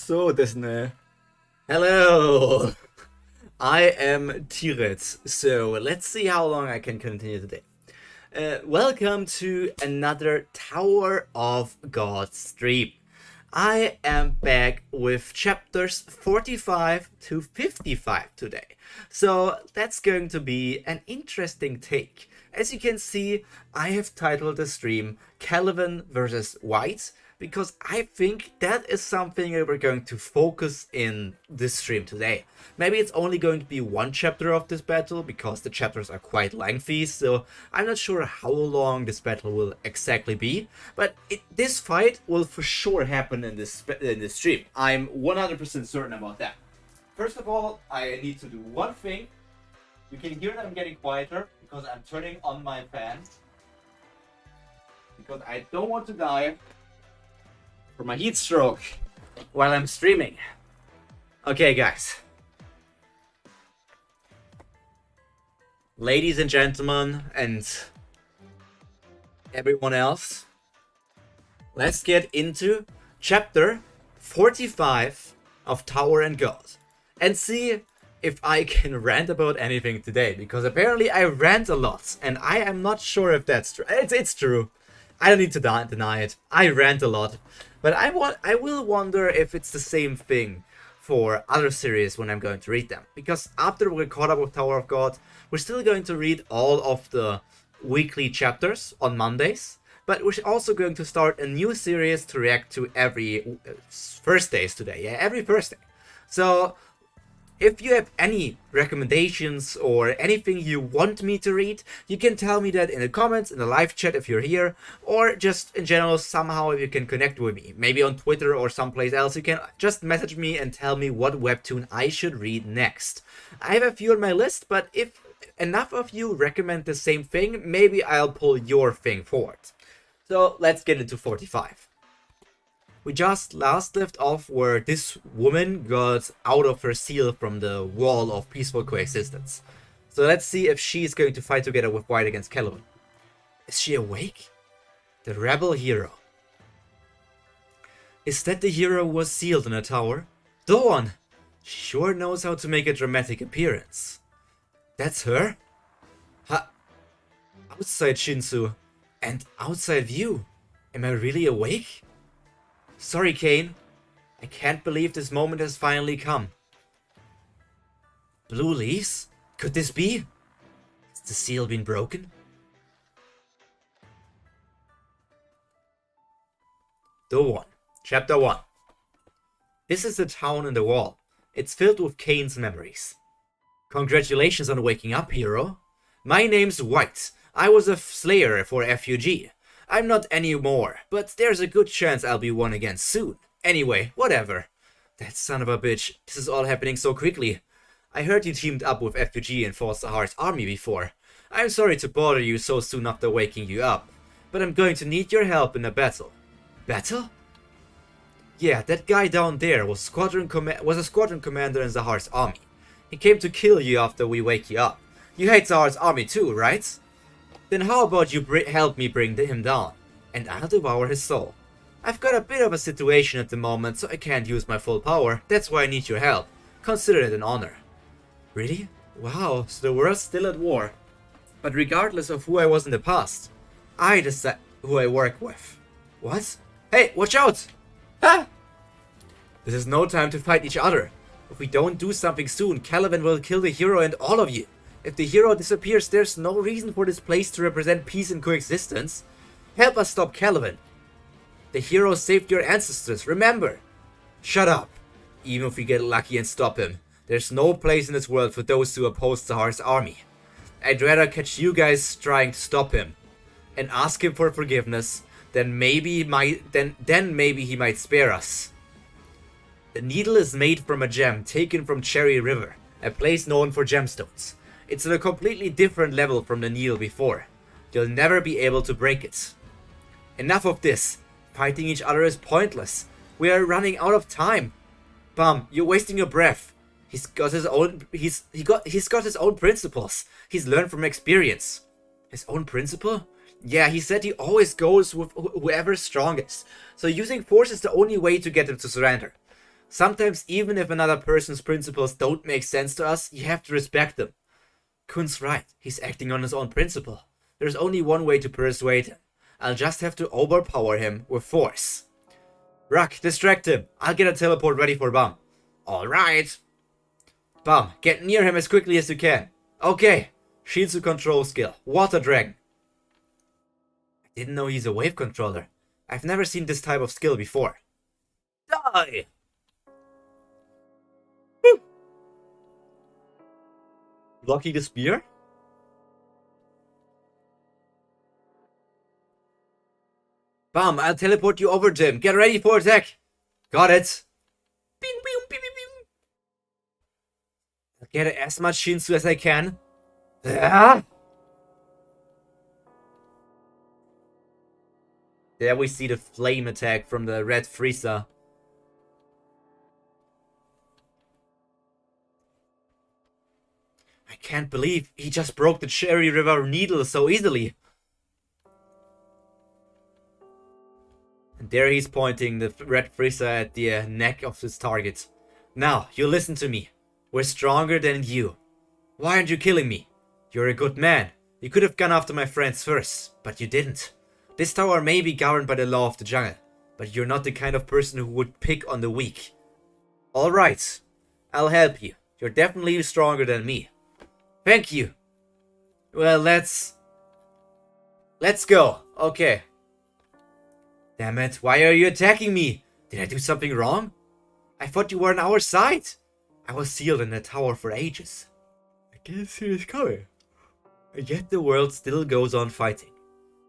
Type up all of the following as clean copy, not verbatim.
Soですね. Hello! I am Tiret, so let's see how long I can continue today. Welcome to another Tower of God stream. I am back with chapters 45 to 55 today. So that's going to be an interesting take. As you can see, I have titled the stream Kallavan versus White, because I think that is something that we're going to focus in this stream today. Maybe it's only going to be one chapter of this battle, because the chapters are quite lengthy, so I'm not sure how long this battle will exactly be, but this fight will for sure happen in this stream. I'm 100% certain about that. First of all, I need to do one thing. You can hear that I'm getting quieter, because I'm turning on my fan, because I don't want to die from a heat stroke while I'm streaming. Okay, guys. Ladies and gentlemen, and everyone else, let's get into chapter 45 of Tower and God and see if I can rant about anything today, because apparently I rant a lot and I am not sure if that's true. It's true. I don't need to deny it. I rant a lot. But I will wonder if it's the same thing for other series when I'm going to read them. Because after we're caught up with Tower of God, we're still going to read all of the weekly chapters on Mondays. But we're also going to start a new series to react to every Thursdays today. Yeah, every Thursday. So if you have any recommendations or anything you want me to read, you can tell me that in the comments, in the live chat if you're here, or just in general somehow if you can connect with me. Maybe on Twitter or someplace else, you can just message me and tell me what webtoon I should read next. I have a few on my list, but if enough of you recommend the same thing, maybe I'll pull your thing forward. So let's get into 45. We just last left off where this woman got out of her seal from the wall of peaceful coexistence. So let's see if she's going to fight together with White against Kallavan. Is she awake? The rebel hero. Is that the hero who was sealed in a tower? Dawn! She sure knows how to make a dramatic appearance. That's her? Outside Shinsu. And outside view. Am I really awake? Sorry, Kane. I can't believe this moment has finally come. Blue leaves? Could this be? Has the seal been broken? Dawn, Chapter 1. This is the town in the wall. It's filled with Kane's memories. Congratulations on waking up, hero. My name's White. I was a slayer for FUG. I'm not anymore, but there's a good chance I'll be one again soon. Anyway, whatever. That son of a bitch, this is all happening so quickly. I heard you teamed up with FUG and fought Sahar's army before. I'm sorry to bother you so soon after waking you up, but I'm going to need your help in a battle. Battle? Yeah, that guy down there was a squadron commander in Sahar's army. He came to kill you after we wake you up. You hate Sahar's army too, right? Then how about you help me bring him down, and I'll devour his soul. I've got a bit of a situation at the moment, so I can't use my full power. That's why I need your help. Consider it an honor. Really? Wow, so the world's still at war. But regardless of who I was in the past, I decide who I work with. What? Hey, watch out! Ah! This is no time to fight each other. If we don't do something soon, Kallavan will kill the hero and all of you. If the hero disappears, there's no reason for this place to represent peace and coexistence. Help us stop Kallavan. The hero saved your ancestors, remember? Shut up. Even if we get lucky and stop him, there's no place in this world for those who oppose Sahar's army. I'd rather catch you guys trying to stop him and ask him for forgiveness, then maybe he might spare us. The needle is made from a gem taken from Cherry River, a place known for gemstones. It's on a completely different level from the needle before. You'll never be able to break it. Enough of this. Fighting each other is pointless. We are running out of time. Bum, you're wasting your breath. He's got his own principles. He's learned from experience. His own principle? Yeah, he said he always goes with whoever's strongest. So using force is the only way to get him to surrender. Sometimes even if another person's principles don't make sense to us, you have to respect them. Kun's right, he's acting on his own principle. There's only one way to persuade him. I'll just have to overpower him with force. Ruck, distract him. I'll get a teleport ready for Bum. Alright. Bum, get near him as quickly as you can. Okay. Shields to control skill. Water Dragon. I didn't know he's a wave controller. I've never seen this type of skill before. Die! Woo. Blocking the spear? Bum, I'll teleport you over to him. Get ready for attack. Got it. Bing, bing, bing, bing, bing. I'll get as much Shinsu as I can. Ah! There we see the flame attack from the red Frieza. I can't believe he just broke the Cherry River Needle so easily. And there he's pointing the red Frieza at the neck of his target. Now, you listen to me. We're stronger than you. Why aren't you killing me? You're a good man. You could have gone after my friends first, but you didn't. This tower may be governed by the law of the jungle, but you're not the kind of person who would pick on the weak. Alright, I'll help you. You're definitely stronger than me. Thank you. Well, let's go. Okay. Damn it, why are you attacking me? Did I do something wrong? I thought you were on our side. I was sealed in the tower for ages. I can't see this coming. And yet the world still goes on fighting.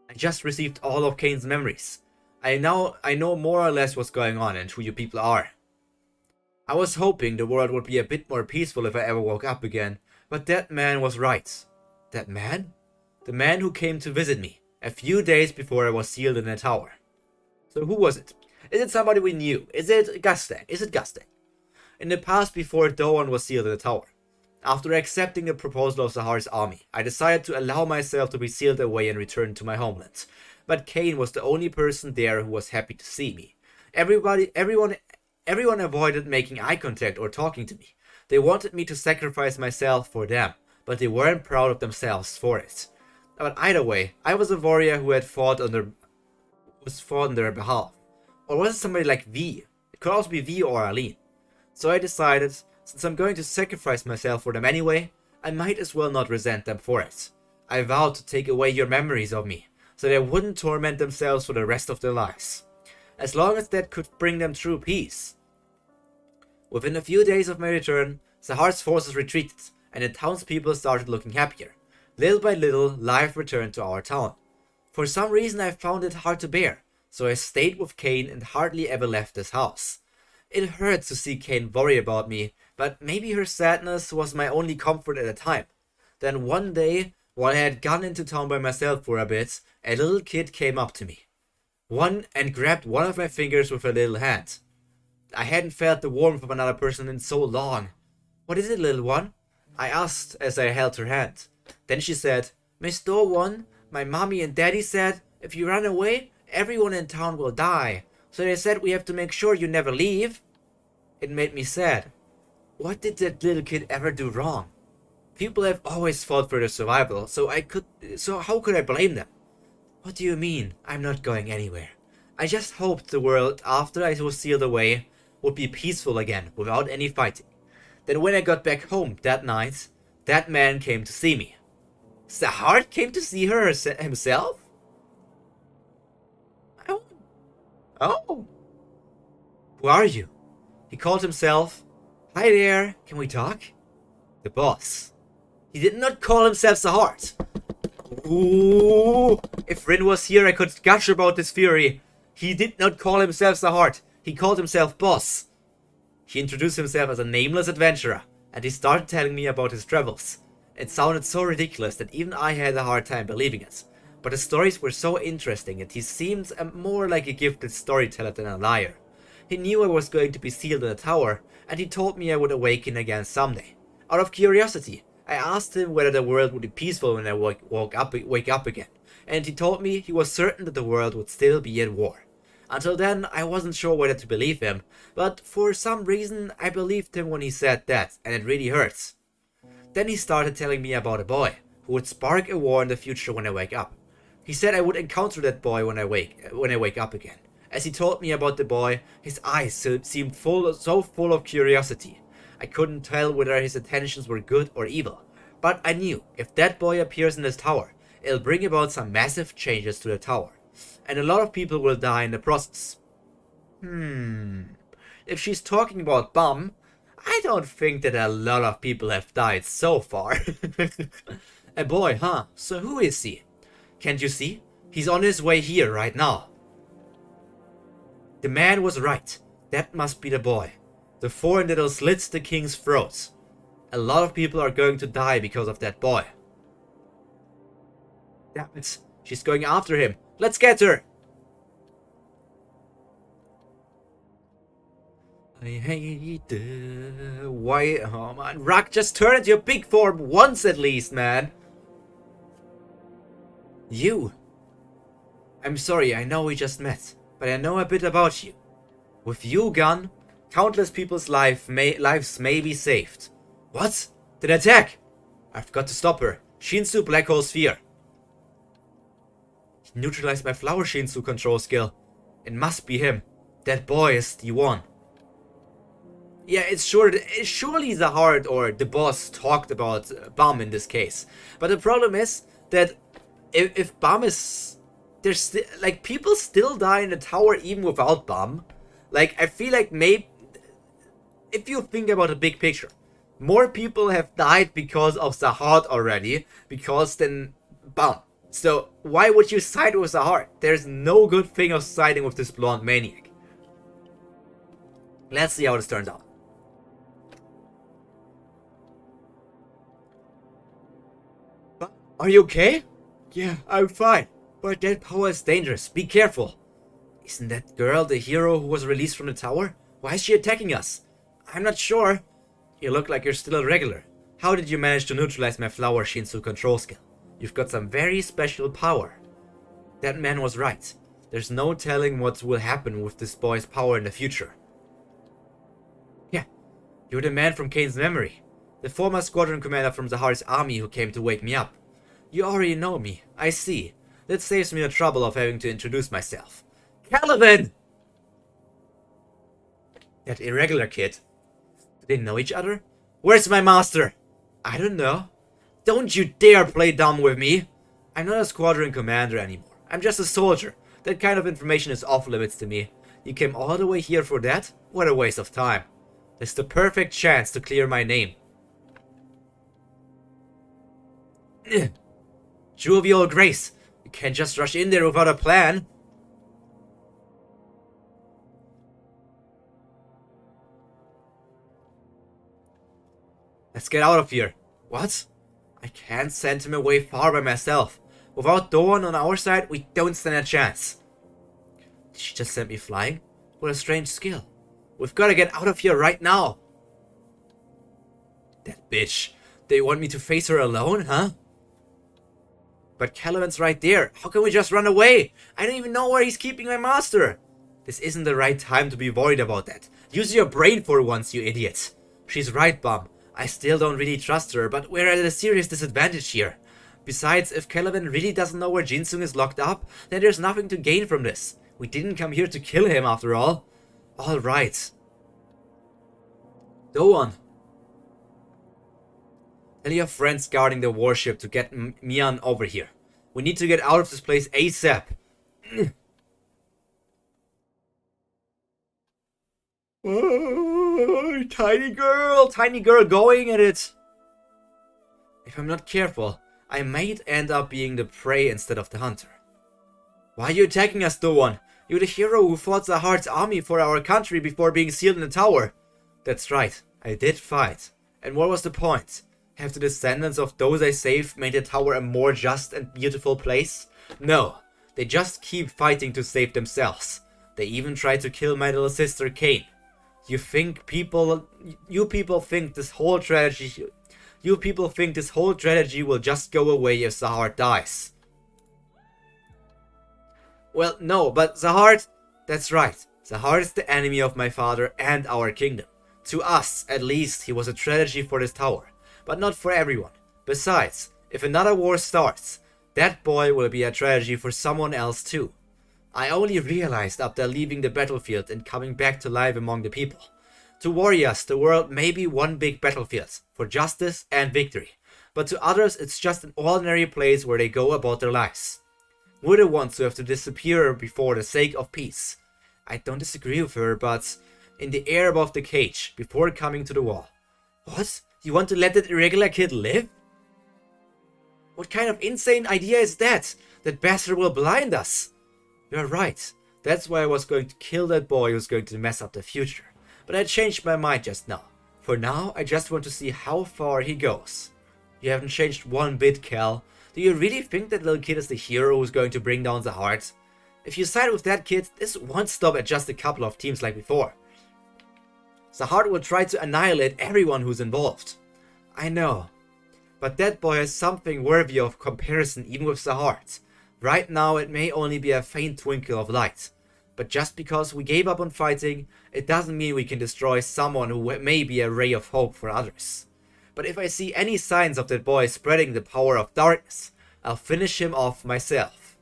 I just received all of Kane's memories. I know more or less what's going on and who you people are. I was hoping the world would be a bit more peaceful if I ever woke up again, but that man was right. That man? The man who came to visit me a few days before I was sealed in the tower. So who was it? Is it somebody we knew? Is it Gustang? In the past, before Doan was sealed in the tower, after accepting the proposal of Sahar's army, I decided to allow myself to be sealed away and return to my homeland. But Kane was the only person there who was happy to see me. Everyone avoided making eye contact or talking to me. They wanted me to sacrifice myself for them, but they weren't proud of themselves for it. But either way, I was a warrior who had fought on their behalf. Or was it somebody like V? It could also be V or Aline. So I decided, since I'm going to sacrifice myself for them anyway, I might as well not resent them for it. I vowed to take away your memories of me, so they wouldn't torment themselves for the rest of their lives. As long as that could bring them true peace. Within a few days of my return, Sahar's forces retreated, and the townspeople started looking happier. Little by little, life returned to our town. For some reason I found it hard to bear, so I stayed with Kane and hardly ever left his house. It hurt to see Kane worry about me, but maybe her sadness was my only comfort at the time. Then one day, while I had gone into town by myself for a bit, a little kid came up to me. And grabbed one of my fingers with her little hand. I hadn't felt the warmth of another person in so long. What is it, little one? I asked as I held her hand. Then she said, Miss Doan, my mommy and daddy said, if you run away, everyone in town will die. So they said we have to make sure you never leave. It made me sad. What did that little kid ever do wrong? People have always fought for their survival, so how could I blame them? What do you mean, I'm not going anywhere? I just hoped the world, after I was sealed away, would be peaceful again, without any fighting. Then when I got back home that night, that man came to see me. Sahar came to see her himself? Oh. Who are you? He called himself, Hi there, can we talk? The boss. He did not call himself Sahar. Ooh, if Rin was here, I could gush about this fury. He did not call himself Sahar. He called himself Boss. He introduced himself as a nameless adventurer, and he started telling me about his travels. It sounded so ridiculous that even I had a hard time believing it. But the stories were so interesting and he seemed more like a gifted storyteller than a liar. He knew I was going to be sealed in a tower, and he told me I would awaken again someday. Out of curiosity, I asked him whether the world would be peaceful when I wake up again, and he told me he was certain that the world would still be at war. Until then, I wasn't sure whether to believe him, but for some reason I believed him when he said that, and it really hurts. Then he started telling me about a boy who would spark a war in the future when I wake up. He said I would encounter that boy when I wake up again. As he told me about the boy, his eyes seemed so full of curiosity. I couldn't tell whether his intentions were good or evil, but I knew if that boy appears in this tower, it'll bring about some massive changes to the tower, and a lot of people will die in the process. If she's talking about Bum, I don't think that a lot of people have died so far. A boy, huh? So who is he? Can't you see? He's on his way here right now. The man was right. That must be the boy. The foreign that'll slit the king's throats. A lot of people are going to die because of that boy. Damn it. She's going after him. Let's get her! I hate the... Why? Oh man. Rock, just turn into your big form once at least, man. You. I'm sorry, I know we just met, but I know a bit about you. With you gone, countless people's lives may be saved. What? Did attack? I've got to stop her. Shinsu Black Hole Sphere. He neutralized my flower Shinsu control skill. It must be him. That boy is the one. Yeah, it's surely the heart or the boss talked about Bum in this case. But the problem is that if Bum is... There's like, people still die in the tower even without Bum. Like, I feel like maybe... If you think about the big picture, more people have died because of the heart already, than Bum. So, why would you side with the heart? There's no good thing of siding with this blonde maniac. Let's see how this turns out. Are you okay? Yeah, I'm fine. But that power is dangerous. Be careful. Isn't that girl the hero who was released from the tower? Why is she attacking us? I'm not sure. You look like you're still a regular. How did you manage to neutralize my flower Shinsu control skill? You've got some very special power. That man was right. There's no telling what will happen with this boy's power in the future. Yeah, you're the man from Kane's memory. The former squadron commander from Zahar's army who came to wake me up. You already know me, I see. That saves me the trouble of having to introduce myself. Kallavan! That irregular kid. Do they know each other? Where's my master? I don't know. Don't you dare play dumb with me. I'm not a squadron commander anymore. I'm just a soldier. That kind of information is off limits to me. You came all the way here for that? What a waste of time. This is the perfect chance to clear my name. Jovial Grace. You can't just rush in there without a plan. Let's get out of here. What? I can't send him away far by myself. Without Dawn on our side, we don't stand a chance. Did she just send me flying? What a strange skill. We've got to get out of here right now. That bitch. They want me to face her alone, huh? But Kallavan's right there. How can we just run away? I don't even know where he's keeping my master. This isn't the right time to be worried about that. Use your brain for once, you idiot. She's right, Bum. I still don't really trust her, but we're at a serious disadvantage here. Besides, if Kallavan really doesn't know where Jinsung is locked up, then there's nothing to gain from this. We didn't come here to kill him after all. Alright. Go on. Tell your friends guarding the warship to get Mian over here. We need to get out of this place ASAP. Oh, tiny girl going at it. If I'm not careful, I might end up being the prey instead of the hunter. Why are you attacking us, Doan? You're the hero who fought Zahar's army for our country before being sealed in the tower. That's right, I did fight. And what was the point? Have the descendants of those I saved made the tower a more just and beautiful place? No, they just keep fighting to save themselves. They even tried to kill my little sister Kane. You people think this whole tragedy will just go away if Zahar dies. Well, no, but Zahar, That's right. Zahar is the enemy of my father and our kingdom. To us, at least, he was a tragedy for this tower, but not for everyone. Besides, if another war starts, that boy will be a tragedy for someone else too. I only realized after leaving the battlefield and coming back to life among the people. To warriors, the world may be one big battlefield for justice and victory, but to others it's just an ordinary place where they go about their lives. We're the ones who have to disappear before the sake of peace. I don't disagree with her, but in the air above the cage, before coming to the wall. What? You want to let that irregular kid live? What kind of insane idea is that? That bastard will blind us. You're right. That's why I was going to kill that boy who's going to mess up the future. But I changed my mind just now. For now, I just want to see how far he goes. You haven't changed one bit, Cal. Do you really think that little kid is the hero who's going to bring down the heart? If you side with that kid, this won't stop at just a couple of teams like before. Zahar will try to annihilate everyone who's involved. I know. But that boy has something worthy of comparison even with Zahar. Right now it may only be a faint twinkle of light. But just because we gave up on fighting, it doesn't mean we can destroy someone who may be a ray of hope for others. But if I see any signs of that boy spreading the power of darkness, I'll finish him off myself.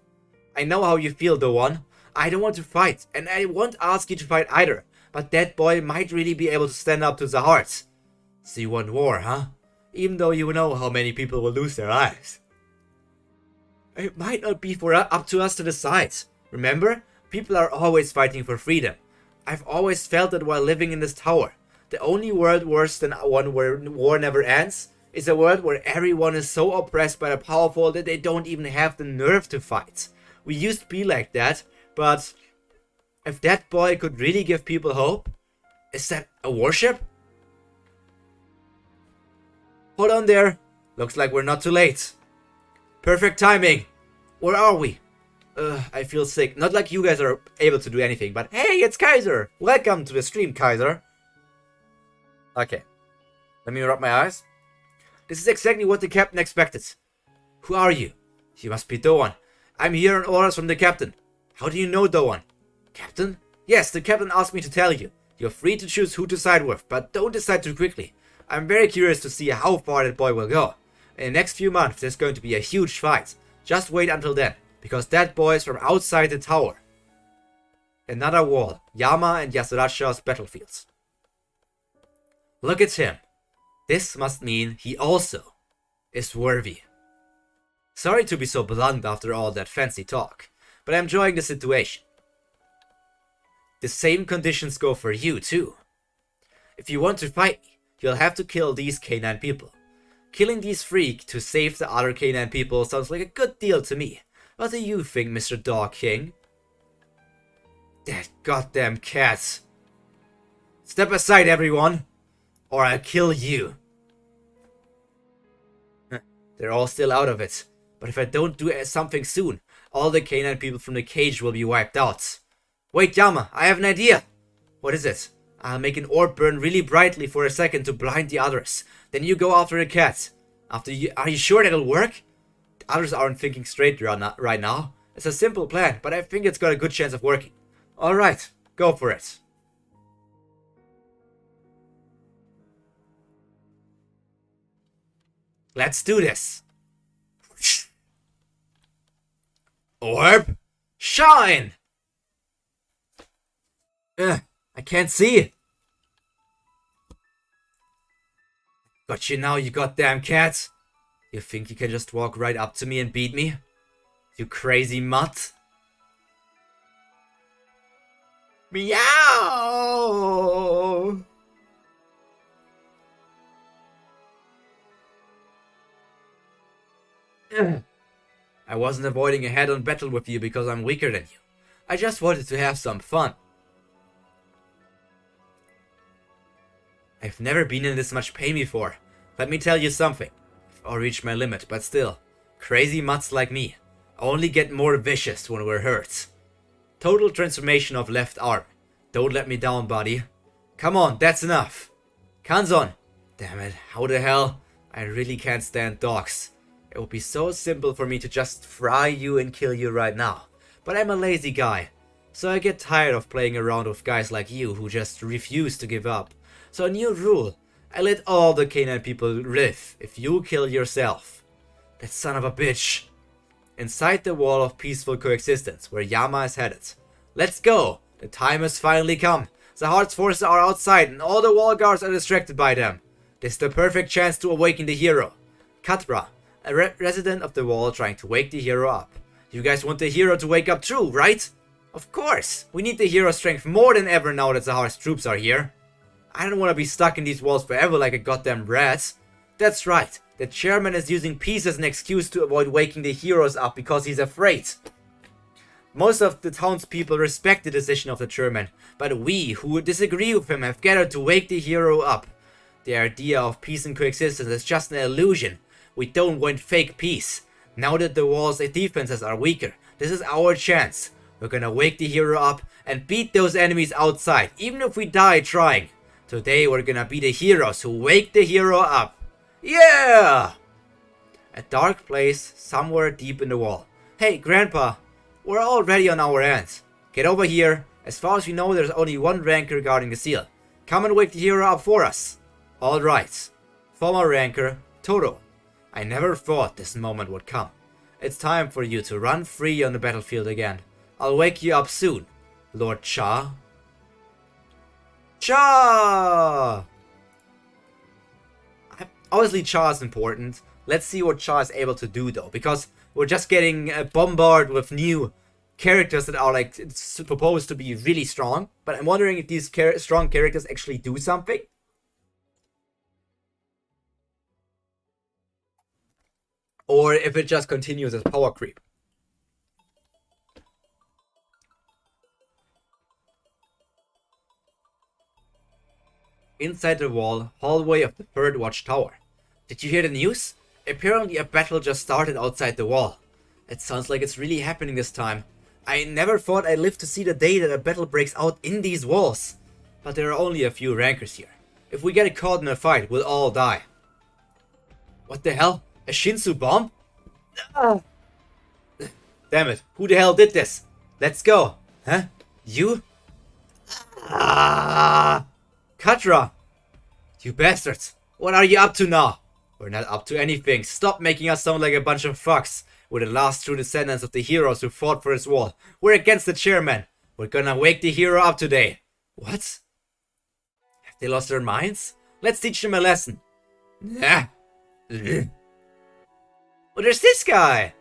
I know how you feel, Doan. I don't want to fight, and I won't ask you to fight either. But that boy might really be able to stand up to Zahar. So you want war, huh? Even though you know how many people will lose their lives. It might not be up to us to decide. Remember? People are always fighting for freedom. I've always felt that while living in this tower. The only world worse than one where war never ends is a world where everyone is so oppressed by the powerful that they don't even have the nerve to fight. We used to be like that, but if that boy could really give people hope, is that a warship? Hold on there. Looks like we're not too late. Perfect timing. Where are we? I feel sick. Not like you guys are able to do anything, but hey, it's Kaiser. Welcome to the stream, Kaiser. Okay. Let me rub my eyes. This is exactly what the captain expected. Who are you? You must be Doan. I'm here on orders from the captain. How do you know Doan? Captain? Yes, the captain asked me to tell you. You're free to choose who to side with, but don't decide too quickly. I'm very curious to see how far that boy will go. In the next few months, there's going to be a huge fight. Just wait until then, because that boy is from outside the tower. Another wall, Yama and Yasirasha's battlefields. Look at him. This must mean he also is worthy. Sorry to be so blunt after all that fancy talk, but I'm enjoying the situation. The same conditions go for you too. If you want to fight me, you'll have to kill these K9 people. Killing these freaks to save the other K9 people sounds like a good deal to me. What do you think, Mr. Dog King? That goddamn cat. Step aside, everyone, or I'll kill you. They're all still out of it. But if I don't do something soon, all the K9 people from the cage will be wiped out. Wait, Yama, I have an idea. What is it? I'll make an orb burn really brightly for a second to blind the others. Then you go after the cat. Are you sure that'll work? The others aren't thinking straight right now. It's a simple plan, but I think it's got a good chance of working. Alright, go for it. Let's do this. Orb, shine! I can't see. Got you now, you goddamn cat. You think you can just walk right up to me and beat me? You crazy mutt. Meow! I wasn't avoiding a head-on battle with you because I'm weaker than you. I just wanted to have some fun. I've never been in this much pain before. Let me tell you something. I've reached my limit, but still, crazy mutts like me only get more vicious when we're hurt. Total transformation of left arm. Don't let me down, buddy. Come on, that's enough. Kanzon. Damn it, how the hell? I really can't stand dogs. It would be so simple for me to just fry you and kill you right now. But I'm a lazy guy. So I get tired of playing around with guys like you who just refuse to give up. So a new rule. I let all the Canaan people live if you kill yourself. That son of a bitch. Inside the wall of peaceful coexistence where Yama is headed. Let's go! The time has finally come. The Heart's forces are outside and all the wall guards are distracted by them. This is the perfect chance to awaken the hero. Katra, a resident of the wall trying to wake the hero up. You guys want the hero to wake up too, right? Of course! We need the hero's strength more than ever now that the Heart's troops are here. I don't want to be stuck in these walls forever like a goddamn rat. That's right. The chairman is using peace as an excuse to avoid waking the heroes up because he's afraid. Most of the townspeople respect the decision of the chairman, but we, who disagree with him, have gathered to wake the hero up. The idea of peace and coexistence is just an illusion. We don't want fake peace. Now that the wall's defenses are weaker, this is our chance. We're gonna wake the hero up and beat those enemies outside, even if we die trying. Today we're gonna be the heroes who wake the hero up. Yeah! A dark place somewhere deep in the wall. Hey, Grandpa, we're already on our end. Get over here. As far as we know, there's only one ranker guarding the seal. Come and wake the hero up for us. Alright. Former ranker, Toro. I never thought this moment would come. It's time for you to run free on the battlefield again. I'll wake you up soon, Lord Cha. Cha! Obviously Cha is important. Let's see what Cha is able to do though, because we're just getting bombarded with new characters that are like supposed to be really strong. But I'm wondering if these strong characters actually do something. Or if it just continues as power creep. Inside the wall, hallway of the third watchtower. Did you hear the news? Apparently a battle just started outside the wall. It sounds like it's really happening this time. I never thought I'd live to see the day that a battle breaks out in these walls. But there are only a few rankers here. If we get caught in a fight, we'll all die. What the hell? A Shinsu bomb? Ah. Damn it, who the hell did this? Let's go. Huh? You? Ah! Katra! You bastards! What are you up to now? We're not up to anything. Stop making us sound like a bunch of fucks. We're the last true descendants of the heroes who fought for his wall. We're against the chairman. We're gonna wake the hero up today. What? Have they lost their minds? Let's teach them a lesson. Nah. Oh, there's this guy!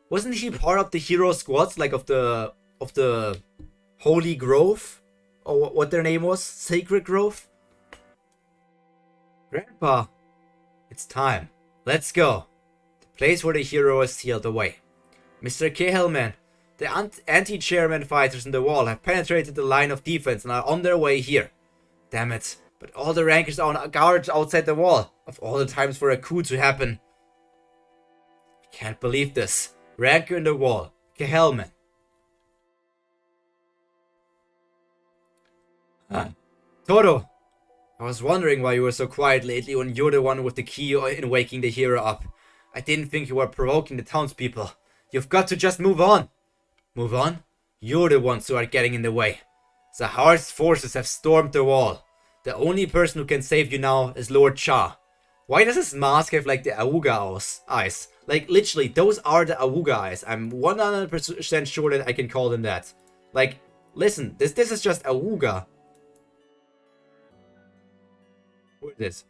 Wasn't he part of the hero squads, like of the Holy Grove? Or what their name was? Sacred Grove? Grandpa, it's time. Let's go. The place where the hero is sealed away. Mr. Kallavan, the anti-chairman fighters in the wall have penetrated the line of defense and are on their way here. Damn it. But all the rankers are on guard outside the wall. Of all the times for a coup to happen. I can't believe this. Ranker in the wall. Kallavan. Toro, I was wondering why you were so quiet lately when you're the one with the key in waking the hero up. I didn't think you were provoking the townspeople. You've got to just move on. Move on? You're the ones who are getting in the way. The Heart's forces have stormed the wall. The only person who can save you now is Lord Cha. Why does his mask have like the Auga eyes? Like literally, those are the Auga eyes. I'm 100% sure that I can call them that. Like, listen, this is just Auga. What is this?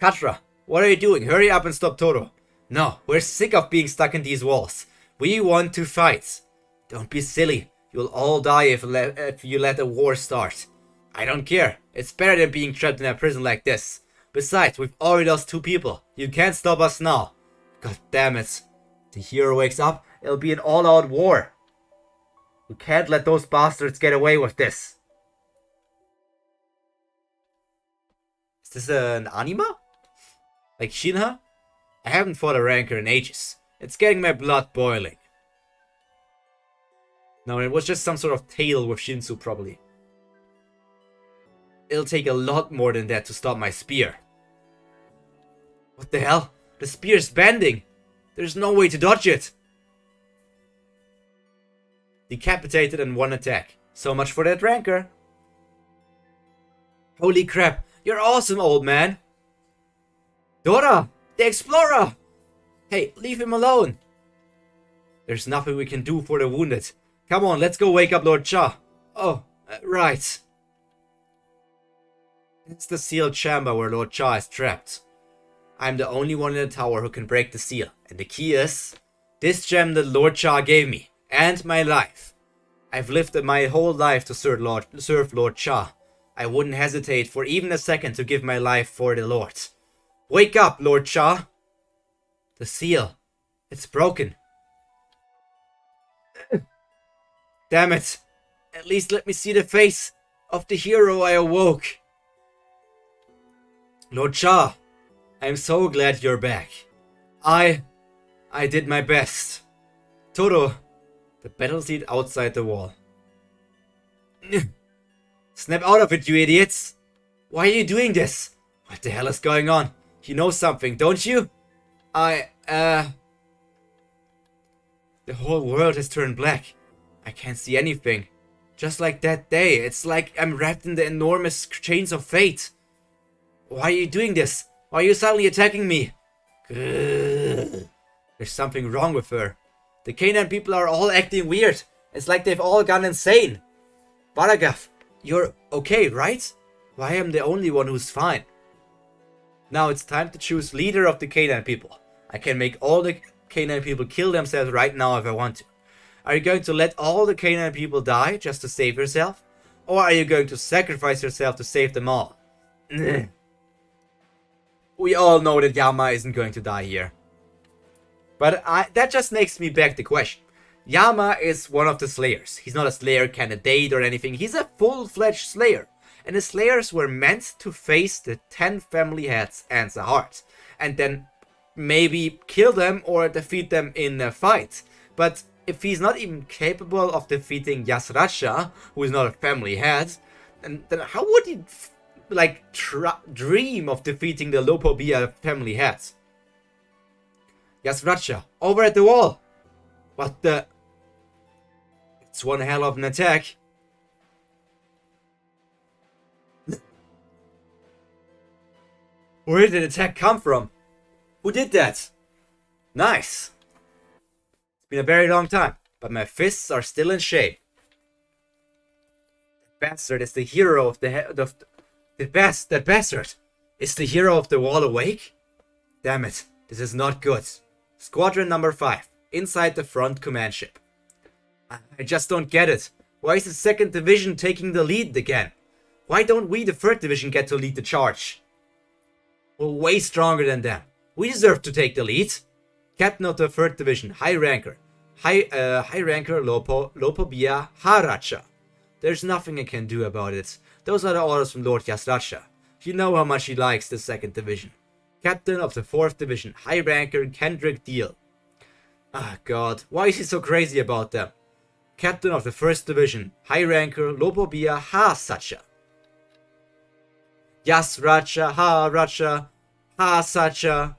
Katra, what are you doing? Hurry up and stop Toro. No, we're sick of being stuck in these walls. We want to fight. Don't be silly. You'll all die if you let a war start. I don't care. It's better than being trapped in a prison like this. Besides, we've already lost 2 people. You can't stop us now. God damn it. The hero wakes up, it'll be an all-out war. We can't let those bastards get away with this. Is this an anima? Like Shinha? I haven't fought a ranker in ages. It's getting my blood boiling. No, it was just some sort of tail with Shinsu, probably. It'll take a lot more than that to stop my spear. What the hell? The spear's bending! There's no way to dodge it! Decapitated in one attack. So much for that rancor. Holy crap, you're awesome, old man! Dora! The explorer! Hey, leave him alone! There's nothing we can do for the wounded. Come on, let's go wake up Lord Cha. Oh, right. It's the sealed chamber where Lord Cha is trapped. I'm the only one in the tower who can break the seal. And the key is this gem that Lord Cha gave me. And my life. I've lived my whole life to serve Lord Cha. I wouldn't hesitate for even a second to give my life for the Lord. Wake up, Lord Cha! The seal. It's broken. Damn it. At least let me see the face of the hero I awoke. Lord Cha, I'm so glad you're back. I did my best. Toro, the battlefield outside the wall. Snap out of it, you idiots! Why are you doing this? What the hell is going on? You know something, don't you? The whole world has turned black. I can't see anything. Just like that day, it's like I'm wrapped in the enormous chains of fate. Why are you doing this? Why are you suddenly attacking me? There's something wrong with her. The Canaan people are all acting weird. It's like they've all gone insane. Baragaf, you're okay, right? Why am I the only one who's fine? Now it's time to choose leader of the Canaan people. I can make all the Canaan people kill themselves right now if I want to. Are you going to let all the Canaan people die just to save yourself? Or are you going to sacrifice yourself to save them all? We all know that Yama isn't going to die here. But that just makes me back the question. Yama is one of the Slayers. He's not a Slayer candidate or anything. He's a full-fledged Slayer. And the Slayers were meant to face the 10 family heads and the heart. And then maybe kill them or defeat them in a fight. But if he's not even capable of defeating Yasracha, who is not a family head, then how would he dream of defeating the Lopobia family heads? Yasracha, over at the wall! What the... It's one hell of an attack. Where did the attack come from? Who did that? Nice. It's been a very long time, but my fists are still in shape. That bastard is the hero of that bastard is the hero of the wall awake? Damn it, this is not good. Squadron number 5, inside the front command ship. I just don't get it. Why is the 2nd Division taking the lead again? Why don't we, the 3rd Division, get to lead the charge? We're way stronger than them. We deserve to take the lead. Captain of the 3rd Division, High Ranker. High Ranker Lopobia Haracha. There's nothing I can do about it. Those are the orders from Lord Yasracha. You know how much he likes the 2nd Division. Captain of the 4th Division, High Ranker Kendrick Deal. Ah, God, why is he so crazy about them? Captain of the 1st Division, High Ranker Lopobia Ha-Sacha. Yasracha, Ha-Racha, Ha-Sacha.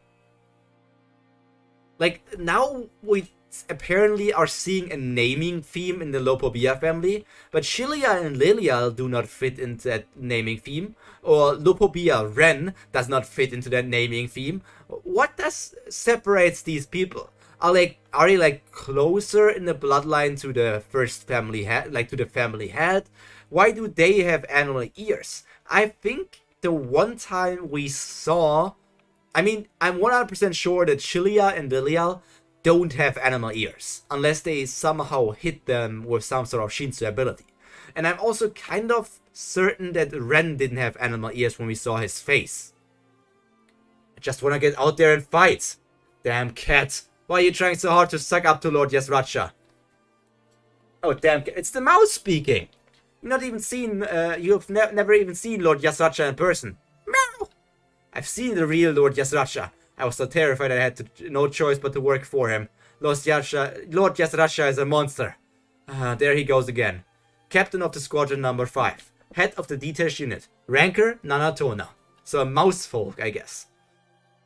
Like, now we apparently are seeing a naming theme in the Lopobia family, but Shilia and Lilial do not fit into that naming theme, or Lopobia Ren does not fit into that naming theme. What separates these people? Are they like closer in the bloodline to the first family head, like to the family head? Why do they have animal ears? I think the one time we saw, I mean, I'm 100% sure that Shilia and Lilial don't have animal ears, unless they somehow hit them with some sort of Shinsu ability. And I'm also kind of certain that Ren didn't have animal ears when we saw his face. I just want to get out there and fight. Damn cat. Why are you trying so hard to suck up to Lord Yasracha? Oh damn, it's the mouse speaking. You've not even seen, you've never even seen Lord Yasracha in person. Meow! I've seen the real Lord Yasracha. I was so terrified I had no choice but to work for him. Lord Yasracha is a monster. There he goes again. Captain of the squadron number 5. Head of the details unit. Ranker Nanatona. So a mousefolk, I guess.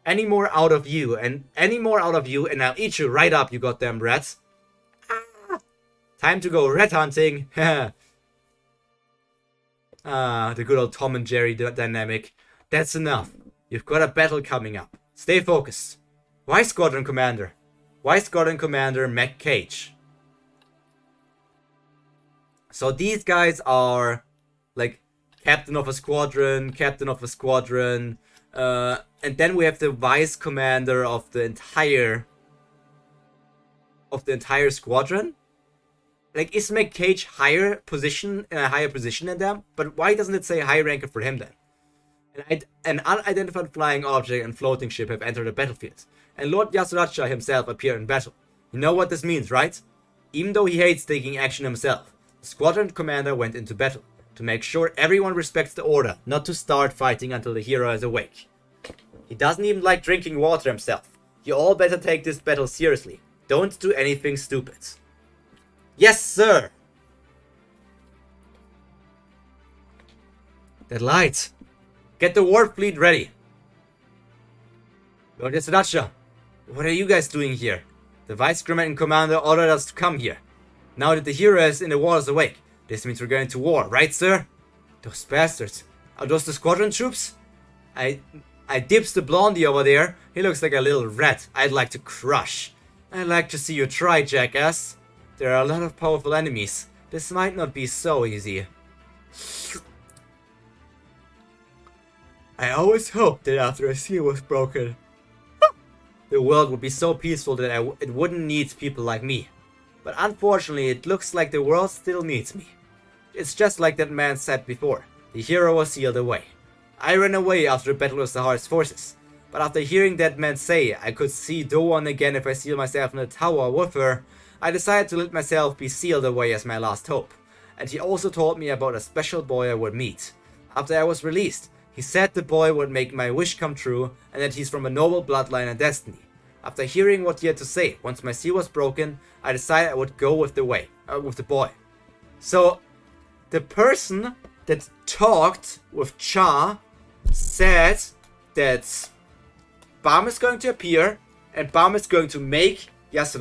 Any more out of you, and I'll eat you right up, you goddamn rats. Time to go rat hunting. The good old Tom and Jerry dynamic. That's enough. You've got a battle coming up. Stay focused. Why Squadron Commander? Why Squadron Commander Mac Cage? So these guys are like captain of a squadron, and then we have the vice commander of the entire squadron. Like, is Mac Cage in a higher position than them? But why doesn't it say high ranker for him then? An unidentified flying object and floating ship have entered the battlefield, and Lord Yasuracha himself appeared in battle. You know what this means, right? Even though he hates taking action himself, the squadron commander went into battle to make sure everyone respects the order not to start fighting until the hero is awake. He doesn't even like drinking water himself. You all better take this battle seriously. Don't do anything stupid. Yes, sir! That light! Get the war fleet ready! Lord Yasuracha, what are you guys doing here? The vice commanding commander ordered us to come here. Now that the hero is in the walls awake, this means we're going to war, right, sir? Those bastards. Are those the squadron troops? I dips the blondie over there. He looks like a little rat I'd like to crush. I'd like to see you try, jackass. There are a lot of powerful enemies. This might not be so easy. I always hoped that after a seal was broken, the world would be so peaceful that it wouldn't need people like me. But unfortunately, it looks like the world still needs me. It's just like that man said before. The hero was sealed away. I ran away after the battle with Zahar's forces. But after hearing that man say I could see Doan again if I seal myself in the tower with her, I decided to let myself be sealed away as my last hope. And he also told me about a special boy I would meet. After I was released, he said the boy would make my wish come true and that he's from a noble bloodline and destiny. After hearing what he had to say, once my seal was broken, I decided I would go with the boy. So, the person that talked with Cha said that Bam is going to appear, and Bam is going to make Cha's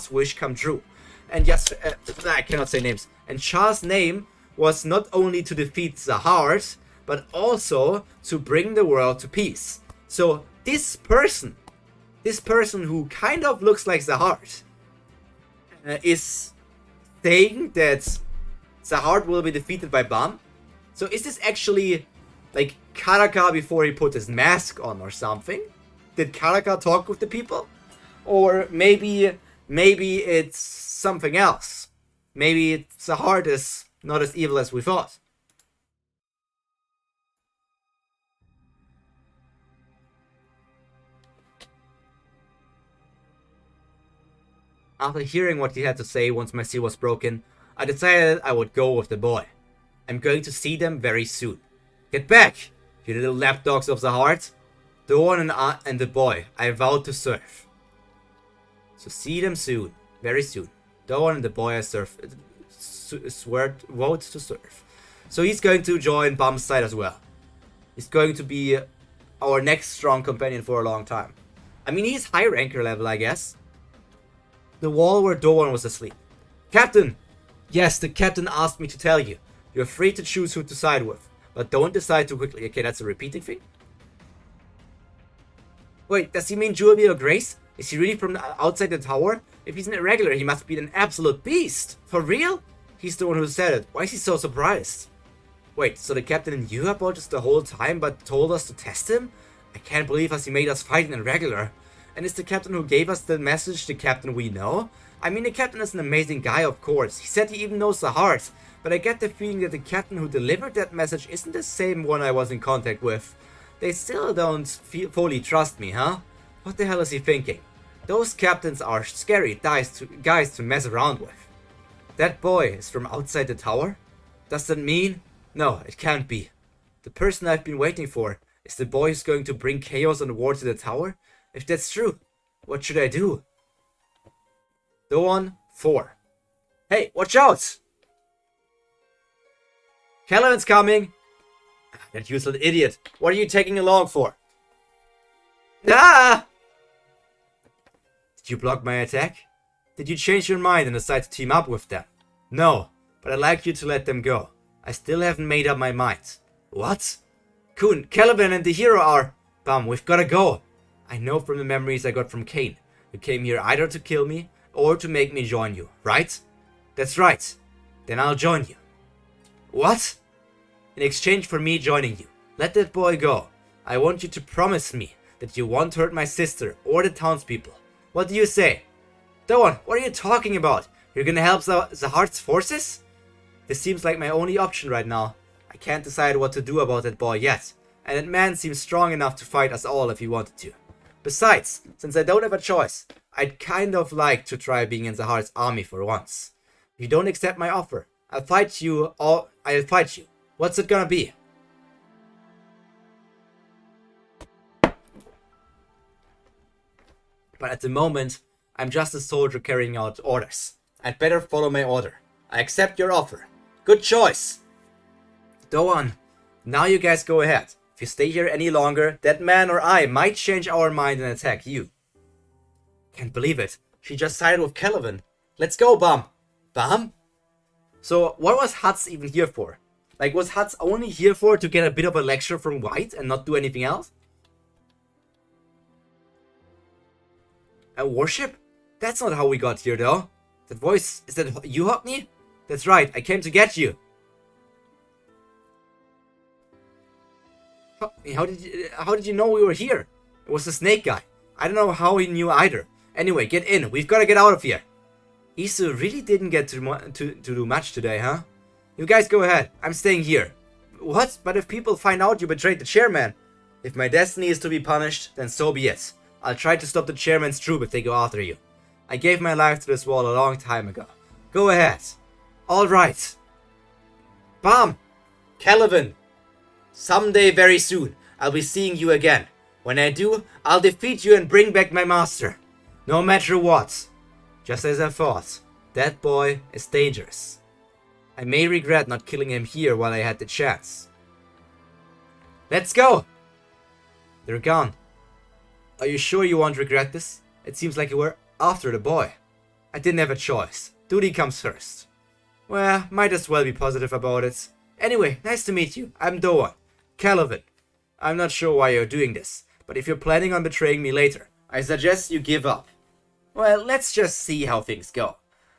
wish come true. And I cannot say names. And Cha's name was not only to defeat Zahar, but also to bring the world to peace. So, this person who kind of looks like Zahar, is saying that Zahar will be defeated by Bam. So is this actually like Karaka before he put his mask on or something? Did Karaka talk with the people? Or maybe it's something else. Maybe Zahar is not as evil as we thought. After hearing what he had to say once my seal was broken, I decided I would go with the boy. I'm going to see them very soon. Get back, you little lapdogs of the heart. The one and the boy I vowed to serve. So see them soon, very soon. The one and the boy I vowed to serve. So he's going to join Bam's side as well. He's going to be our next strong companion for a long time. I mean, he's high ranker level, I guess. The wall where Doan was asleep. Captain! Yes, the captain asked me to tell you. You're free to choose who to side with. But don't decide too quickly. Okay, that's a repeating thing. Wait, does he mean Jewelry or Grace? Is he really from outside the tower? If he's an irregular, he must be an absolute beast. For real? He's the one who said it. Why is he so surprised? Wait, so the captain knew about us the whole time but told us to test him? I can't believe he made us fight an irregular. And is the captain who gave us the message the captain we know? I mean, the captain is an amazing guy, of course. He said he even knows the heart. But I get the feeling that the captain who delivered that message isn't the same one I was in contact with. They still don't fully trust me, huh? What the hell is he thinking? Those captains are scary guys to mess around with. That boy is from outside the tower? Does that mean? No, it can't be. The person I've been waiting for is the boy who's going to bring chaos and war to the tower? If that's true, what should I do? Doan 4. Hey, watch out! Kallavan's coming! That useless idiot. What are you taking along for? Ah! Did you block my attack? Did you change your mind and decide to team up with them? No, but I'd like you to let them go. I still haven't made up my mind. What? Kun, Kallavan and the hero are... Bum, we've gotta go. I know from the memories I got from Cain. You came here either to kill me or to make me join you, right? That's right. Then I'll join you. What? In exchange for me joining you, let that boy go. I want you to promise me that you won't hurt my sister or the townspeople. What do you say? Dawn, what are you talking about? You're gonna help Zahart's forces? This seems like my only option right now. I can't decide what to do about that boy yet, and that man seems strong enough to fight us all if he wanted to. Besides, since I don't have a choice, I'd kind of like to try being in Zahart's army for once. If you don't accept my offer, I'll fight you. What's it gonna be? But at the moment, I'm just a soldier carrying out orders. I'd better follow my order. I accept your offer. Good choice. Doan, now you guys go ahead. If you stay here any longer, that man or I might change our mind and attack you. Can't believe it. She just sided with Kallavan. Let's go, Bum. Bum? So, what was Hutz even here for? Like, was Hutz only here for to get a bit of a lecture from White and not do anything else? A worship? That's not how we got here, though. That voice, is that you, Hockney? That's right, I came to get you. How did you know we were here? It was the snake guy. I don't know how he knew either. Anyway, get in. We've got to get out of here. Isu really didn't get to do much today, huh? You guys go ahead. I'm staying here. What? But if people find out you betrayed the chairman? If my destiny is to be punished, then so be it. I'll try to stop the chairman's troop if they go after you. I gave my life to this wall a long time ago. Go ahead. Alright. Bam! Kallavan! Someday very soon, I'll be seeing you again. When I do, I'll defeat you and bring back my master. No matter what. Just as I thought, that boy is dangerous. I may regret not killing him here while I had the chance. Let's go! They're gone. Are you sure you won't regret this? It seems like you were after the boy. I didn't have a choice. Duty comes first. Well, might as well be positive about it. Anyway, nice to meet you. I'm Doan. Kallavan. I'm not sure why you're doing this, but if you're planning on betraying me later, I suggest you give up. Well, let's just see how things go.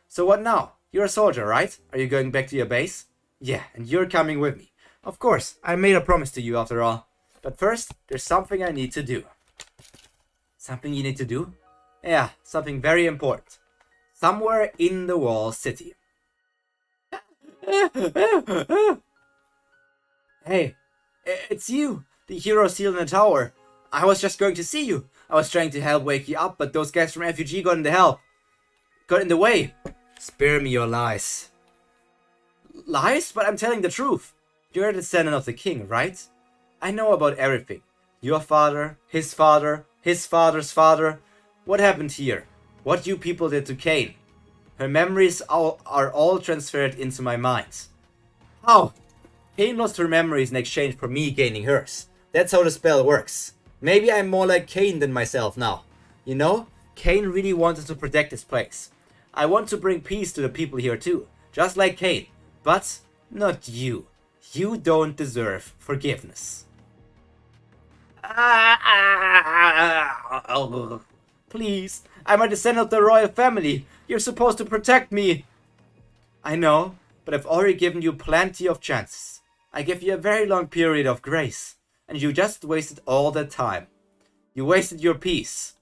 So what now? You're a soldier, right? Are you going back to your base? Yeah, and you're coming with me. Of course, I made a promise to you after all. But first, there's something I need to do. Something you need to do? Yeah, something very important. Somewhere in the wall city. Hey, it's you, the hero sealed in the tower. I was just going to see you. I was trying to help wake you up, but those guys from FUG got in the way. Spare me your lies. Lies? But I'm telling the truth. You're a descendant of the king, right? I know about everything. Your father, his father's father. What happened here? What you people did to Cain. Her memories are all transferred into my mind. How? Cain lost her memories in exchange for me gaining hers. That's how the spell works. Maybe I'm more like Cain than myself now. You know, Cain really wanted to protect this place. I want to bring peace to the people here too, just like Cain. But not you. You don't deserve forgiveness. Please, I'm a descendant of the royal family. You're supposed to protect me. I know, but I've already given you plenty of chances. I gave you a very long period of grace, and you just wasted all that time. You wasted your peace.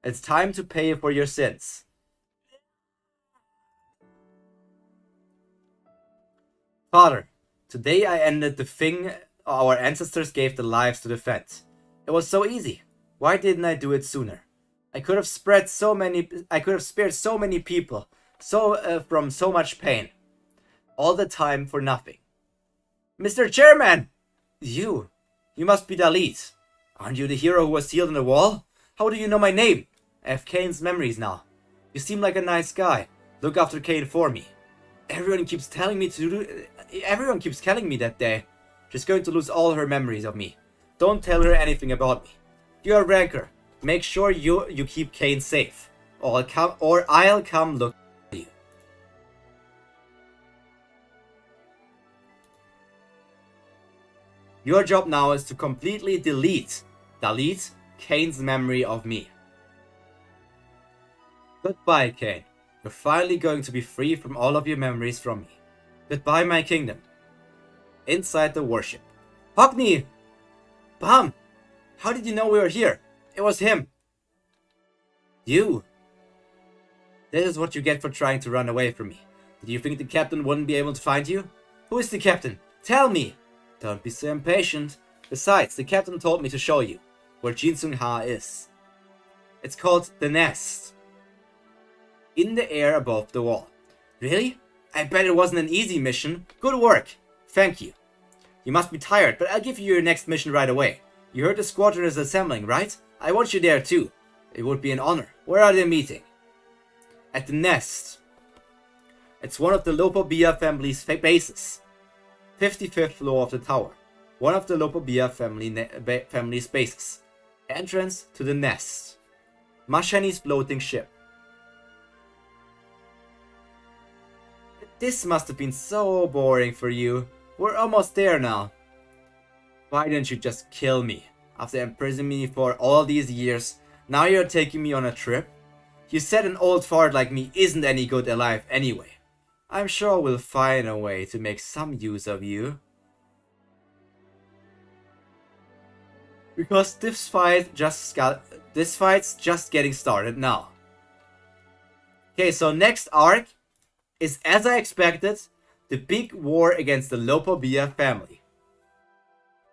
It's time to pay for your sins. Father, today I ended the thing our ancestors gave their lives to defend. It was so easy. Why didn't I do it sooner? I could have spared so many people from so much pain. All the time for nothing. Mr. Chairman! You must be Dalit. Aren't you the hero who was sealed in the wall? How do you know my name? I have Cain's memories now. You seem like a nice guy. Look after Kane for me. Everyone keeps telling me that they're just going to lose all her memories of me. Don't tell her anything about me. You're a ranker. Make sure you keep Kane safe. Or I'll come look for you. Your job now is to completely delete Kane's memory of me. Goodbye, Kane. You're finally going to be free from all of your memories from me. Goodbye, my kingdom. Inside the warship. Hockney! Bam! How did you know we were here? It was him. You. This is what you get for trying to run away from me. Did you think the captain wouldn't be able to find you? Who is the captain? Tell me! Don't be so impatient. Besides, the captain told me to show you where Jinsung-ha is. It's called the Nest. In the air above the wall. Really? I bet it wasn't an easy mission. Good work. Thank you. You must be tired, but I'll give you your next mission right away. You heard the squadron is assembling, right? I want you there too. It would be an honor. Where are they meeting? At the Nest. It's one of the Lopobia family's bases. 55th floor of the tower. One of the Lopobia family's bases. Entrance to the Nest. Mashani's floating ship. This must have been so boring for you. We're almost there now. Why didn't you just kill me? After imprisoning me for all these years, now you're taking me on a trip? You said an old fart like me isn't any good alive anyway. I'm sure we'll find a way to make some use of you. Because this fight's just getting started now. Okay, so next arc is, as I expected, the big war against the Lopobia family.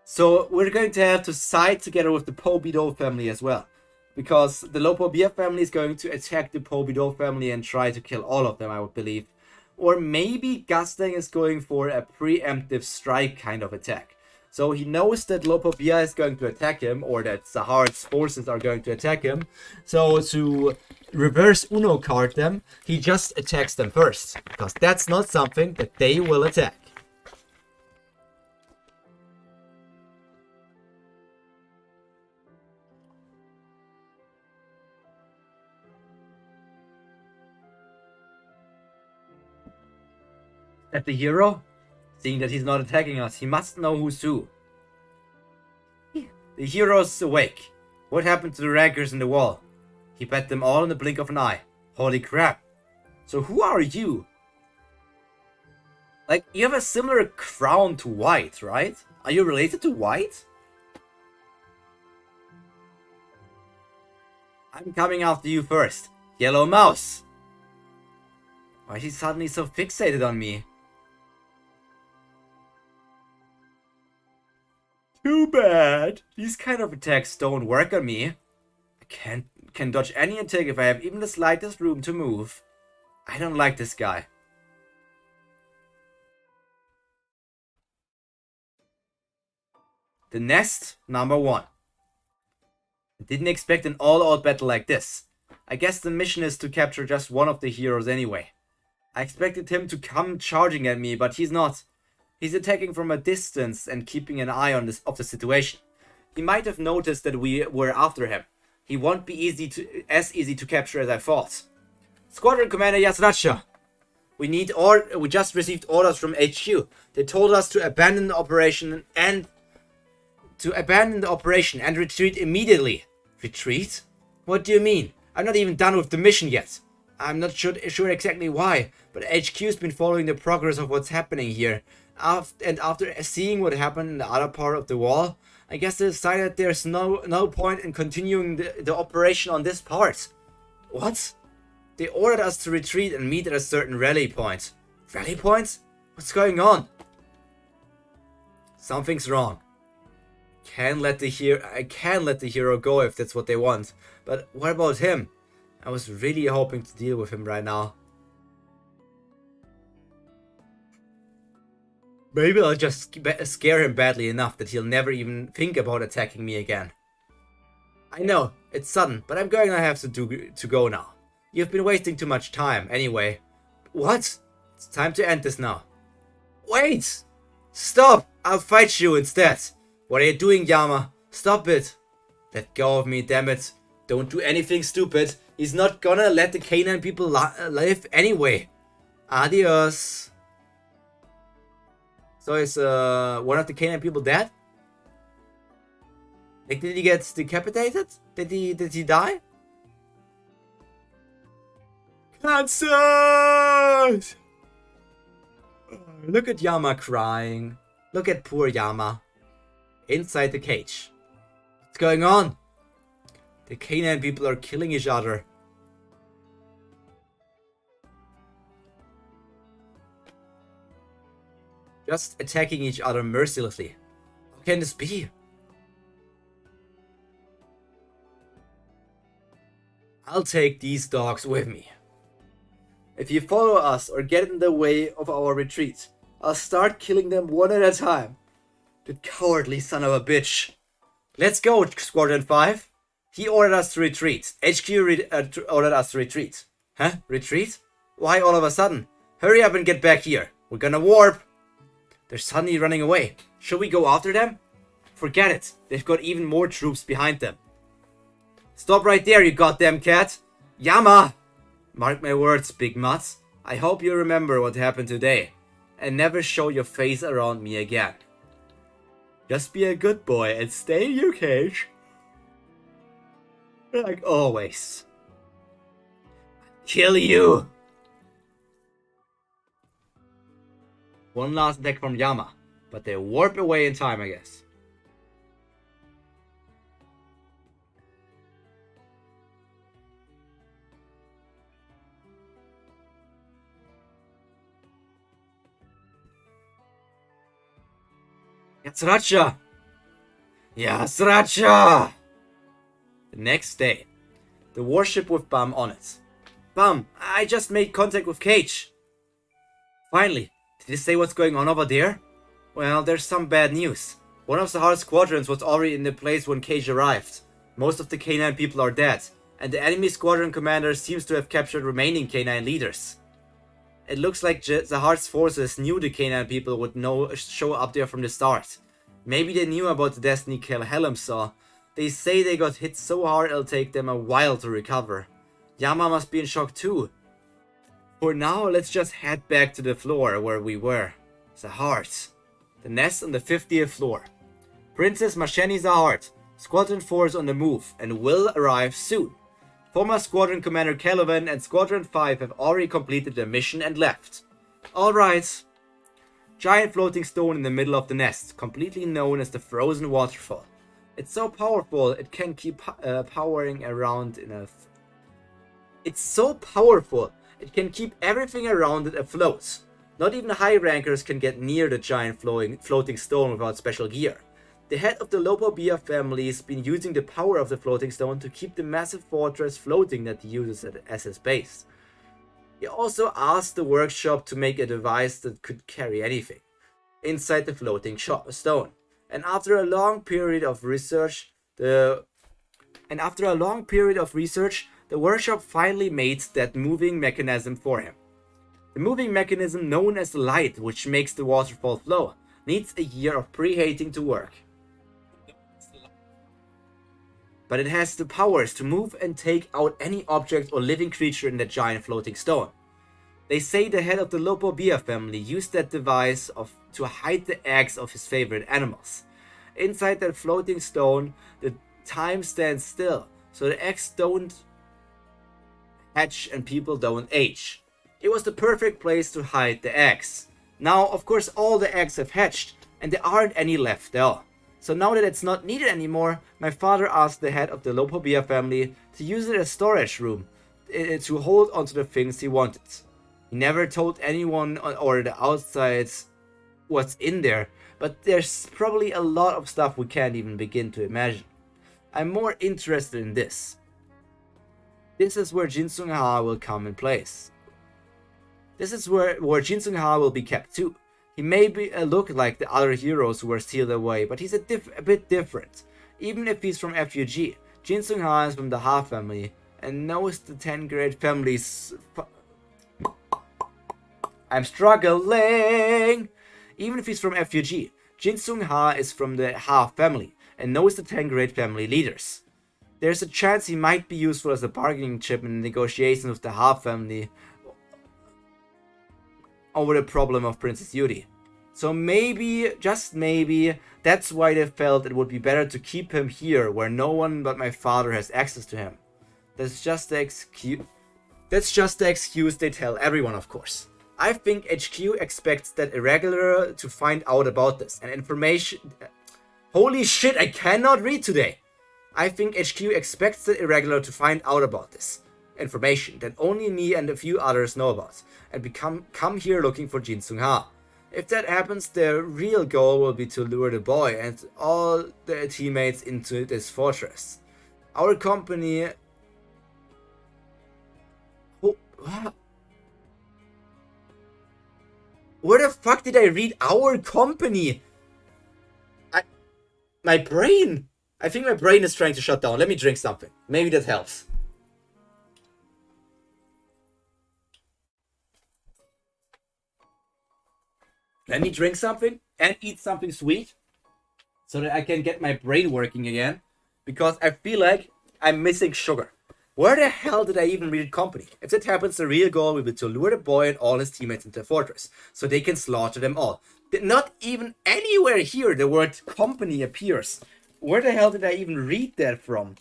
So we're going to have to side together with the Pobido family as well. Because the Lopobia family is going to attack the Pobido family and try to kill all of them, I would believe. Or maybe Gastang is going for a preemptive strike kind of attack. So he knows that Lopobia is going to attack him, or that Sahar's forces are going to attack him. So to reverse Uno card them, he just attacks them first. Because that's not something that they will attack. At the hero? Seeing that he's not attacking us, he must know who's who. The hero's awake. What happened to the rankers in the wall? He bet them all in the blink of an eye. Holy crap. So who are you? Like, you have a similar crown to White, right? Are you related to White? I'm coming after you first. Yellow Mouse. Why is he suddenly so fixated on me? Too bad. These kind of attacks don't work on me. I can dodge any attack if I have even the slightest room to move. I don't like this guy. The Nest, number 1. I didn't expect an all-out battle like this. I guess the mission is to capture just one of the heroes anyway. I expected him to come charging at me, but he's not. He's attacking from a distance and keeping an eye on the situation. He might have noticed that we were after him. He won't be as easy to capture as I thought. Squadron Commander Yasracha. We just received orders from HQ. They told us to abandon the operation and retreat immediately. Retreat? What do you mean? I'm not even done with the mission yet. I'm not sure exactly why, but HQ's been following the progress of what's happening here. And after seeing what happened in the other part of the wall, I guess they decided there's no point in continuing the operation on this part. What? They ordered us to retreat and meet at a certain rally point. Rally point? What's going on? Something's wrong. I can't let the hero go if that's what they want. But what about him? I was really hoping to deal with him right now. Maybe I'll just scare him badly enough that he'll never even think about attacking me again. I know, it's sudden, but I'm going to have to go now. You've been wasting too much time. Anyway, What? It's time to end this now. Wait! Stop! I'll fight you instead. What are you doing, Yama? Stop it. Let go of me, damn it. Don't do anything stupid. He's not gonna let the Canaan people live anyway. Adios. So is one of the Canaan people dead? Like, did he get decapitated? Did he die? Cancelled! Look at Yama crying. Look at poor Yama. Inside the cage. What's going on? The Canaan people are killing each other. Just attacking each other mercilessly. How can this be? I'll take these dogs with me. If you follow us or get in the way of our retreat, I'll start killing them one at a time. The cowardly son of a bitch. Let's go, Squadron 5. He ordered us to retreat. HQ ordered us to retreat. Huh? Retreat? Why all of a sudden? Hurry up and get back here. We're gonna warp. They're suddenly running away. Should we go after them? Forget it. They've got even more troops behind them. Stop right there, you goddamn cat. Yama! Mark my words, Big Mutts. I hope you remember what happened today. And never show your face around me again. Just be a good boy and stay in your cage. Like always. Kill you! One last attack from Yama. But they warp away in time, I guess. Yatsuracha! Yatsuracha! The next day, the warship with Bum on it. Bum, I just made contact with Cage. Finally, did he say what's going on over there? Well, there's some bad news. One of Sahar's squadrons was already in the place when Cage arrived. Most of the Canine people are dead, and the enemy squadron commander seems to have captured remaining Canine leaders. It looks like Zahar's forces knew the Canaan people would show up there from the start. Maybe they knew about the destiny Kallavan saw. They say they got hit so hard it'll take them a while to recover. Yama must be in shock too. For now, let's just head back to the floor where we were. Zahart. The nest on the 50th floor. Princess Masheni Zahart. Squadron 4 is on the move and will arrive soon. Former Squadron Commander Kallavan and Squadron 5 have already completed their mission and left. Alright. Giant floating stone in the middle of the nest, completely known as the Frozen Waterfall. It's so powerful it can keep powering around in a... It's so powerful it can keep everything around it afloat. Not even high rankers can get near the giant floating stone without special gear. The head of the Lopobia family has been using the power of the floating stone to keep the massive fortress floating that he uses as his base. He also asked the workshop to make a device that could carry anything inside the floating stone. And after a long period of research, the workshop finally made that moving mechanism for him. The moving mechanism, known as the light, which makes the waterfall flow, needs a year of preheating to work. But it has the powers to move and take out any object or living creature in the giant floating stone. They say the head of the Lopobia family used that device to hide the eggs of his favorite animals. Inside that floating stone, the time stands still, so the eggs don't hatch and people don't age. It was the perfect place to hide the eggs. Now, of course, all the eggs have hatched, and there aren't any left there. So now that it's not needed anymore, my father asked the head of the Lopobia family to use it as storage room to hold onto the things he wanted. He never told anyone or the outside what's in there, but there's probably a lot of stuff we can't even begin to imagine. I'm more interested in this. This is where Jinsung Ha will come in place. This is where Jinsung Ha will be kept too. He may look like the other heroes who were sealed away, but he's a bit different. Even if he's from FUG, Jinsung Ha is from the Ha family and knows the 10 great families I'm struggling! Even if he's from FUG, Jin Sung Ha is from the Ha family and knows the 10 great family leaders. There's a chance he might be useful as a bargaining chip in negotiations with the Ha family over the problem of Princess Yuri. So maybe, just maybe, that's why they felt it would be better to keep him here where no one but my father has access to him. That's just the excuse they tell everyone, of course. I think HQ expects that irregular to find out about this and information. Holy shit, I cannot read today. I think HQ expects the irregular to find out about this information that only me and a few others know about and come here looking for Jin Sung Ha. If that happens, their real goal will be to lure the boy and all their teammates into this fortress. Our company... Where the fuck did I read our company? My brain! I think my brain is trying to shut down. Let me drink something. Maybe that helps. Let me drink something and eat something sweet so that I can get my brain working again. Because I feel like I'm missing sugar. Where the hell did I even read company? If that happens, the real goal will be to lure the boy and all his teammates into the fortress, so they can slaughter them all. Not even anywhere here the word company appears. Where the hell did I even read that from?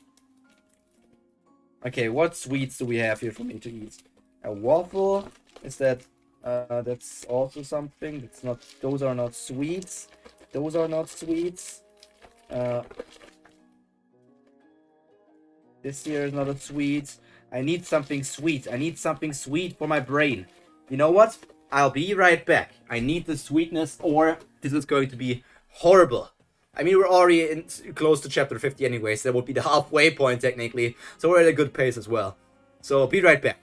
Okay, what sweets do we have here for me to eat? A waffle? Is that... that's also something. That's not... Those are not sweets. Those are not sweets. This here is not a sweet. I need something sweet. I need something sweet for my brain. You know what? I'll be right back. I need the sweetness or this is going to be horrible. I mean, we're already close to chapter 50 anyways. That would be the halfway point technically. So we're at a good pace as well. So be right back.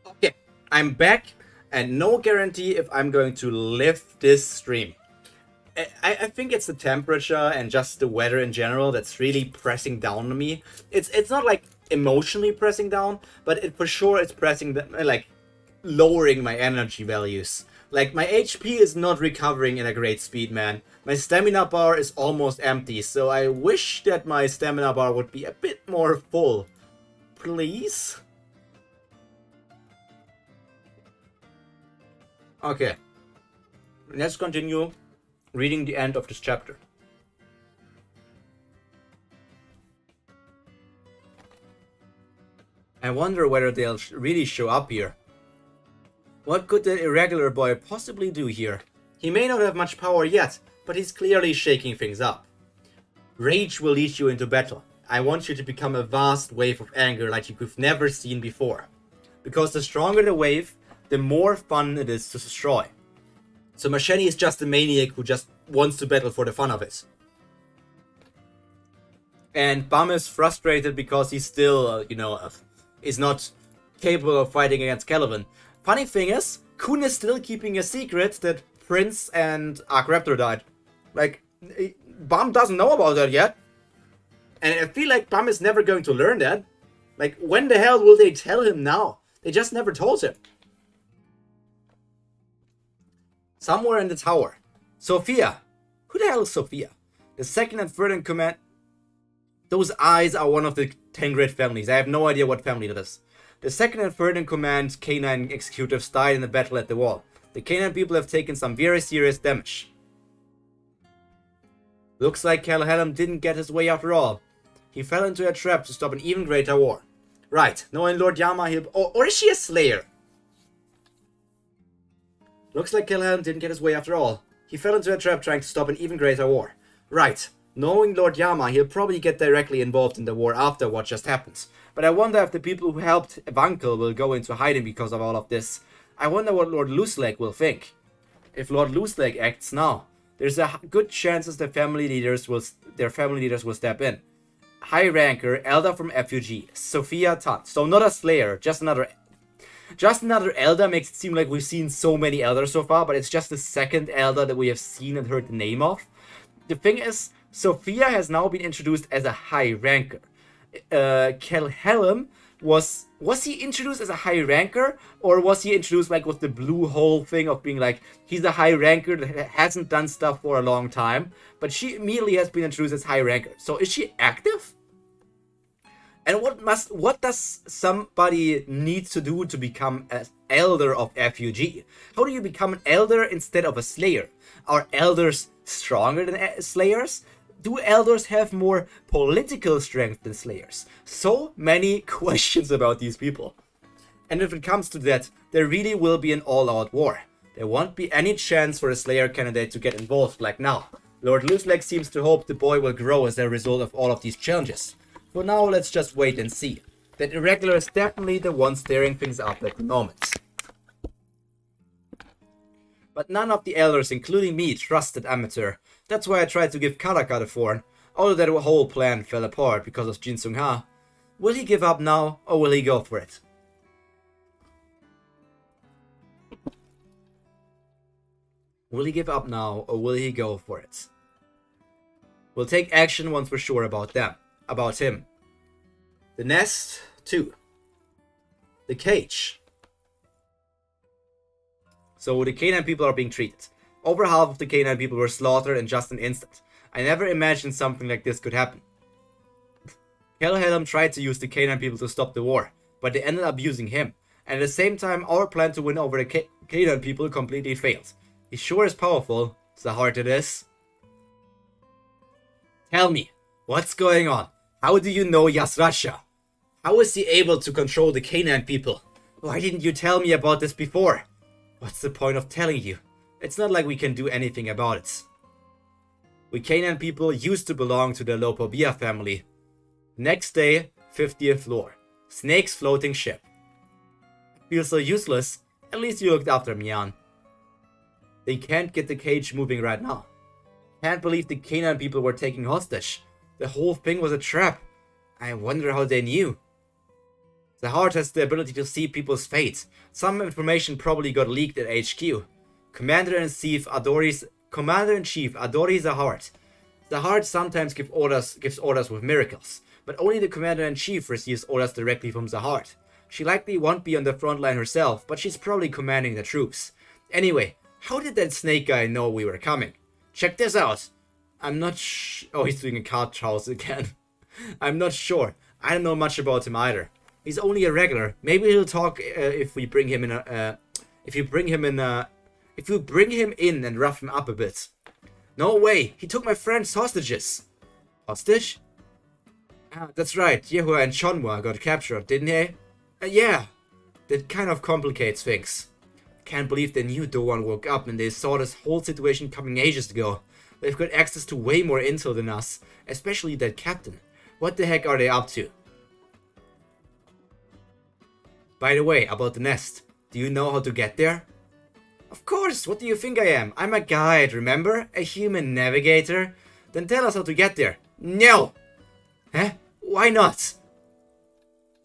Okay, I'm back, and no guarantee if I'm going to live this stream. I think it's the temperature and just the weather in general that's really pressing down on me. It's not like emotionally pressing down, but for sure it's pressing like lowering my energy values. Like my HP is not recovering in a great speed, man. My stamina bar is almost empty, so I wish that my stamina bar would be a bit more full. Please? Okay. Let's continue reading the end of this chapter. I wonder whether they'll really show up here. What could the irregular boy possibly do here? He may not have much power yet, but he's clearly shaking things up. Rage will lead you into battle. I want you to become a vast wave of anger like you've never seen before. Because the stronger the wave, the more fun it is to destroy. So Machete is just a maniac who just wants to battle for the fun of it. And Bum is frustrated because he's still, is not capable of fighting against Kallavan. Funny thing is, Kun is still keeping a secret that Prince and Arkraptor died. Like, Bum doesn't know about that yet. And I feel like Bum is never going to learn that. Like, when the hell will they tell him now? They just never told him. Somewhere in the tower. Sophia. Who the hell is Sophia? The second and third in command. Those eyes are one of the 10 great families. I have no idea what family that is. The second and third in command canine executives died in the battle at the wall. The canine people have taken some very serious damage. Looks like Kallavan didn't get his way after all. He fell into a trap to stop an even greater war. Right, knowing Lord Yama, he'll... Or is she a slayer? Looks like Kallavan didn't get his way after all. He fell into a trap trying to stop an even greater war. Right, knowing Lord Yama, he'll probably get directly involved in the war after what just happened. But I wonder if the people who helped Evankel will go into hiding because of all of this. I wonder what Lord Looseleg will think. If Lord Looseleg acts now, there's a good chance their family leaders will step in. High ranker, elder from FUG, Sophia Tunt. So not a slayer, just another elder. Makes it seem like we've seen so many elders so far, but it's just the second elder that we have seen and heard the name of. The thing is, Sophia has now been introduced as a high ranker. Kallavan was he introduced as a high ranker, or was he introduced like with the blue hole thing of being like he's a high ranker that hasn't done stuff for a long time, but she immediately has been introduced as high ranker. So is she active? And what does somebody need to do to become an elder of FUG? How do you become an elder instead of a slayer? Are elders stronger than slayers? Do elders have more political strength than slayers? So many questions about these people. And if it comes to that, there really will be an all-out war. There won't be any chance for a slayer candidate to get involved like now. Lord Looseleg seems to hope the boy will grow as a result of all of these challenges. For now, let's just wait and see. That irregular is definitely the one stirring things up at the moment. But none of the elders, including me, trusted Amateur. That's why I tried to give Karaka the thorn, although that whole plan fell apart because of Jin Sung Ha. Will he give up now, or will he go for it? Will he give up now, or will he go for it? We'll take action once we're sure about him. The nest, 2. The cage. So the canine people are being treated. Over half of the canine people were slaughtered in just an instant. I never imagined something like this could happen. Kallavan tried to use the canine people to stop the war, but they ended up using him. And at the same time, our plan to win over the canine people completely failed. He sure is powerful, so hard it is. Tell me, what's going on? How do you know Yasrasha? How is he able to control the canine people? Why didn't you tell me about this before? What's the point of telling you? It's not like we can do anything about it. We canine people used to belong to the Lopobia family. Next day, 50th floor. Snake's floating ship. Feel so useless. At least you looked after Mian. They can't get the cage moving right now. Can't believe the canine people were taken hostage. The whole thing was a trap. I wonder how they knew. The heart has the ability to see people's fate. Some information probably got leaked at HQ. Commander-in-Chief Adori Zahart. Zahart sometimes gives orders with miracles, but only the Commander-in-Chief receives orders directly from Zahart. She likely won't be on the front line herself, but she's probably commanding the troops. Anyway, how did that snake guy know we were coming? Check this out. I'm not oh, he's doing a card trials again. I'm not sure. I don't know much about him either. He's only a regular. Maybe he'll talk if we bring him in if you bring him in and rough him up a bit. No way. He took my friend's hostages. Hostage? Ah, that's right. Yehua and Chonwa got captured, didn't they? Yeah, that kind of complicates things. Can't believe the new Doan woke up and they saw this whole situation coming ages ago. They've got access to way more intel than us, especially that captain. What the heck are they up to? By the way, about the nest. Do you know how to get there? Of course, what do you think I am? I'm a guide, remember? A human navigator? Then tell us how to get there. No! Huh? Why not?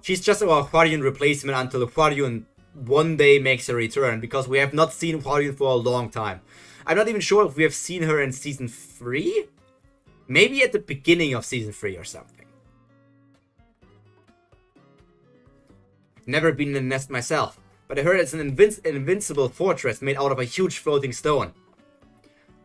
She's just our Hwarian replacement until Hwarian one day makes a return, because we have not seen Hwarian for a long time. I'm not even sure if we have seen her in Season 3? Maybe at the beginning of Season 3 or something. Never been in a nest myself, but I heard it's an invincible fortress made out of a huge floating stone.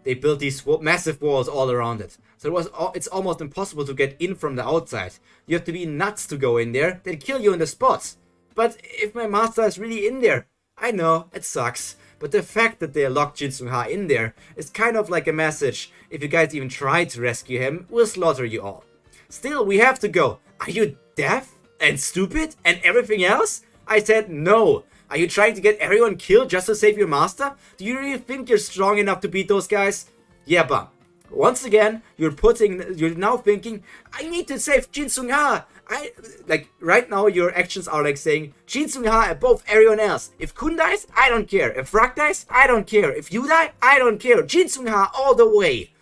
They built these massive walls all around it, so it's almost impossible to get in from the outside. You have to be nuts to go in there, they'd kill you in the spot. But if my master is really in there, I know, it sucks, but the fact that they locked Jin Sung-ha in there is kind of like a message. If you guys even try to rescue him, we'll slaughter you all. Still, we have to go. Are you deaf and stupid and everything else? I said no. Are you trying to get everyone killed just to save your master? Do you really think you're strong enough to beat those guys? Yeah, but once again, you're now thinking, I need to save Jin Sung-ha. Like, right now, your actions are like saying, Jin Sung-ha above everyone else. If Kun dies, I don't care. If Rak dies, I don't care. If you die, I don't care. Jin Sung-ha all the way.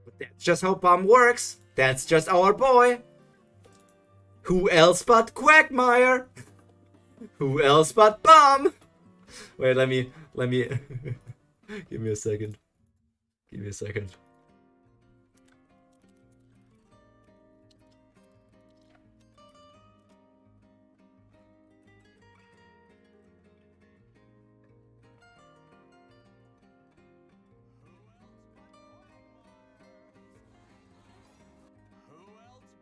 But that's just how Bum works. That's just our boy. Who else but Quagmire? Who else but Bum? Wait, let me... Give me a second. Give me a second.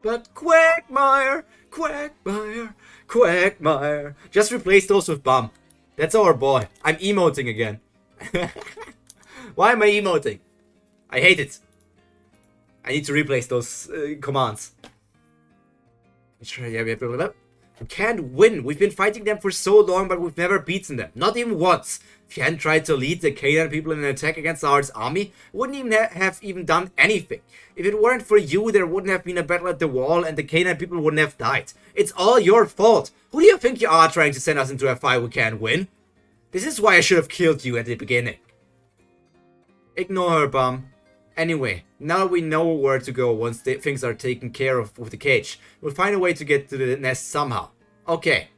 But Quagmire, Quagmire, Quagmire. Just replace those with Bum. That's our boy. I'm emoting again. Why am I emoting? I hate it. I need to replace those commands. We can't win. We've been fighting them for so long, but we've never beaten them. Not even once. Tian tried to lead the Canaan people in an attack against our army. Wouldn't even have done anything. If it weren't for you, there wouldn't have been a battle at the wall, and the Canaan people wouldn't have died. It's all your fault. Who do you think you are, trying to send us into a fight we can't win? This is why I should have killed you at the beginning. Ignore her, Bum. Anyway, now we know where to go once things are taken care of with the cage. We'll find a way to get to the nest somehow. Okay.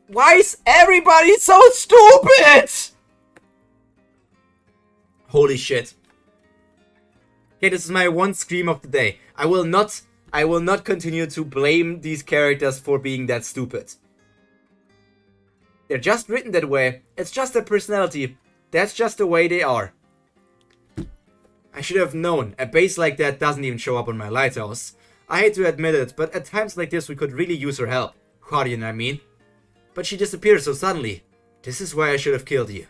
Why is everybody so stupid? Holy shit. Okay, this is my one scream of the day. I will not continue to blame these characters for being that stupid. They're just written that way. It's just their personality. That's just the way they are. I should have known. A base like that doesn't even show up on my lighthouse. I hate to admit it, but at times like this we could really use her help. Hwarian, I mean. But she disappeared so suddenly. This is why I should have killed you.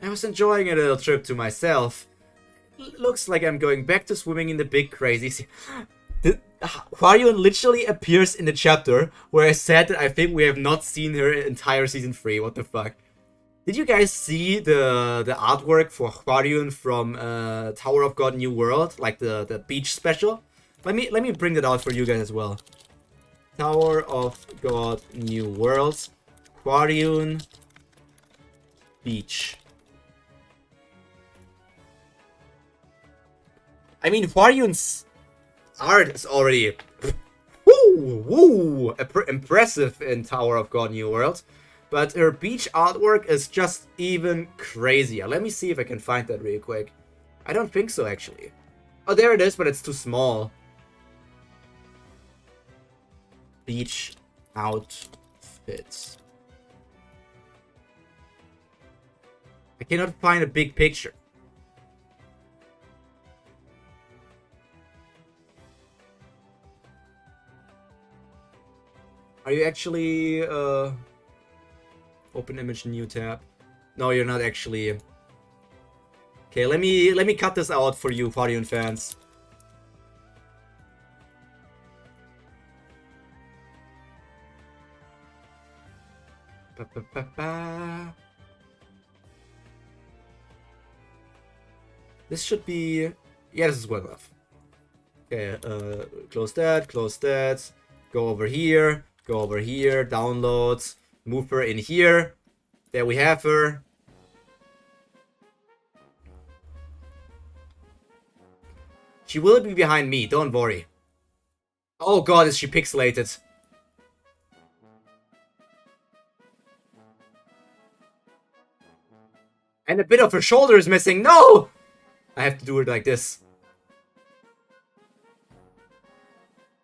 I was enjoying a little trip to myself. Looks like I'm going back to swimming in the big crazy sea. Hwarian literally appears in the chapter where I said that I think we have not seen her entire season 3. What the fuck? Did you guys see the artwork for Hwarian from Tower of God New World? Like the beach special? Let me bring that out for you guys as well. Tower of God New World. Hwarian Beach. I mean, Hwarian's art is already impressive in Tower of God New World. But her beach artwork is just even crazier. Let me see if I can find that real quick. I don't think so, actually. Oh, there it is, but it's too small. Beach outfits. I cannot find a big picture. Are you actually, open image, new tab? No, you're not actually. Okay, let me cut this out for you, Hwarian fans. Ba, ba, ba, ba. This should be... Yeah, this is well enough. Okay, close that, close that. Go over here, downloads. Move her in here. There we have her. She will be behind me, don't worry. Oh god, is she pixelated. And a bit of her shoulder is missing. No! I have to do it like this.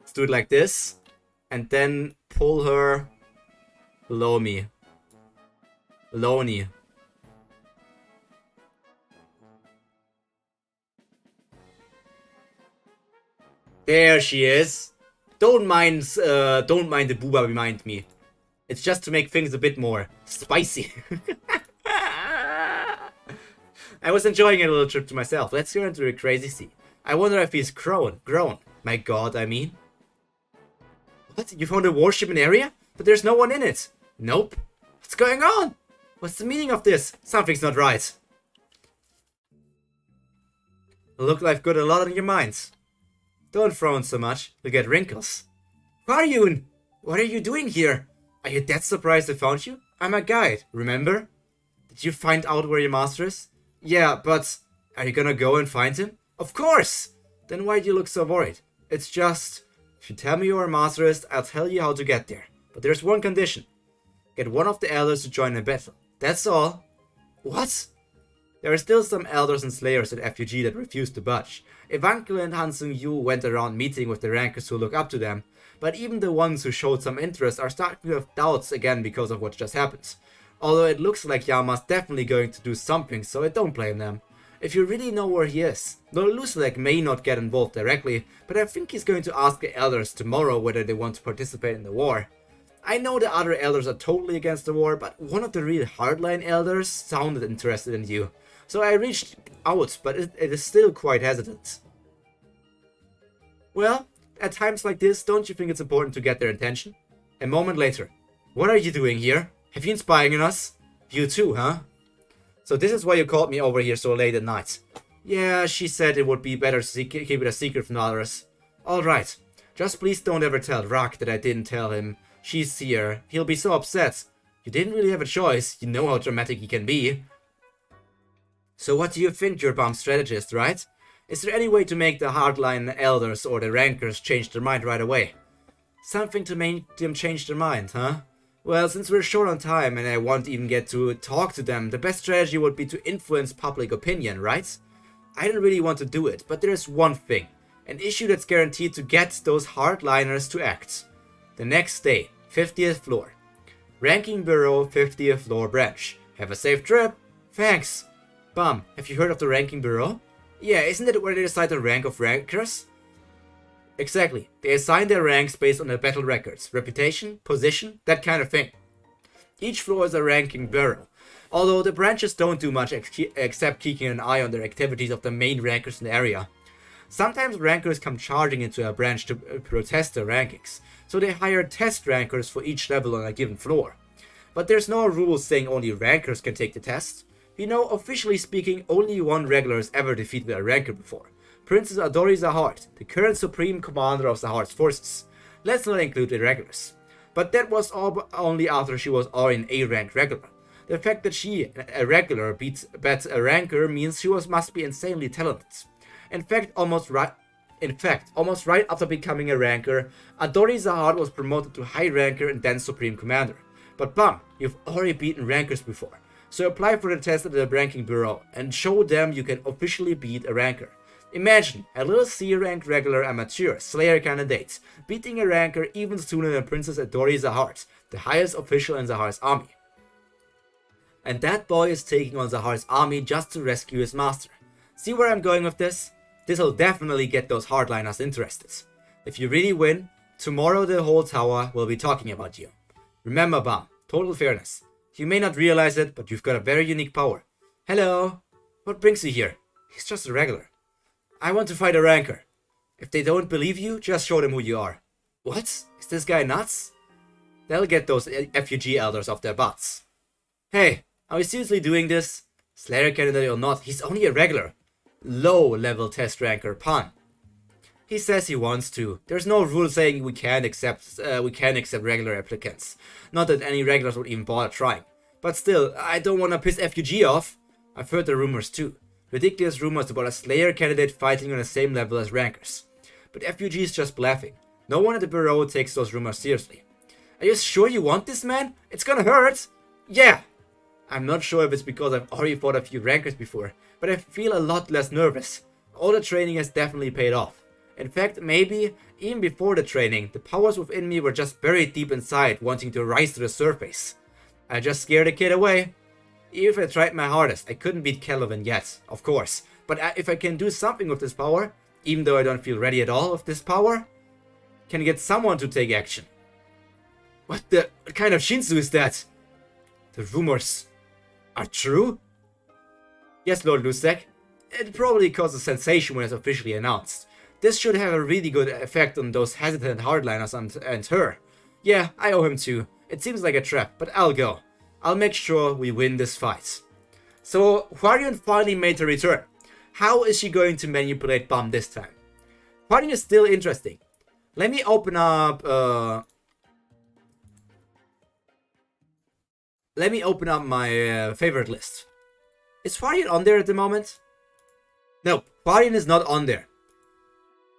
Let's do it like this. And then pull her below me. Below me. There she is. Don't mind the booba behind me. It's just to make things a bit more spicy. I was enjoying a little trip to myself. Let's go into the crazy sea. I wonder if he's grown. My god, I mean. What? You found a warship in area? But there's no one in it. Nope. What's going on? What's the meaning of this? Something's not right. Look like I've got a lot on your minds. Don't frown so much, you'll get wrinkles. Who are you and what are you doing here? Are you that surprised I found you? I'm a guide, remember? Did you find out where your master is? Yeah, but are you gonna go and find him? Of course! Then why do you look so worried? It's just, if you tell me where your master is, I'll tell you how to get there. But there's one condition. Get one of the elders to join the battle. That's all. What? There are still some elders and slayers at FUG that refuse to budge. Evankel and Hansung Yu went around meeting with the rankers who look up to them, but even the ones who showed some interest are starting to have doubts again because of what just happened. Although it looks like Yama's definitely going to do something, so I don't blame them. If you really know where he is, though Lucelek may not get involved directly, but I think he's going to ask the elders tomorrow whether they want to participate in the war. I know the other elders are totally against the war, but one of the real hardline elders sounded interested in you. So I reached out, but it is still quite hesitant. Well, at times like this, don't you think it's important to get their attention? A moment later. What are you doing here? Have you been spying on us? You too, huh? So this is why you called me over here so late at night. Yeah, she said it would be better to keep it a secret from the others. Alright, just please don't ever tell Rock that I didn't tell him. She's here. He'll be so upset. You didn't really have a choice. You know how dramatic he can be. So what do you think, you're a bomb strategist, right? Is there any way to make the hardline elders or the rankers change their mind right away? Something to make them change their mind, huh? Well, since we're short on time and I won't even get to talk to them, the best strategy would be to influence public opinion, right? I don't really want to do it, but there's one thing. An issue that's guaranteed to get those hardliners to act. The next day, 50th floor. Ranking Bureau, 50th floor branch. Have a safe trip. Thanks. Bum, have you heard of the Ranking Bureau? Yeah, isn't it where they decide the rank of rankers? Exactly. They assign their ranks based on their battle records, reputation, position, that kind of thing. Each floor is a ranking bureau, although the branches don't do much except keeping an eye on the activities of the main rankers in the area. Sometimes rankers come charging into a branch to protest their rankings, so they hire test rankers for each level on a given floor. But there's no rule saying only rankers can take the test. You know, officially speaking, only one regular has ever defeated a ranker before. Princess Adori Zahart, the current supreme commander of Zahart's forces. Let's not include the regulars. But that was only after she was already an A-rank regular. The fact that she, a regular, beats a ranker means she must be insanely talented. In fact, almost right after becoming a ranker, Adori Zahart was promoted to high ranker and then supreme commander. But bum, you've already beaten rankers before. So apply for the test at the ranking bureau and show them you can officially beat a ranker. Imagine a little C-rank regular amateur slayer candidate beating a ranker even sooner than Princess Adori Zahart, the highest official in Zahar's army. And that boy is taking on Zahar's army just to rescue his master. See where I'm going with this? This'll definitely get those hardliners interested. If you really win, tomorrow the whole tower will be talking about you. Remember, Bam, total fairness. You may not realize it, but you've got a very unique power. Hello? What brings you here? He's just a regular. I want to fight a ranker. If they don't believe you, just show them who you are. What? Is this guy nuts? They'll get those FUG elders off their butts. Hey, are we seriously doing this? Slayer candidate or not, he's only a regular. Low-level test ranker, Pan. He says he wants to. There's no rule saying we can accept regular applicants. Not that any regulars would even bother trying. But still, I don't want to piss FUG off. I've heard the rumors too. Ridiculous rumors about a Slayer candidate fighting on the same level as rankers. But FUG is just bluffing. No one at the bureau takes those rumors seriously. Are you sure you want this, man? It's gonna hurt. Yeah. I'm not sure if it's because I've already fought a few rankers before, but I feel a lot less nervous. All the training has definitely paid off. In fact, maybe, even before the training, the powers within me were just buried deep inside, wanting to rise to the surface. I just scared the kid away. Even if I tried my hardest, I couldn't beat Kallavan yet, of course. But if I can do something with this power, even though I don't feel ready at all with this power, can get someone to take action. What kind of Shinsu is that? The rumors are true? Yes, Lord Lusek. It probably caused a sensation when it's officially announced. This should have a really good effect on those hesitant hardliners and her. Yeah, I owe him too. It seems like a trap, but I'll go. I'll make sure we win this fight. So, Hwarian finally made her return. How is she going to manipulate Bum this time? Hwarian is still interesting. Let me open up my favorite list. Is Hwarian on there at the moment? No, Hwarian is not on there.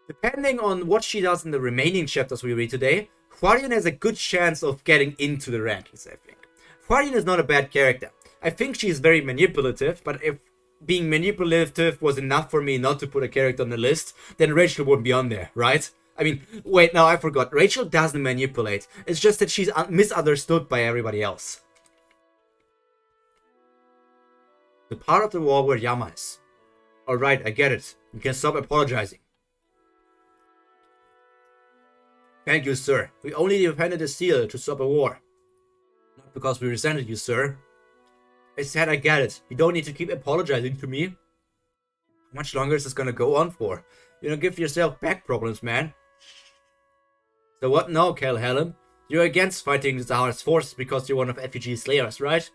Depending on what she does in the remaining chapters we read today, Hwarian has a good chance of getting into the rankings, I think. Hwarian is not a bad character. I think she is very manipulative, but if being manipulative was enough for me not to put a character on the list, then Rachel wouldn't be on there, right? I mean, wait, no, I forgot. Rachel doesn't manipulate. It's just that she's misunderstood by everybody else. The part of the war where Yama is. Alright, I get it. You can stop apologizing. Thank you, sir. We only defended the seal to stop a war. Not because we resented you, sir. I said I get it. You don't need to keep apologizing to me. How much longer is this gonna go on for? You don't give yourself back problems, man. So what now, Kallavan? You're against fighting the Zahar's forces because you're one of FUG's slayers, right?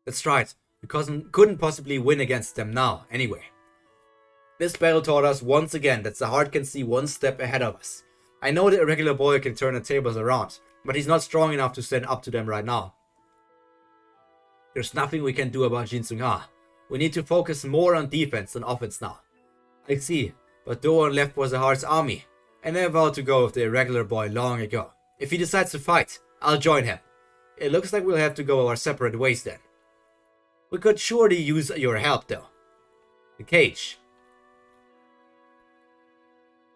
That's right. Because we couldn't possibly win against them now, anyway. This battle taught us once again that Zahar can see one step ahead of us. I know the irregular boy can turn the tables around, but he's not strong enough to stand up to them right now. There's nothing we can do about Jin Sung-ha. We need to focus more on defense than offense now. I see, but Doan left for Zahar's army, and I vowed to go with the irregular boy long ago. If he decides to fight, I'll join him. It looks like we'll have to go our separate ways then. We could surely use your help though. The cage.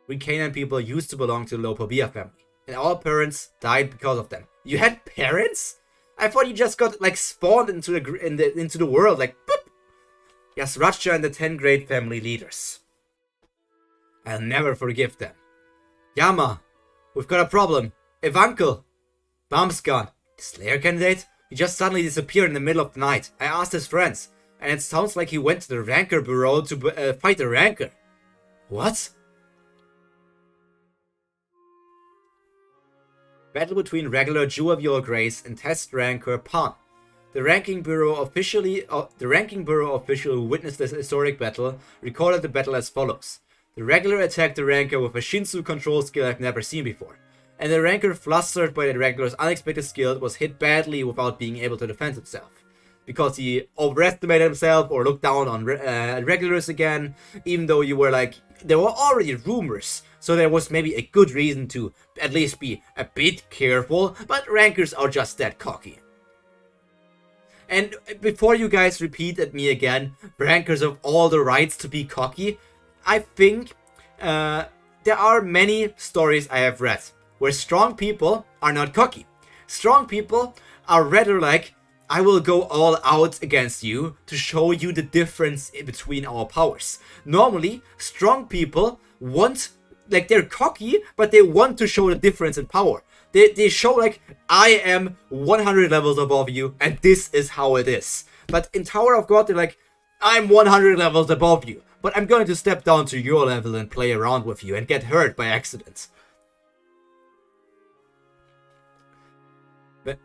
We Canaan people used to belong to the Lopobia family, and our parents died because of them. You had parents? I thought you just got like spawned into the world, like boop. Yes, Ratcha and the 10 great family leaders. I'll never forgive them. Yama, we've got a problem. Evankel. Bum's gone. The Slayer candidate? He just suddenly disappeared in the middle of the night. I asked his friends, and it sounds like he went to the Ranker Bureau to fight the Ranker. What? Battle between regular Jew of Your Grace and test ranker Pan. The Ranking Bureau official who witnessed this historic battle recorded the battle as follows. The regular attacked the ranker with a Shinsu control skill I've never seen before, and the ranker, flustered by the regular's unexpected skill, was hit badly without being able to defend himself. Because he overestimated himself or looked down on regulars again, even though you were like, there were already rumors, so there was maybe a good reason to at least be a bit careful, but rankers are just that cocky. And before you guys repeat at me again, rankers have all the rights to be cocky, I think there are many stories I have read where strong people are not cocky. Strong people are rather like, I will go all out against you to show you the difference between our powers. Normally, strong people want, like, they're cocky, but they want to show the difference in power. They show like, I am 100 levels above you and this is how it is. But in Tower of God, they're like, I'm 100 levels above you, but I'm going to step down to your level and play around with you and get hurt by accident.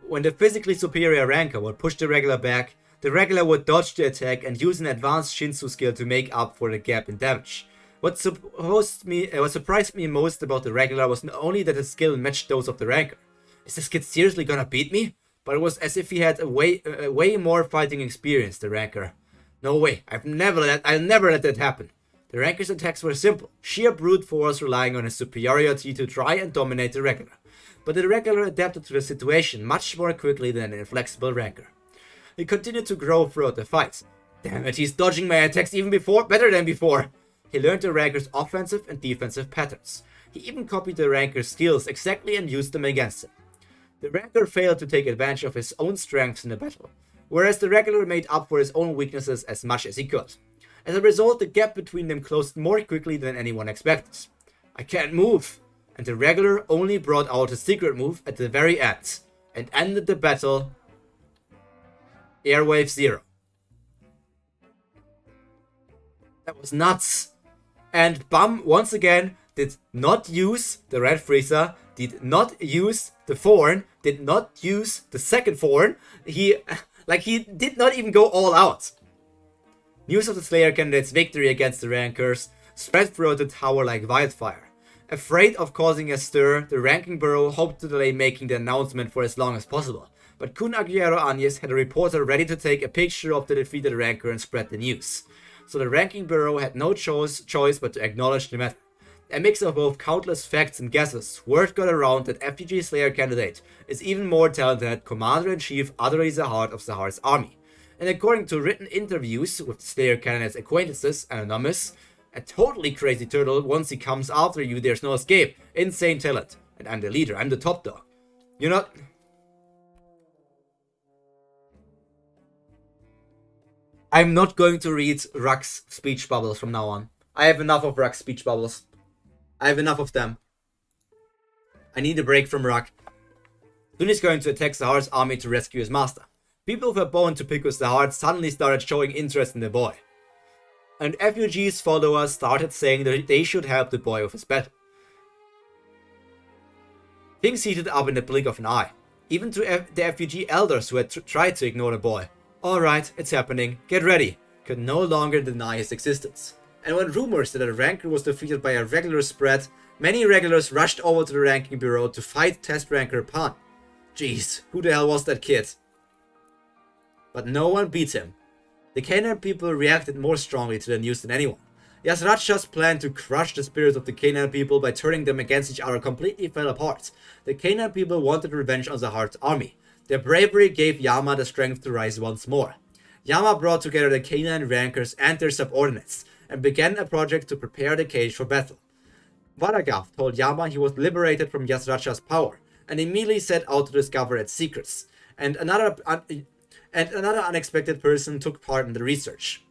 When the physically superior ranker would push the regular back, the regular would dodge the attack and use an advanced Shinsu skill to make up for the gap in damage. What surprised me most about the regular was not only that his skill matched those of the ranker. Is this kid seriously gonna beat me? But it was as if he had a way more fighting experience, the ranker. No way, I'll never let that happen. The ranker's attacks were simple, sheer brute force relying on his superiority to try and dominate the regular. But the regular adapted to the situation much more quickly than an inflexible ranker. He continued to grow throughout the fight. Damn it, he's dodging my attacks better than before. He learned the ranker's offensive and defensive patterns. He even copied the ranker's skills exactly and used them against him. The ranker failed to take advantage of his own strengths in the battle, whereas the regular made up for his own weaknesses as much as he could. As a result, the gap between them closed more quickly than anyone expected. I can't move! And the regular only brought out his secret move at the very end, and ended the battle Airwave 0. That was nuts! And Bum, once again, did not use the Red Freezer, did not use the Thorn, did not use the second Thorn. He did not even go all out. News of the Slayer candidate's victory against the Rankers spread throughout the tower like wildfire. Afraid of causing a stir, the ranking bureau hoped to delay making the announcement for as long as possible. But Kun Aguero Agnes had a reporter ready to take a picture of the defeated ranker and spread the news. So the ranking bureau had no choice but to acknowledge the matter. A mix of both countless facts and guesses, word got around that FGG Slayer candidate is even more talented than Commander-in-Chief Adori Zahard of Zahar's army. And according to written interviews with Slayer candidate's acquaintances, Anonymous, a totally crazy turtle, once he comes after you there's no escape, insane talent, and I'm the leader, I'm the top dog. You're not... I'm not going to read Ruck's speech bubbles from now on. I have enough of Ruck's speech bubbles. I have enough of them. I need a break from Ruck. Soon he's going to attack Zahar's army to rescue his master. People who were born to pick with Zahar suddenly started showing interest in the boy. And FUG's followers started saying that they should help the boy with his battle. Things heated up in the blink of an eye. Even to the FUG elders who had tried to ignore the boy. Alright, it's happening, get ready, could no longer deny his existence. And when rumors that a ranker was defeated by a regular spread, many regulars rushed over to the ranking bureau to fight test ranker Pan. Jeez, who the hell was that kid? But no one beat him. The Canaan people reacted more strongly to the news than anyone. Yasracha's plan to crush the spirits of the Canaan people by turning them against each other completely fell apart. The Canaan people wanted revenge on Zahar's army. Their bravery gave Yama the strength to rise once more. Yama brought together the Canaan rankers and their subordinates, and began a project to prepare the cage for battle. Varagav told Yama he was liberated from Yasracha's power, and immediately set out to discover its secrets, and another unexpected person took part in the research.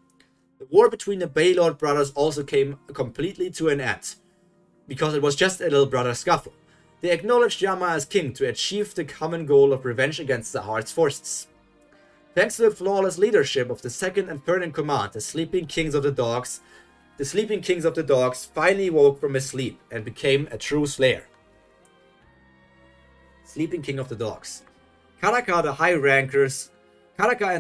The war between the Baylord brothers also came completely to an end, because it was just a little brother scuffle. They acknowledged Yama as king to achieve the common goal of revenge against Zahar's forces. Thanks to the flawless leadership of the second and third in command, the sleeping kings of the dogs finally woke from his sleep and became a true slayer. Sleeping king of the dogs. Karaka and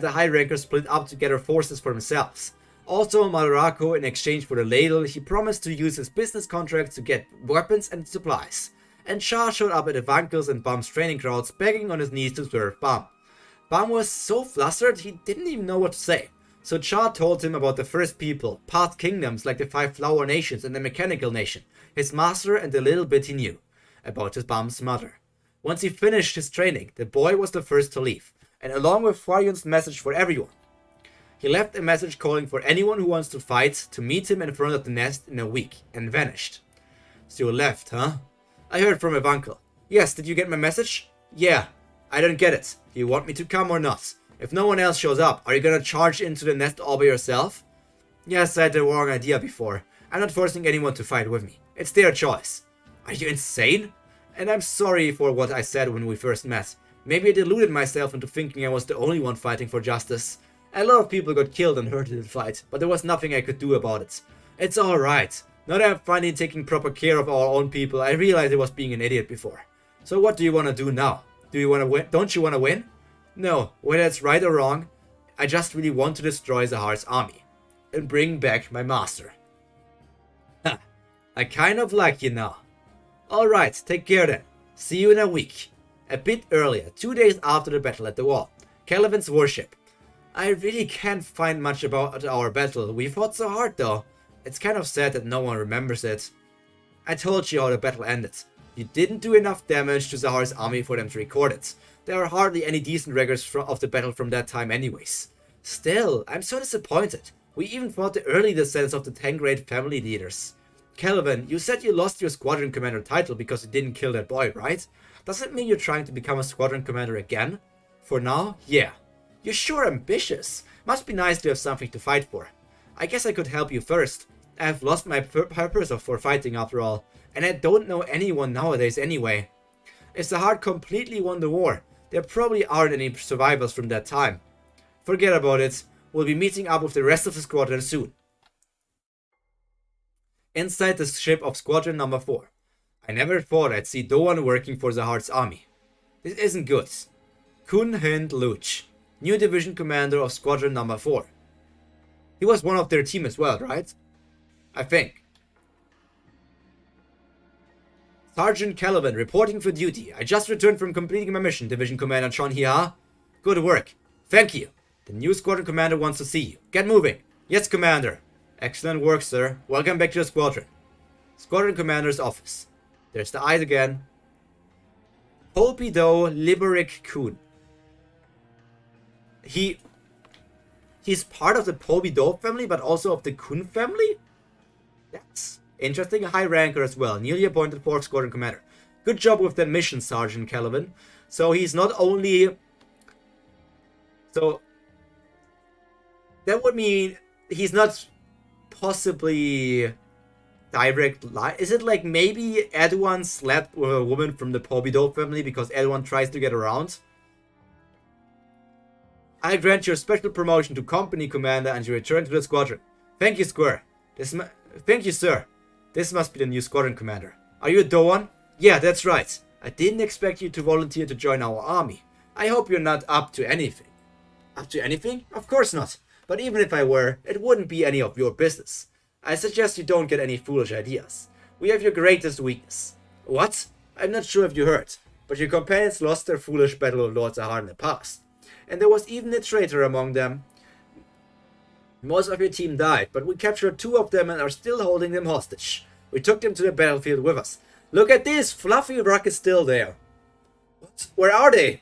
the high rankers split up to gather forces for themselves. Also, Madarako, in exchange for the ladle, he promised to use his business contract to get weapons and supplies. And Shah showed up at Evankel's and Bum's training grounds, begging on his knees to serve Bum. Bum was so flustered he didn't even know what to say. So Shah told him about the first people, path kingdoms like the 5 flower nations and the mechanical nation, his master and the little bit he knew about his Bum's mother. Once he finished his training, the boy was the first to leave, and along with Fwaryun's message for everyone. He left a message calling for anyone who wants to fight to meet him in front of the nest in a week, and vanished. So you left, huh? I heard from Evankel. Yes, did you get my message? Yeah. I don't get it. Do you want me to come or not? If no one else shows up, are you gonna charge into the nest all by yourself? Yes, I had the wrong idea before. I'm not forcing anyone to fight with me. It's their choice. Are you insane? And I'm sorry for what I said when we first met. Maybe I deluded myself into thinking I was the only one fighting for justice. A lot of people got killed and hurt in the fight, but there was nothing I could do about it. It's alright. Now that I'm finally taking proper care of our own people, I realized I was being an idiot before. So what do you want to do now? Do you want to win? Don't you want to win? No, whether it's right or wrong, I just really want to destroy Zahar's army and bring back my master. Ha, I kind of like you now. Alright, take care then. See you in a week. A bit earlier, 2 days after the battle at the wall. Kallavan's warship. I really can't find much about our battle. We fought so hard though. It's kind of sad that no one remembers it. I told you how the battle ended. You didn't do enough damage to Zahar's army for them to record it. There are hardly any decent records of the battle from that time anyways. Still, I'm so disappointed. We even fought the early descendants of the 10 great family leaders. Kallavan, you said you lost your squadron commander title because you didn't kill that boy, right? Does it mean you're trying to become a squadron commander again? For now, yeah. You're sure ambitious. Must be nice to have something to fight for. I guess I could help you first. I have lost my purpose for fighting after all, and I don't know anyone nowadays anyway. If Zahar completely won the war, there probably aren't any survivors from that time. Forget about it. We'll be meeting up with the rest of the squadron soon. Inside the ship of Squadron Number 4. I never thought I'd see Doan working for Zahar's army. This isn't good. Kun Hind Luch, new division commander of Squadron Number 4. He was one of their team as well, right? I think. Sergeant Kallavan reporting for duty. I just returned from completing my mission, Division Commander Chon Hia. Good work. Thank you. The new squadron commander wants to see you. Get moving. Yes, Commander. Excellent work, sir. Welcome back to the squadron. Squadron Commander's office. There's the eyes again. Polpido Liberic Kun. He's part of the Polpido family, but also of the Kun family? That's interesting. A high ranker as well. Newly appointed 4th Squadron Commander. Good job with that mission, Sergeant Kallavan. So he's not only... So... That would mean he's not possibly direct lie. Is it like maybe Edwan slept with a woman from the Polpido family because Edwan tries to get around? I grant you a special promotion to company commander and you return to the squadron. Thank you, Square. Thank you, sir. This must be the new squadron commander. Are you a Doan? Yeah, that's right. I didn't expect you to volunteer to join our army. I hope you're not up to anything. Up to anything? Of course not. But even if I were, it wouldn't be any of your business. I suggest you don't get any foolish ideas. We have your greatest weakness. What? I'm not sure if you heard, but your companions lost their foolish battle with Lord Zahar in the past. And there was even a traitor among them. Most of your team died, but we captured 2 of them and are still holding them hostage. We took them to the battlefield with us. Look at this! Fluffy Rock is still there. What? Where are they?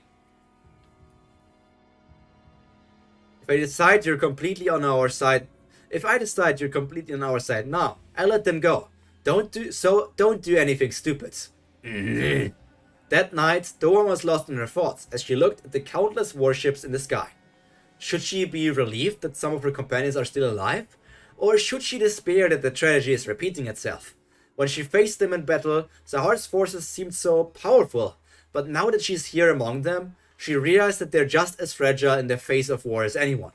If I decide you're completely on our side now, I'll let them go. Don't do anything stupid. That night, Doan was lost in her thoughts as she looked at the countless warships in the sky. Should she be relieved that some of her companions are still alive? Or should she despair that the tragedy is repeating itself? When she faced them in battle, Zahar's forces seemed so powerful, but now that she's here among them, she realized that they're just as fragile in the face of war as anyone.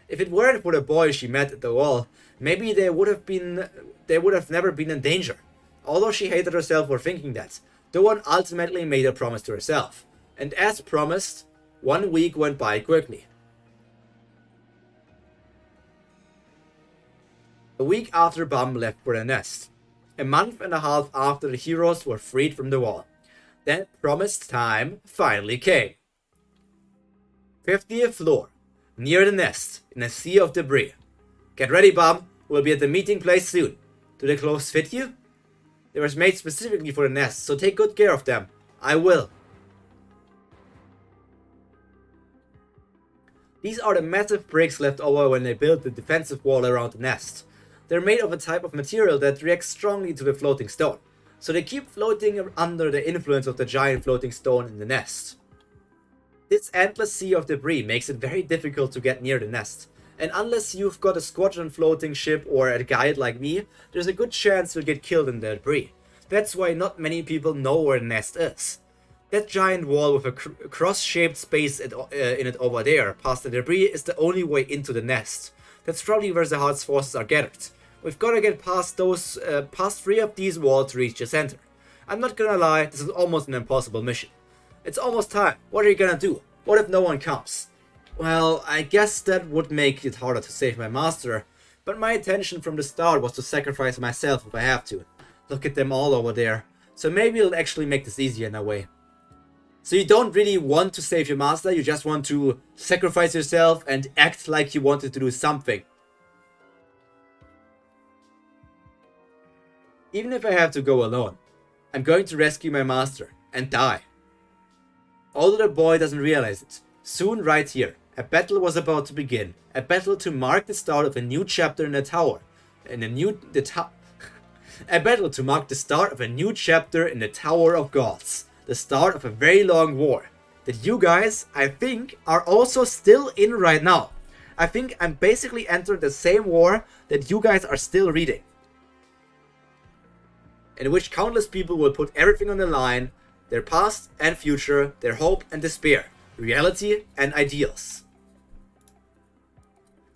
If it weren't for the boy she met at the wall, maybe they would have never been in danger. Although she hated herself for thinking that, Doan ultimately made a promise to herself. And as promised, 1 week went by quickly. A week after Bum left for the nest. A month and a half after the heroes were freed from the wall. That promised time finally came. 50th floor, near the nest, in a sea of debris. Get ready, Bum. We'll be at the meeting place soon. Do the clothes fit you? They were made specifically for the nest, so take good care of them. I will. These are the massive bricks left over when they built the defensive wall around the nest. They're made of a type of material that reacts strongly to the floating stone, so they keep floating under the influence of the giant floating stone in the nest. This endless sea of debris makes it very difficult to get near the nest, and unless you've got a squadron floating ship or a guide like me, there's a good chance you'll get killed in the debris. That's why not many people know where the nest is. That giant wall with a cross-shaped space in it over there, past the debris, is the only way into the nest. That's probably where Zahar's forces are gathered. We've got to get past 3 of these walls to reach the center. I'm not gonna lie, this is almost an impossible mission. It's almost time. What are you gonna do? What if no one comes? Well, I guess that would make it harder to save my master, but my intention from the start was to sacrifice myself if I have to. Look at them all over there. So maybe it'll actually make this easier in a way. So you don't really want to save your master, you just want to sacrifice yourself and act like you wanted to do something. Even if I have to go alone, I'm going to rescue my master and die. Although the boy doesn't realize it, soon right here, a battle was about to begin. A battle to mark the start of a new chapter in the tower. A battle to mark the start of a new chapter in the Tower of Gods. The start of a very long war. That you guys, I think, are also still in right now. I think I'm basically entering the same war that you guys are still reading. In which countless people will put everything on the line. Their past and future, their hope and despair. Reality and ideals.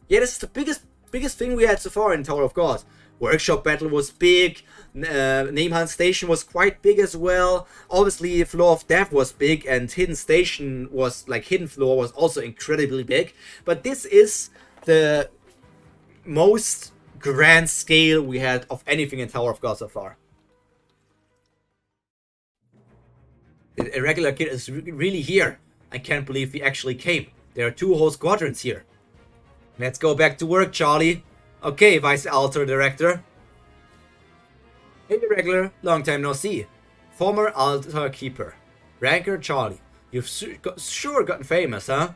Yeah, this is the biggest thing we had so far in Tower of God. Workshop battle was big, Namehunt Station was quite big as well. Obviously, Floor of Death was big, and Hidden Station was, like, Hidden Floor was also incredibly big. But this is the most grand scale we had of anything in Tower of God so far. The irregular kid is really here. I can't believe he actually came. There are 2 whole squadrons here. Let's go back to work, Charlie. Okay, Vice Altar Director. Hey, Irregular. Long time no see. Former Altar Keeper. Ranker Charlie. You've sure gotten famous, huh?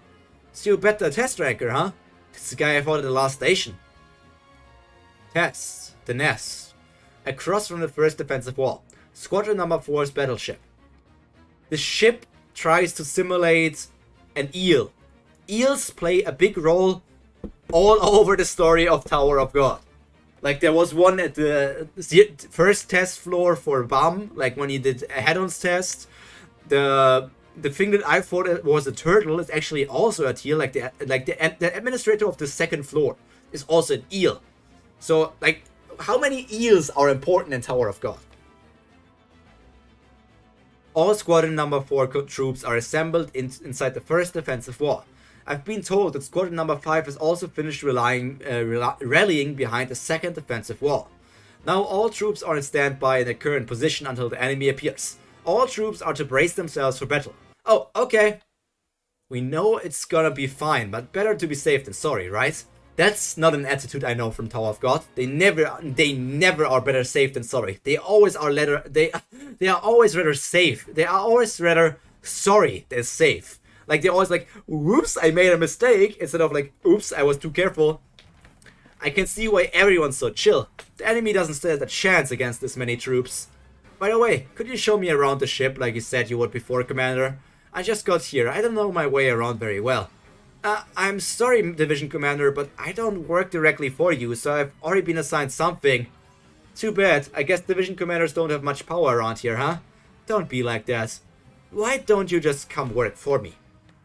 Still better test ranker, huh? That's the guy I fought at the last station. Test. The Nest. Across from the first defensive wall. Squadron number 4's battleship. The ship tries to simulate an eel. Eels play a big role all over the story of Tower of God. Like, there was one at the first test floor for BAM, like when he did a head-ons test. The thing that I thought was a turtle is actually also a eel. Like the administrator of the second floor is also an eel. So, like, how many eels are important in Tower of God? All squadron number 4 troops are assembled inside the first defensive wall. I've been told that squadron number 5 has also finished rallying behind the second defensive wall. Now all troops are in standby in their current position until the enemy appears. All troops are to brace themselves for battle. Oh, okay. We know it's gonna be fine, but better to be safe than sorry, right? That's not an attitude I know from Tower of God. They never are better safe than sorry. They always are they are always rather safe. They are always rather sorry than safe. Like, they're always like, whoops, I made a mistake, instead of like, oops, I was too careful. I can see why everyone's so chill. The enemy doesn't stand a chance against this many troops. By the way, could you show me around the ship like you said you would before, Commander? I just got here, I don't know my way around very well. I'm sorry, Division Commander, but I don't work directly for you, so I've already been assigned something. Too bad, I guess Division Commanders don't have much power around here, huh? Don't be like that. Why don't you just come work for me?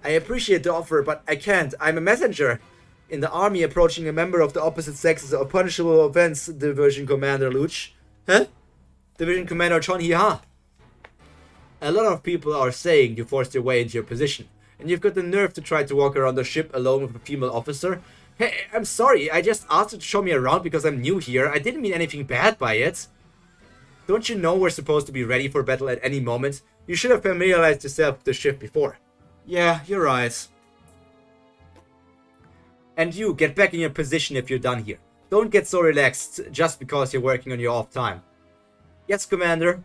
I appreciate the offer, but I can't. I'm a messenger. In the army, approaching a member of the opposite sex is a punishable offense, Division Commander Luch. Huh? Division Commander Chon Hee-ha. A lot of people are saying you forced your way into your position, and you've got the nerve to try to walk around the ship alone with a female officer. Hey, I'm sorry, I just asked you to show me around because I'm new here. I didn't mean anything bad by it. Don't you know we're supposed to be ready for battle at any moment? You should have familiarized yourself with the ship before. Yeah, you're right. And you, get back in your position if you're done here. Don't get so relaxed just because you're working on your off time. Yes, Commander.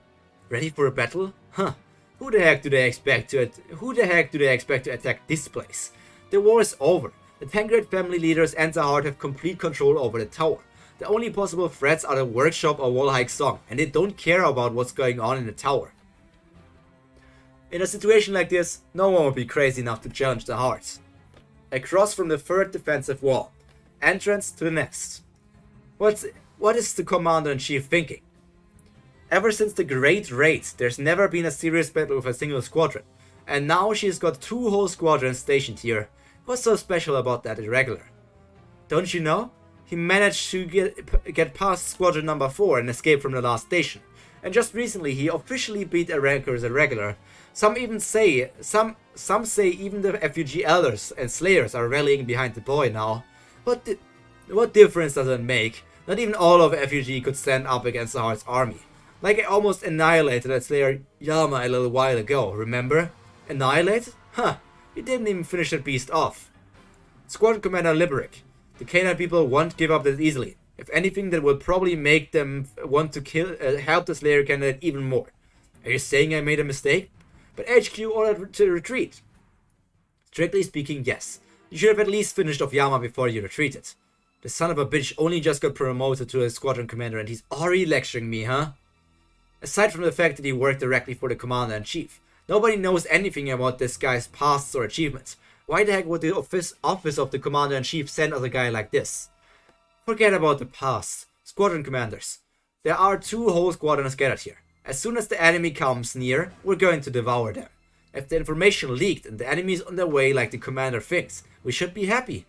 Ready for a battle? Huh. Who the heck do they expect to attack this place? The war is over. The Tancred family leaders and Zahard have complete control over the tower. The only possible threats are the workshop or Wallhike Song, and they don't care about what's going on in the tower. In a situation like this, no one would be crazy enough to challenge the hearts. Across from the third defensive wall. Entrance to the Nest. What is the Commander-in-Chief thinking? Ever since the Great Raid, there's never been a serious battle with a single squadron. And now she's got 2 whole squadrons stationed here. What's so special about that Irregular? Don't you know? He managed to get past squadron number 4 and escape from the last station. and just recently he officially beat a ranker as a regular. Some say even the FUG elders and slayers are rallying behind the boy now. What difference does it make? Not even all of FUG could stand up against the Heart's army. Like I almost annihilated that slayer Yama a little while ago, remember? Annihilated? Huh, you didn't even finish that beast off. Squadron Commander Liberic. The Canine people won't give up that easily. If anything, that will probably make them want to help the Slayer candidate even more. Are you saying I made a mistake? But HQ ordered to retreat. Strictly speaking, yes. You should have at least finished off Yama before you retreated. The son of a bitch only just got promoted to a squadron commander and he's already lecturing me, huh? Aside from the fact that he worked directly for the commander-in-chief, nobody knows anything about this guy's pasts or achievements. Why the heck would the office of the commander-in-chief send us a guy like this? Forget about the past. Squadron commanders. There are 2 whole squadrons gathered here. As soon as the enemy comes near, we're going to devour them. If the information leaked and the enemy is on their way like the commander thinks, we should be happy.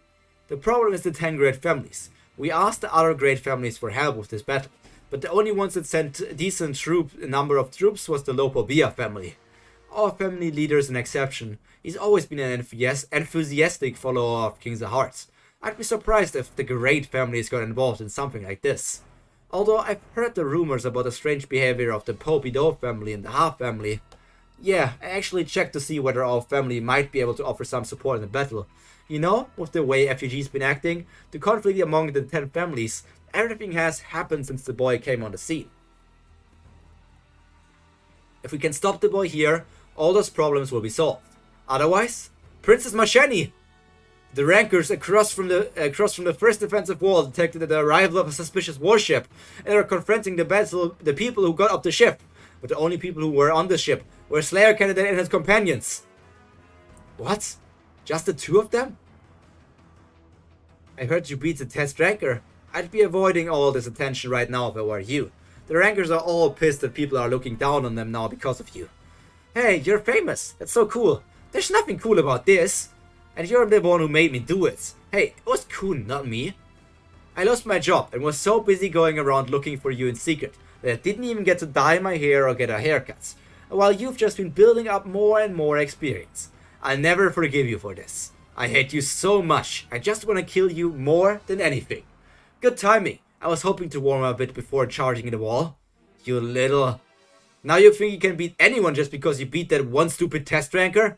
The problem is the 10 great families. We asked the other great families for help with this battle, but the only ones that sent a decent number of troops was the Lopobia family. Our family leader is an exception. He's always been an enthusiastic follower of Kings of Hearts. I'd be surprised if the great families got involved in something like this. Although I've heard the rumors about the strange behavior of the Popido family and the Half family. Yeah, I actually checked to see whether our family might be able to offer some support in the battle. You know, with the way FUG's been acting, the conflict among the 10 families, everything has happened since the boy came on the scene. If we can stop the boy here, all those problems will be solved. Otherwise, Princess Masheni! The rankers across from the first defensive wall detected the arrival of a suspicious warship and are confronting the people who got off the ship. But the only people who were on the ship were Slayer Candidate and his companions. What? Just the 2 of them? I heard you beat the test ranker. I'd be avoiding all this attention right now if I were you. The rankers are all pissed that people are looking down on them now because of you. Hey, you're famous. That's so cool. There's nothing cool about this. And you're the one who made me do it. Hey, it was Kun, not me. I lost my job and was so busy going around looking for you in secret that I didn't even get to dye my hair or get a haircut. While you've just been building up more and more experience. I'll never forgive you for this. I hate you so much. I just want to kill you more than anything. Good timing. I was hoping to warm up a bit before charging the wall. You little... Now you think you can beat anyone just because you beat that one stupid test ranker?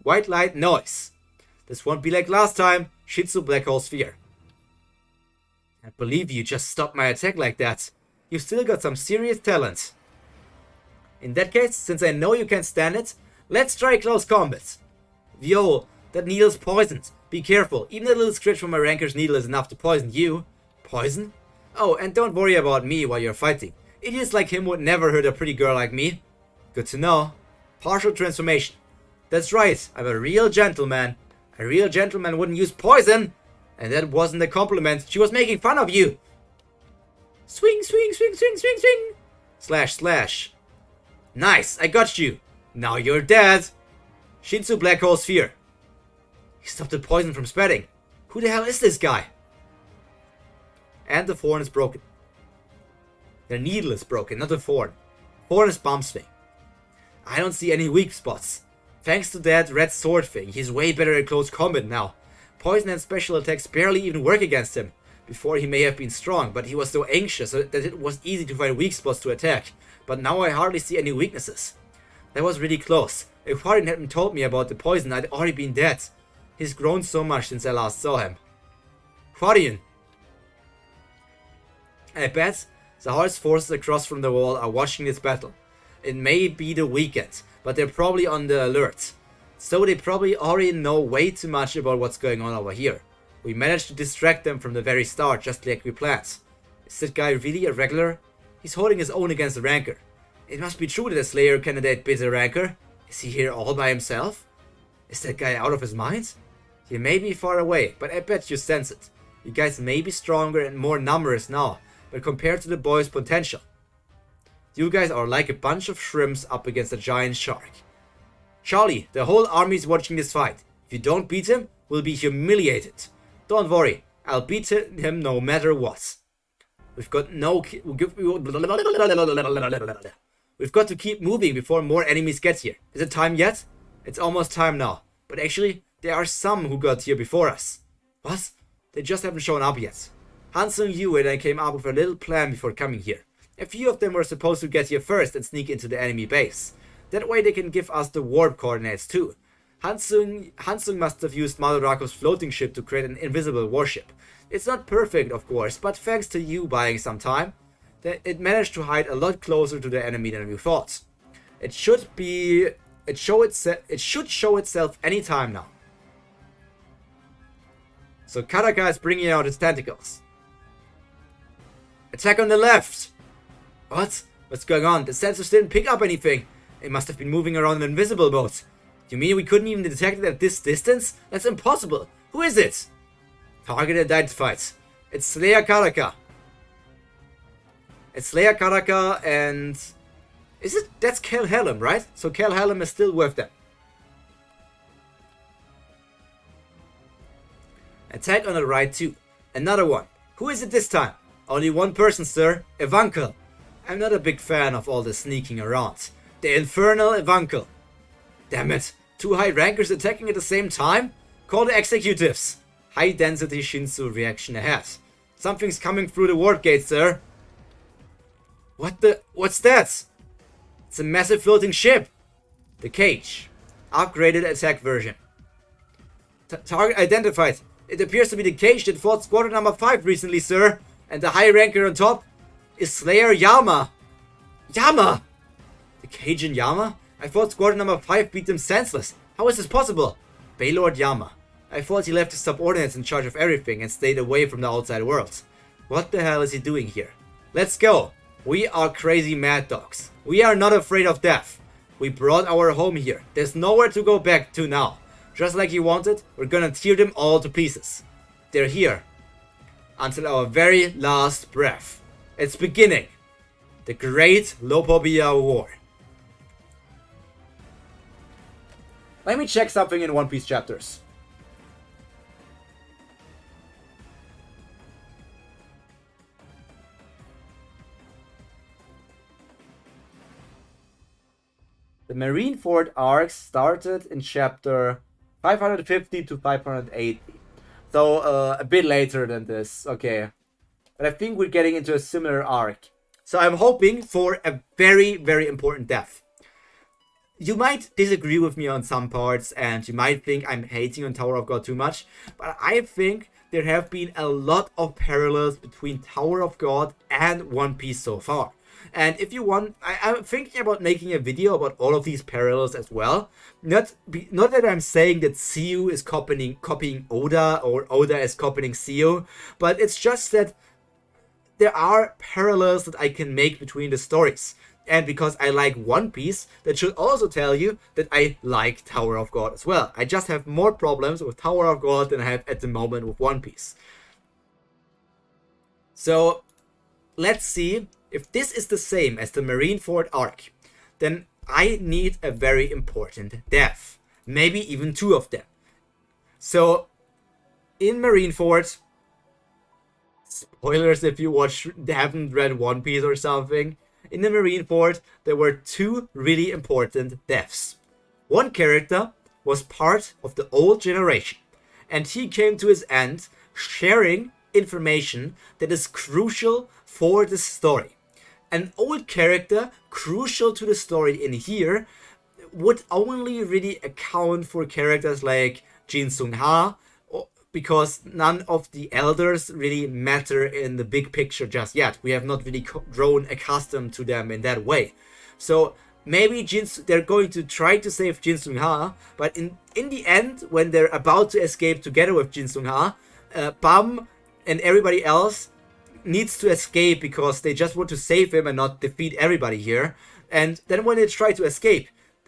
White light noise. This won't be like last time. Shitsu Black Hole Sphere. I can't believe you just stopped my attack like that. You've still got some serious talent. In that case, since I know you can't stand it, let's try close combat. Yo, that needle's poisoned. Be careful. Even a little scratch from my ranker's needle is enough to poison you. Poison? Oh, and don't worry about me while you're fighting. Idiots like him would never hurt a pretty girl like me. Good to know. Partial transformation. That's right, I'm a real gentleman. A real gentleman wouldn't use poison. And that wasn't a compliment. She was making fun of you. Swing, swing, swing, swing, swing, swing. Slash, slash. Nice, I got you. Now you're dead. Shinsu Black Hole Sphere. He stopped the poison from spreading. Who the hell is this guy? And the thorn is broken. The needle is broken, not the thorn. Thorn is bomb swing. I don't see any weak spots. Thanks to that red sword thing, he's way better at close combat now. Poison and special attacks barely even work against him. Before he may have been strong, but he was so anxious that it was easy to find weak spots to attack. But now I hardly see any weaknesses. That was really close. If Hardin hadn't told me about the poison, I'd already been dead. He's grown so much since I last saw him. Hardin! I bet the Heart's forces across from the wall are watching this battle. It may be the weekend, but they're probably on the alert. So they probably already know way too much about what's going on over here. We managed to distract them from the very start, just like we planned. Is that guy really a regular? He's holding his own against the ranker. It must be true that a Slayer candidate beat a ranker. Is he here all by himself? Is that guy out of his mind? He may be far away, but I bet you sense it. You guys may be stronger and more numerous now, but compared to the boy's potential, you guys are like a bunch of shrimps up against a giant shark. Charlie, the whole army's watching this fight. If you don't beat him, we'll be humiliated. Don't worry, I'll beat him no matter what. We've got We've got to keep moving before more enemies get here. Is it time yet? It's almost time now. But actually, there are some who got here before us. What? They just haven't shown up yet. Hansung Yu and I came up with a little plan before coming here. A few of them were supposed to get here first and sneak into the enemy base. That way they can give us the warp coordinates too. Hansung must have used Madorako's floating ship to create an invisible warship. It's not perfect, of course, but thanks to you buying some time, it managed to hide a lot closer to the enemy than we thought. It should show itself any time now. So Karaka is bringing out his tentacles. Attack on the left! What? What's going on? The sensors didn't pick up anything. It must have been moving around in invisible mode. You mean we couldn't even detect it at this distance? That's impossible. Who is it? Target identified. It's Slayer Karaka. It's Slayer Karaka and... Is it? That's Kallavan, right? So Kallavan is still with them. Attack on the right too. Another one. Who is it this time? Only one person, sir. Evankel. I'm not a big fan of all the sneaking around. The infernal Evankel. Damn it. 2 high rankers attacking at the same time? Call the executives. High density Shinsu reaction ahead. Something's coming through the warp gate, sir. What's that? It's a massive floating ship. The cage. Upgraded attack version. Target identified. It appears to be the cage that fought squadron number 5 recently, sir. And the high ranker on top is Slayer Yama. Yama! The cage in Yama? I thought squadron number 5 beat them senseless. How is this possible? Baylord Yama. I thought he left his subordinates in charge of everything and stayed away from the outside world. What the hell is he doing here? Let's go. We are crazy mad dogs. We are not afraid of death. We brought our home here. There's nowhere to go back to now. Just like you wanted, we're gonna tear them all to pieces. They're here. Until our very last breath. It's beginning. The Great Lopobia War. Let me check something in One Piece chapters. The Marineford arc started in chapter 550 to 580. So a bit later than this, okay. But I think we're getting into a similar arc. So I'm hoping for a very, very important death. You might disagree with me on some parts and you might think I'm hating on Tower of God too much. But I think there have been a lot of parallels between Tower of God and One Piece so far. And if you want, I'm thinking about making a video about all of these parallels as well. Not that I'm saying that Siu is copying Oda or Oda is copying Siu, but it's just that there are parallels that I can make between the stories. And because I like One Piece, that should also tell you that I like Tower of God as well. I just have more problems with Tower of God than I have at the moment with One Piece. So let's see. If this is the same as the Marineford arc, then I need a very important death. Maybe even 2 of them. So, in Marineford, spoilers if you haven't read One Piece or something, in the Marineford there were 2 really important deaths. One character was part of the old generation, and he came to his end sharing information that is crucial for the story. An old character crucial to the story in here would only really account for characters like Jin Sung Ha, because none of the elders really matter in the big picture just yet. We have not really grown accustomed to them in that way. So maybe they're going to try to save Jin Sung Ha, but in the end, when they're about to escape together with Jin Sung Ha, Bam and everybody else needs to escape because they just want to save him and not defeat everybody here. And then when they try to escape,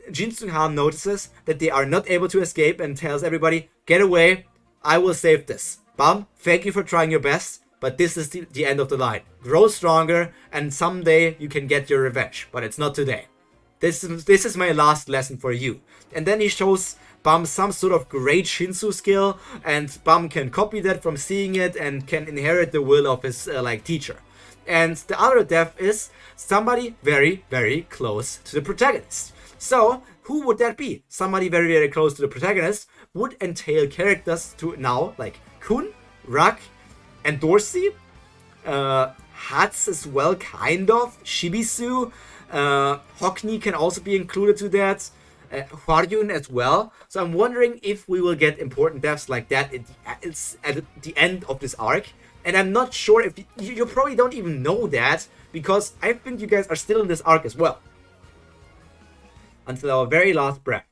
Jin Sung Ha notices that they are not able to escape and tells everybody, get away, I will save this. Bam, thank you for trying your best, but this is the end of the line. Grow stronger and someday you can get your revenge, but it's not today. This is my last lesson for you. And then he shows Bam some sort of great Shinsu skill, and Bam can copy that from seeing it and can inherit the will of his teacher. And the other death is somebody very, very close to the protagonist. So, who would that be? Somebody very, very close to the protagonist would entail characters to now, like Kun, Rak, and Dorsey. Hats as well, kind of. Shibisu. Hockney can also be included to that. Hwaryun as well. So I'm wondering if we will get important deaths like that at the end of this arc. And I'm not sure if you probably don't even know that, because I think you guys are still in this arc as well. Until our very last breath.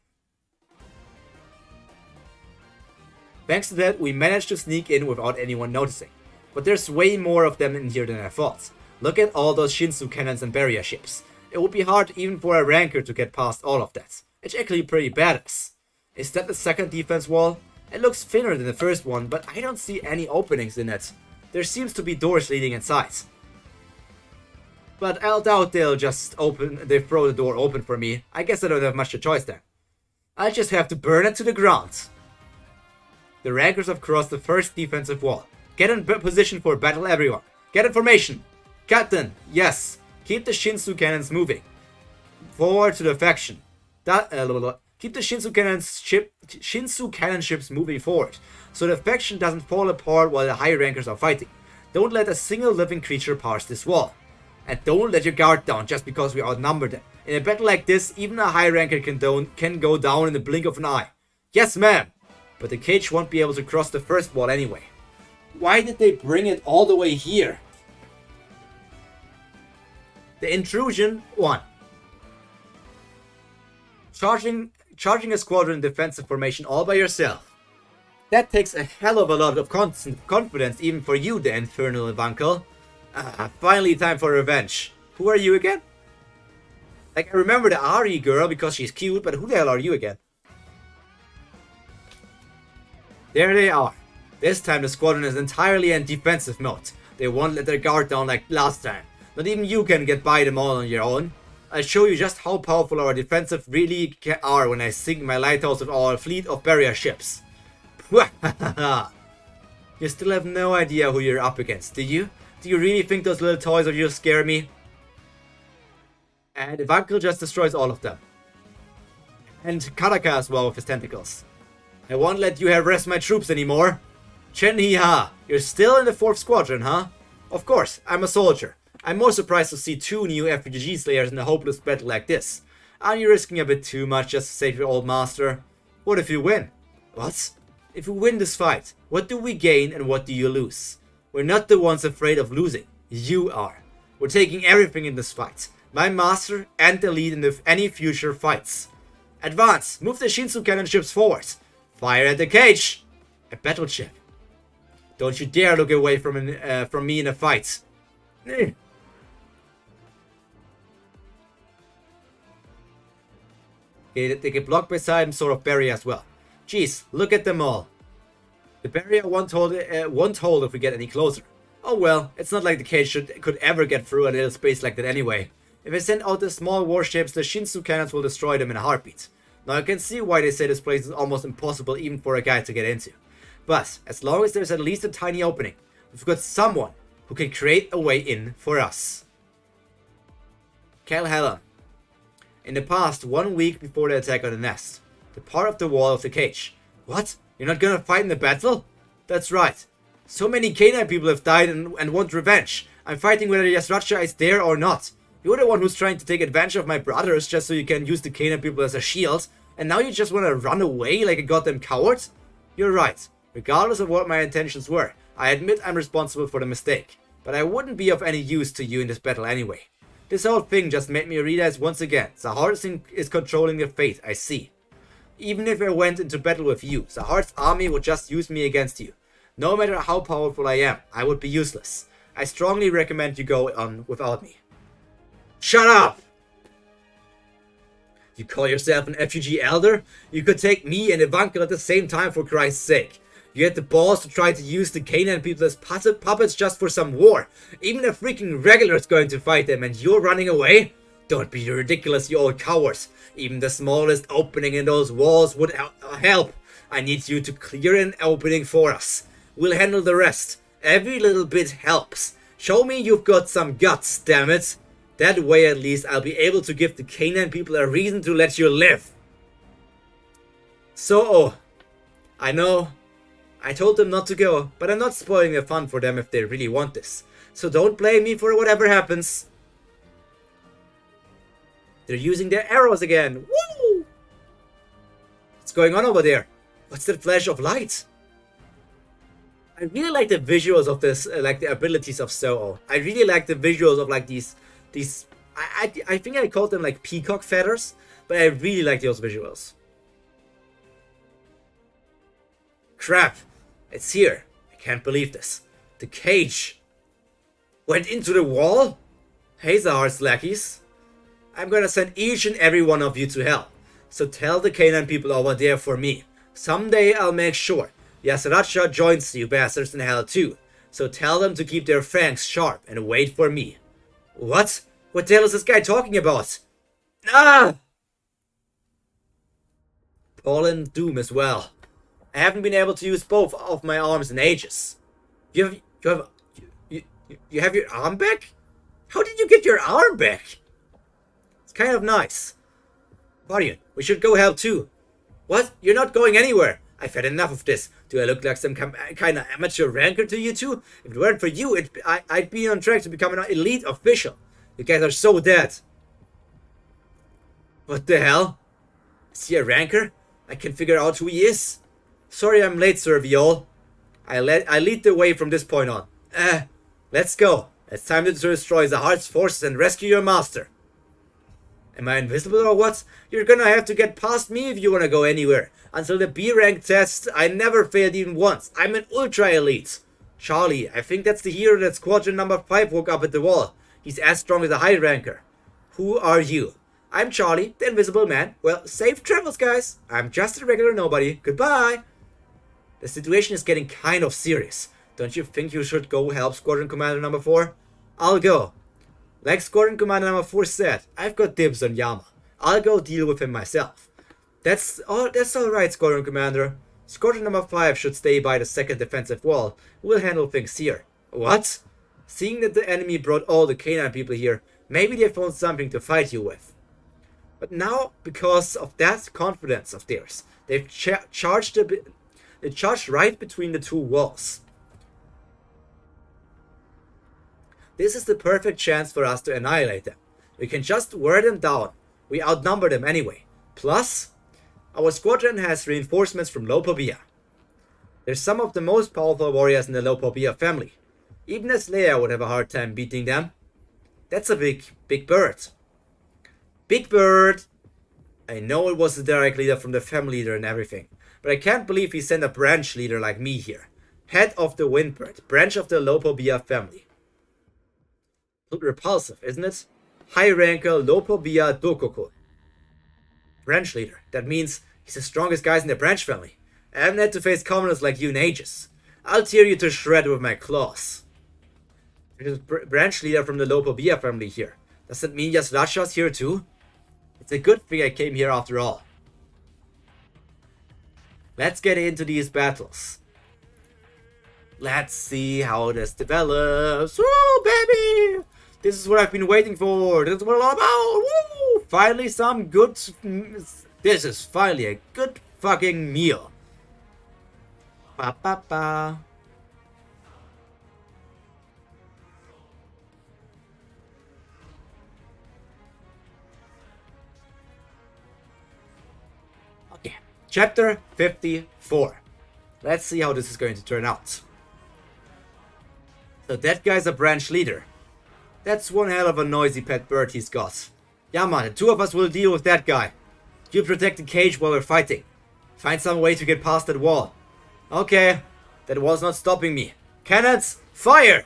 Thanks to that, we managed to sneak in without anyone noticing. But there's way more of them in here than I thought. Look at all those Shinsu cannons and barrier ships. It would be hard even for a ranker to get past all of that. It's actually pretty badass. Is that the second defense wall? It looks thinner than the first one, but I don't see any openings in it. There seems to be doors leading inside. But I doubt they'll throw the door open for me. I guess I don't have much of a choice then. I just have to burn it to the ground. The rankers have crossed the first defensive wall. Get in position for battle, everyone. Get in formation. Captain, yes. Keep the Shinsu cannons moving. Forward to the faction. Keep the Shinsu cannon ships moving forward, so the faction doesn't fall apart while the high rankers are fighting. Don't let a single living creature pass this wall. And don't let your guard down just because we outnumber them. In a battle like this, even a high ranker can go down in the blink of an eye. Yes, ma'am! But the cage won't be able to cross the first wall anyway. Why did they bring it all the way here? The intrusion 1. Charging a squadron in defensive formation all by yourself. That takes a hell of a lot of confidence even for you, the infernal Evankel. Finally time for revenge. Who are you again? Like, I remember the Ari girl because she's cute, but who the hell are you again? There they are. This time the squadron is entirely in defensive mode. They won't let their guard down like last time. Not even you can get by them all on your own. I'll show you just how powerful our defensive really are when I sink my lighthouse with our fleet of barrier ships. You still have no idea who you're up against, do you? Do you really think those little toys of yours scare me? And Evankel just destroys all of them. And Karaka as well with his tentacles. I won't let you harass my troops anymore. Chen-Hi-Ha, you're still in the 4th squadron, huh? Of course, I'm a soldier. I'm more surprised to see 2 new FPG slayers in a hopeless battle like this. Aren't you risking a bit too much just to save your old master? What if you win? What? If we win this fight, what do we gain and what do you lose? We're not the ones afraid of losing. You are. We're taking everything in this fight. My master and the lead in any future fights. Advance! Move the Shinsu cannon ships forward. Fire at the cage! A battleship. Don't you dare look away from me in a fight. They get blocked by some sort of barrier as well. Jeez, look at them all. The barrier won't hold if we get any closer. Oh well, it's not like the cage could ever get through a little space like that anyway. If I send out the small warships, the Shinsu cannons will destroy them in a heartbeat. Now I can see why they say this place is almost impossible even for a guy to get into. But as long as there's at least a tiny opening, we've got someone who can create a way in for us. Kallavan. In the past, 1 week before the attack on the nest, the part of the wall of the cage. What? You're not gonna fight in the battle? That's right. So many canine people have died and want revenge. I'm fighting whether Yasracha is there or not. You're the one who's trying to take advantage of my brothers just so you can use the canine people as a shield. And now you just wanna run away like a goddamn coward? You're right. Regardless of what my intentions were, I admit I'm responsible for the mistake. But I wouldn't be of any use to you in this battle anyway. This whole thing just made me realize once again, Zahar's is controlling the fate, I see. Even if I went into battle with you, Zahar's army would just use me against you. No matter how powerful I am, I would be useless. I strongly recommend you go on without me. Shut up! You call yourself an FGG elder? You could take me and Evankel at the same time, for Christ's sake. You had the balls to try to use the canine people as puppets just for some war. Even a freaking regular is going to fight them and you're running away? Don't be ridiculous, you old cowards. Even the smallest opening in those walls would help. I need you to clear an opening for us. We'll handle the rest. Every little bit helps. Show me you've got some guts, damn it. That way at least I'll be able to give the Canaan people a reason to let you live. So, I know I told them not to go, but I'm not spoiling the fun for them if they really want this. So don't blame me for whatever happens. They're using their arrows again. Woo! What's going on over there? What's that flash of light? I really like the visuals of this, like the abilities of So-Oh. I really like the visuals of like these. I think I called them like peacock feathers, but I really like those visuals. Crap! It's here. I can't believe this. The cage went into the wall? Hey, Zahar's lackeys. I'm gonna send each and every one of you to hell. So tell the Canaan people over there for me. Someday I'll make sure Yasaracha joins you bastards in hell too. So tell them to keep their fangs sharp and wait for me. What? What the hell is this guy talking about? Ah! Fallen Doom as well. I haven't been able to use both of my arms in ages. You have your arm back? How did you get your arm back? It's kind of nice. Guardian, we should go help too. What? You're not going anywhere. I've had enough of this. Do I look like some kind of amateur ranker to you two? If it weren't for you, I'd be on track to become an elite official. You guys are so dead. What the hell? Is he a ranker? I can't figure out who he is. Sorry I'm late, Sir Viol. I lead the way from this point on. Let's go. It's time to destroy Zahar's forces and rescue your master. Am I invisible or what? You're gonna have to get past me if you wanna go anywhere. Until the B rank test, I never failed even once. I'm an ultra elite. Charlie, I think that's the hero that squadron number 5 woke up at the wall. He's as strong as a high ranker. Who are you? I'm Charlie, the invisible man. Well, safe travels, guys. I'm just a regular nobody. Goodbye. The situation is getting kind of serious. Don't you think you should go help Squadron Commander number 4? I'll go. Like Squadron Commander number 4 said, I've got dibs on Yama. I'll go deal with him myself. That's alright, Squadron Commander. Squadron number 5 should stay by the second defensive wall. We'll handle things here. What? Seeing that the enemy brought all the Canaan people here, maybe they found something to fight you with. But now, because of that confidence of theirs, they've charged right between the two walls. This is the perfect chance for us to annihilate them. We can just wear them down. We outnumber them anyway. Plus, our squadron has reinforcements from Lopobia. They're some of the most powerful warriors in the Lopobia family. Even a Slayer would have a hard time beating them. That's a big bird. Big bird! I know it was the direct leader from the family leader and everything, but I can't believe he sent a branch leader like me here. Head of the Windbird, branch of the Lopobia family. Look repulsive, isn't it? High ranker Lopobia Dokoko. Branch leader. That means he's the strongest guys in the branch family. I haven't had to face commoners like you in ages. I'll tear you to shreds with my claws. There's a branch leader from the Lopobia family here. Does that mean Yasrasha's here too? It's a good thing I came here after all. Let's get into these battles. Let's see how this develops. Woo, baby! This is what I've been waiting for. This is what it's all about. Woo! Finally some good... This is finally a good fucking meal. Ba ba ba. Okay. Chapter 54. Let's see how this is going to turn out. So that guy's a branch leader. That's one hell of a noisy pet bird he's got. Yama, the two of us will deal with that guy. You protect the cage while we're fighting. Find some way to get past that wall. Okay, that wall's not stopping me. Cannons, fire!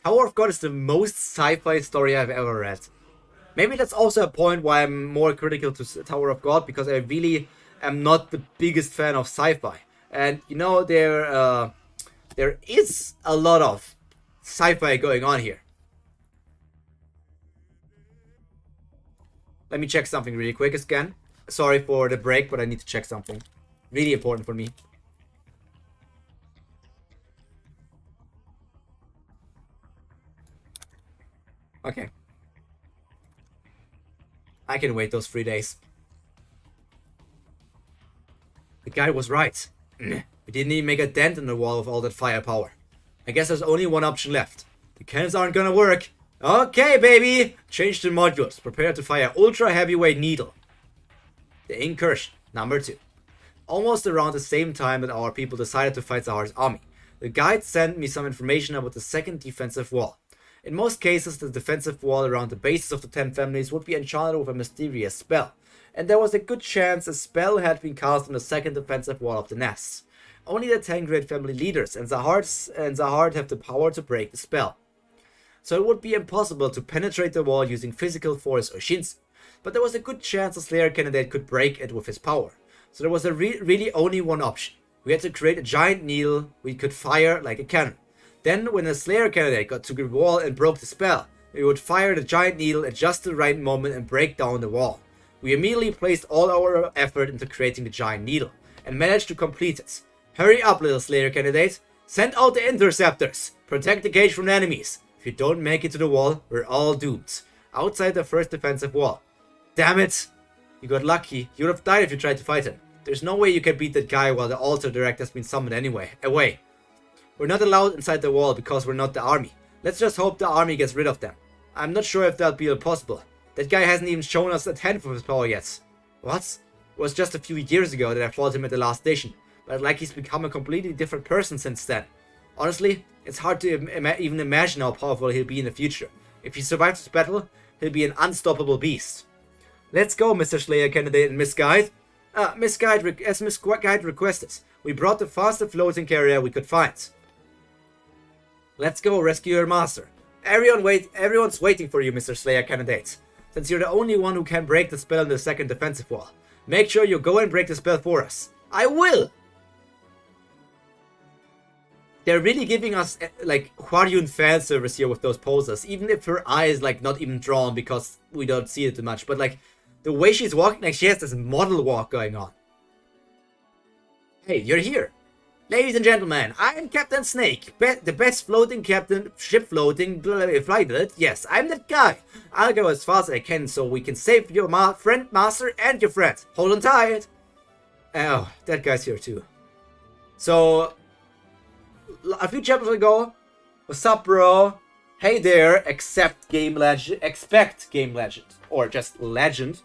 Tower of God is the most sci-fi story I've ever read. Maybe that's also a point why I'm more critical to Tower of God, because I really am not the biggest fan of sci-fi. And you know, there is a lot of sci-fi going on here. Let me check something really quick again. Sorry for the break, but I need to check something. Really important for me. Okay. I can wait those 3 days. The guy was right. We didn't even make a dent in the wall with all that firepower. I guess there's only one option left. The cannons aren't gonna work. Okay, baby! Change the modules. Prepare to fire ultra heavyweight needle. The incursion, number 2. Almost around the same time that our people decided to fight Zahar's army, the guide sent me some information about the second defensive wall. In most cases, the defensive wall around the bases of the 10 families would be enchanted with a mysterious spell, and there was a good chance a spell had been cast on the second defensive wall of the nests. Only the 10 great family leaders and Zahard have the power to break the spell. So it would be impossible to penetrate the wall using physical force or Shinsu, but there was a good chance a Slayer candidate could break it with his power. So there was really only one option. We had to create a giant needle we could fire like a cannon. Then, when the Slayer candidate got to the wall and broke the spell, we would fire the giant needle at just the right moment and break down the wall. We immediately placed all our effort into creating the giant needle, and managed to complete it. Hurry up, little Slayer candidate. Send out the interceptors. Protect the gauge from enemies. If you don't make it to the wall, we're all doomed. Outside the first defensive wall. Damn it! You got lucky. You would have died if you tried to fight him. There's no way you can beat that guy while the altar direct has been summoned anyway. Away. We're not allowed inside the wall because we're not the army. Let's just hope the army gets rid of them. I'm not sure if that'll be possible. That guy hasn't even shown us a tenth of his power yet. What? It was just a few years ago that I fought him at the last station, but like he's become a completely different person since then. Honestly, it's hard to even imagine how powerful he'll be in the future. If he survives this battle, he'll be an unstoppable beast. Let's go, Mr. Slayer candidate and Miss Guide. Miss Guide requested, we brought the fastest floating carrier we could find. Let's go rescue your master. Everyone's waiting for you, Mr. Slayer candidate. Since you're the only one who can break the spell on the second defensive wall, make sure you go and break the spell for us. I will! They're really giving us like Hwaryun fan service here with those poses, even if her eye is like not even drawn because we don't see it too much, but like the way she's walking, like she has this model walk going on. Hey, you're here. Ladies and gentlemen, I'm Captain Snake, the best floating captain, ship floating, flight. Yes, I'm that guy. I'll go as fast as I can so we can save your friend, master, and your friend. Hold on tight. Oh, that guy's here too. So, a few chapters ago, what's up, bro? Hey there, expect game legend, or just legend.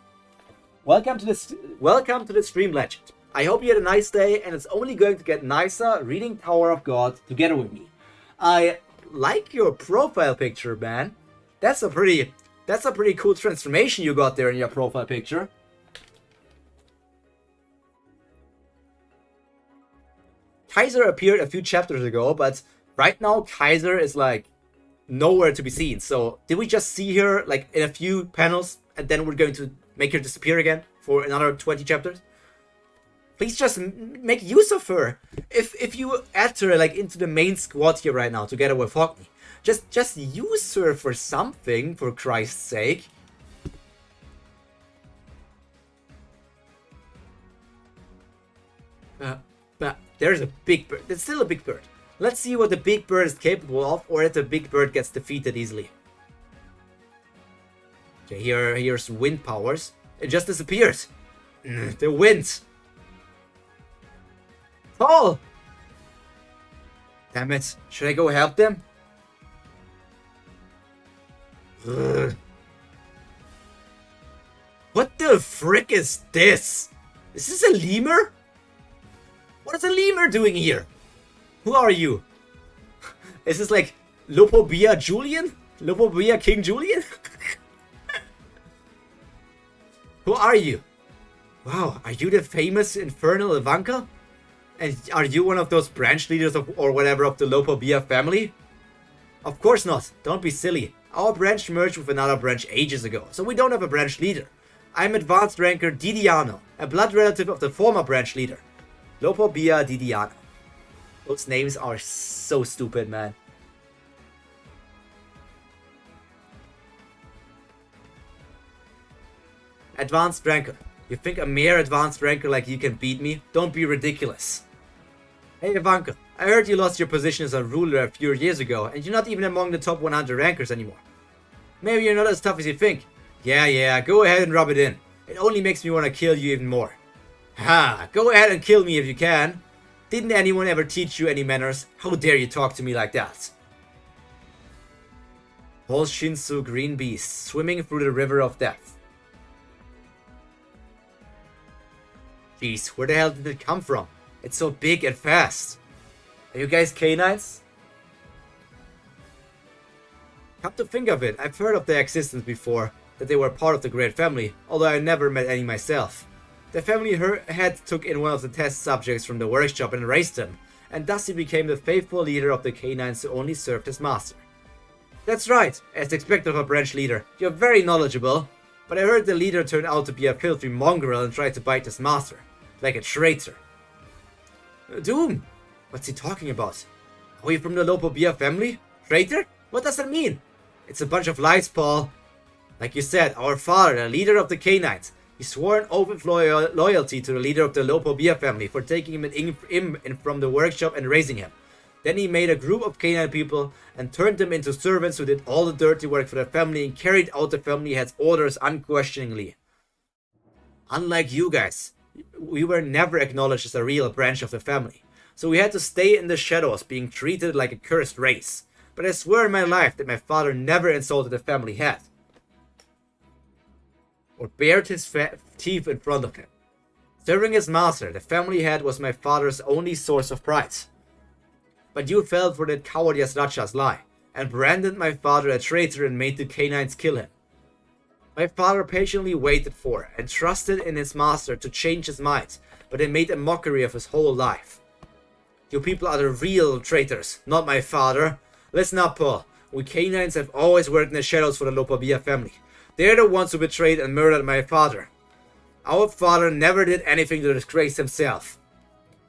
Welcome to the stream, legend. I hope you had a nice day, and it's only going to get nicer reading Tower of God together with me. I like your profile picture, man. That's a pretty cool transformation you got there in your profile picture. Kaiser appeared a few chapters ago, but right now Kaiser is like nowhere to be seen. So did we just see her like in a few panels, and then we're going to make her disappear again for another 20 chapters? Please just make use of her. If you add her like into the main squad here right now, together with Hockney, just use her for something, for Christ's sake. But there's a big bird. There's still a big bird. Let's see what the big bird is capable of, or if the big bird gets defeated easily. Okay, here's wind powers. It just disappeared. The wind. Oh! Damn it. Should I go help them? Ugh. What the frick is this? Is this a lemur? What is a lemur doing here? Who are you? Is this like Lopobia Julian? Lopobia King Julian? Who are you? Wow, are you the famous Infernal Ivanka? And are you one of those branch leaders of, or whatever, of the Lopobia family? Of course not. Don't be silly. Our branch merged with another branch ages ago, so we don't have a branch leader. I'm Advanced Ranker Didiano, a blood relative of the former branch leader, Lopobia Didiano. Those names are so stupid, man. Advanced Ranker. You think a mere advanced ranker like you can beat me? Don't be ridiculous. Hey Ivanka, I heard you lost your position as a ruler a few years ago, and you're not even among the top 100 rankers anymore. Maybe you're not as tough as you think. Yeah, go ahead and rub it in. It only makes me want to kill you even more. Ha! Go ahead and kill me if you can. Didn't anyone ever teach you any manners? How dare you talk to me like that? Whole Shinsu green beast swimming through the river of death. Jeez, where the hell did it come from? It's so big and fast. Are you guys canines? Come to think of it, I've heard of their existence before, that they were part of the Great Family, although I never met any myself. The family head took in one of the test subjects from the workshop and raised him, and thus he became the faithful leader of the canines who only served his master. That's right, as expected of a branch leader, you're very knowledgeable, but I heard the leader turned out to be a filthy mongrel and tried to bite his master, like a traitor. Doom! What's he talking about? Are you from the Lopobia family? Traitor? What does that mean? It's a bunch of lies, Paul. Like you said, our father, the leader of the canines, he swore an oath of loyalty to the leader of the Lopobia family for taking him in from the workshop and raising him. Then he made a group of canine people and turned them into servants who did all the dirty work for the family and carried out the family head's orders unquestioningly. Unlike you guys, we were never acknowledged as a real branch of the family, so we had to stay in the shadows being treated like a cursed race. But I swear in my life that my father never insulted the family head. Or bared his teeth in front of him. Serving his master, the family head was my father's only source of pride. But you fell for that cowardly Raja's lie, and branded my father a traitor and made the canines kill him. My father patiently waited for and trusted in his master to change his mind, but they made a mockery of his whole life. You people are the real traitors, not my father. Listen up, Paul. We canines have always worked in the shadows for the Lopobia family. They're the ones who betrayed and murdered my father. Our father never did anything to disgrace himself.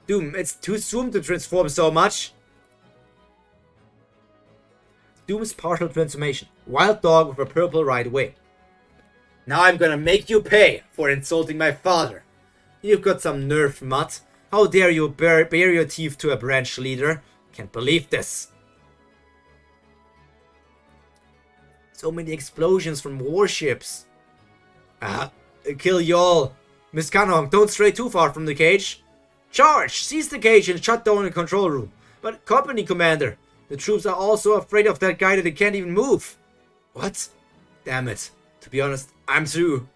Doom, it's too soon to transform so much. Doom's partial transformation. Wild dog with a purple right wing. Now I'm gonna make you pay for insulting my father. You've got some nerve, mutt. How dare you bare your teeth to a branch leader? Can't believe this. So many explosions from warships. Kill y'all. Miss Kanhong, don't stray too far from the cage. Charge! Seize the cage and shut down the control room. But company commander, the troops are all so afraid of that guy that they can't even move. What? Damn it. To be honest, I'm through.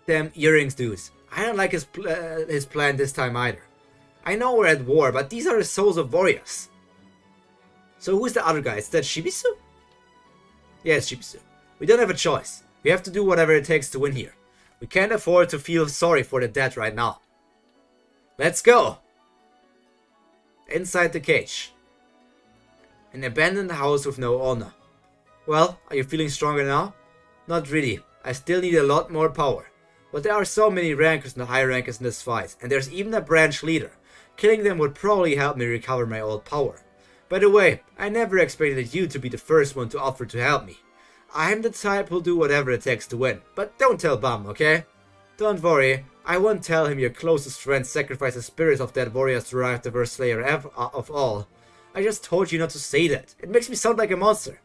Damn earrings, dudes. I don't like his plan this time either. I know we're at war, but these are the souls of warriors. So who's the other guy? Is that Shibisu? Yes, Shibisu. We don't have a choice. We have to do whatever it takes to win here. We can't afford to feel sorry for the dead right now. Let's go! Inside the cage. An abandoned house with no owner. Well, are you feeling stronger now? Not really. I still need a lot more power. But there are so many rankers and high rankers in this fight, and there's even a branch leader. Killing them would probably help me recover my old power. By the way, I never expected you to be the first one to offer to help me. I'm the type who'll do whatever it takes to win, but don't tell Bum, okay? Don't worry, I won't tell him your closest friend sacrificed the spirits of that warrior to revive the worst slayer of all. I just told you not to say that. It makes me sound like a monster.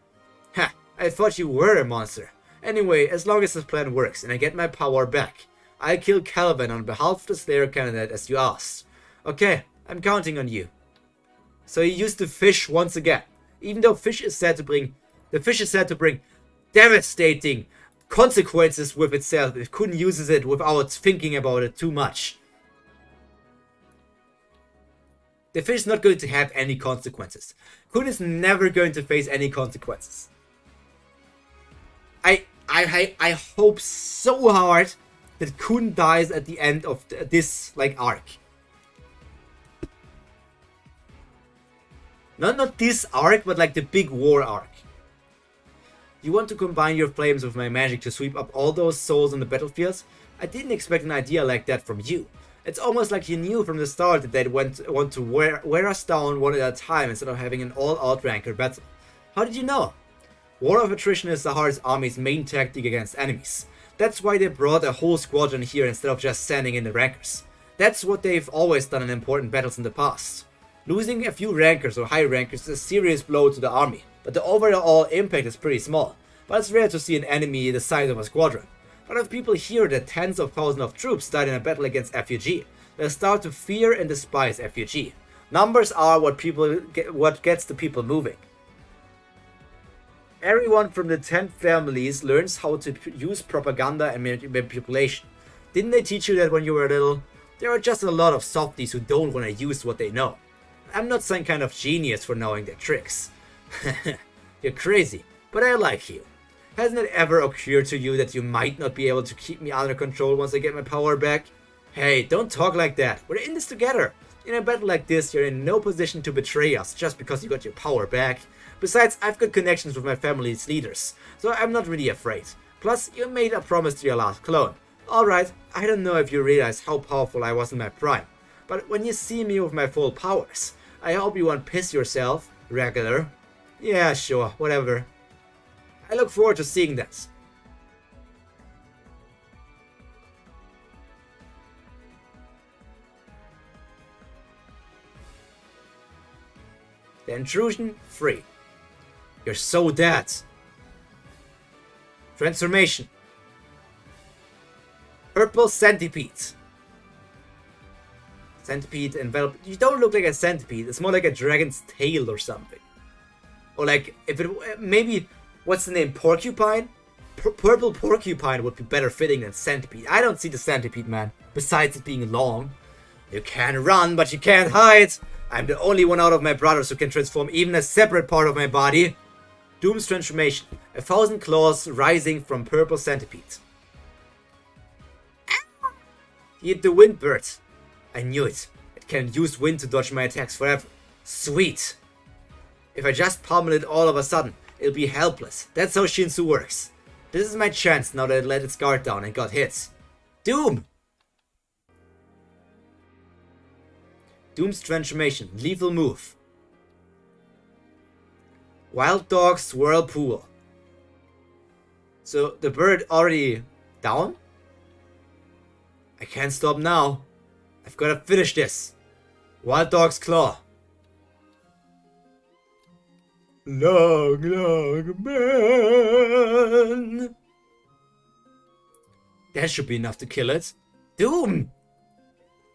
Ha, I thought you were a monster. Anyway, as long as this plan works and I get my power back, I'll kill Kallavan on behalf of the slayer candidate as you asked. Okay, I'm counting on you. So he used the fish once again. Even though the fish is said to bring devastating consequences with itself, it couldn't use it without thinking about it too much. The fish is not going to have any consequences. Kun is never going to face any consequences. I hope so hard that Kun dies at the end of this arc. Not this arc, but like the big war arc. You want to combine your flames with my magic to sweep up all those souls on the battlefields? I didn't expect an idea like that from you. It's almost like you knew from the start that they'd want to wear us down one at a time instead of having an all-out ranker battle. How did you know? War of attrition is the Heart's army's main tactic against enemies. That's why they brought a whole squadron here instead of just sending in the rankers. That's what they've always done in important battles in the past. Losing a few rankers or high rankers is a serious blow to the army, but the overall impact is pretty small. But it's rare to see an enemy the size of a squadron. But if people hear that tens of thousands of troops died in a battle against FUG, they'll start to fear and despise FUG. Numbers are what gets the people moving. Everyone from the 10 families learns how to use propaganda and manipulation. Didn't they teach you that when you were little? There are just a lot of softies who don't want to use what they know. I'm not some kind of genius for knowing their tricks. You're crazy, but I like you. Hasn't it ever occurred to you that you might not be able to keep me under control once I get my power back? Hey, don't talk like that. We're in this together. In a battle like this, you're in no position to betray us just because you got your power back. Besides, I've got connections with my family's leaders, so I'm not really afraid. Plus, you made a promise to your last clone. Alright, I don't know if you realize how powerful I was in my prime, but when you see me with my full powers, I hope you won't piss yourself, regular. Yeah, sure, whatever. I look forward to seeing that. The intrusion, free. You're so dead. Transformation. Purple centipede. Centipede enveloped. You don't look like a centipede. It's more like a dragon's tail or something. Or like, if it maybe, what's the name? Porcupine? Purple porcupine would be better fitting than centipede. I don't see the centipede, man. Besides it being long. You can run, but you can't hide. I'm the only one out of my brothers who can transform even a separate part of my body. Doom's transformation. 1,000 claws rising from purple centipede. Eat the wind bird. I knew it. It can use wind to dodge my attacks forever. Sweet. If I just pummel it all of a sudden, it'll be helpless. That's how Shinsu works. This is my chance now that it let its guard down and got hit. Doom! Doom's transformation. Lethal move. Wild Dog's Whirlpool. So the bird already down? I can't stop now. I've got to finish this. Wild Dog's Claw. Long, long man. That should be enough to kill it. Doom!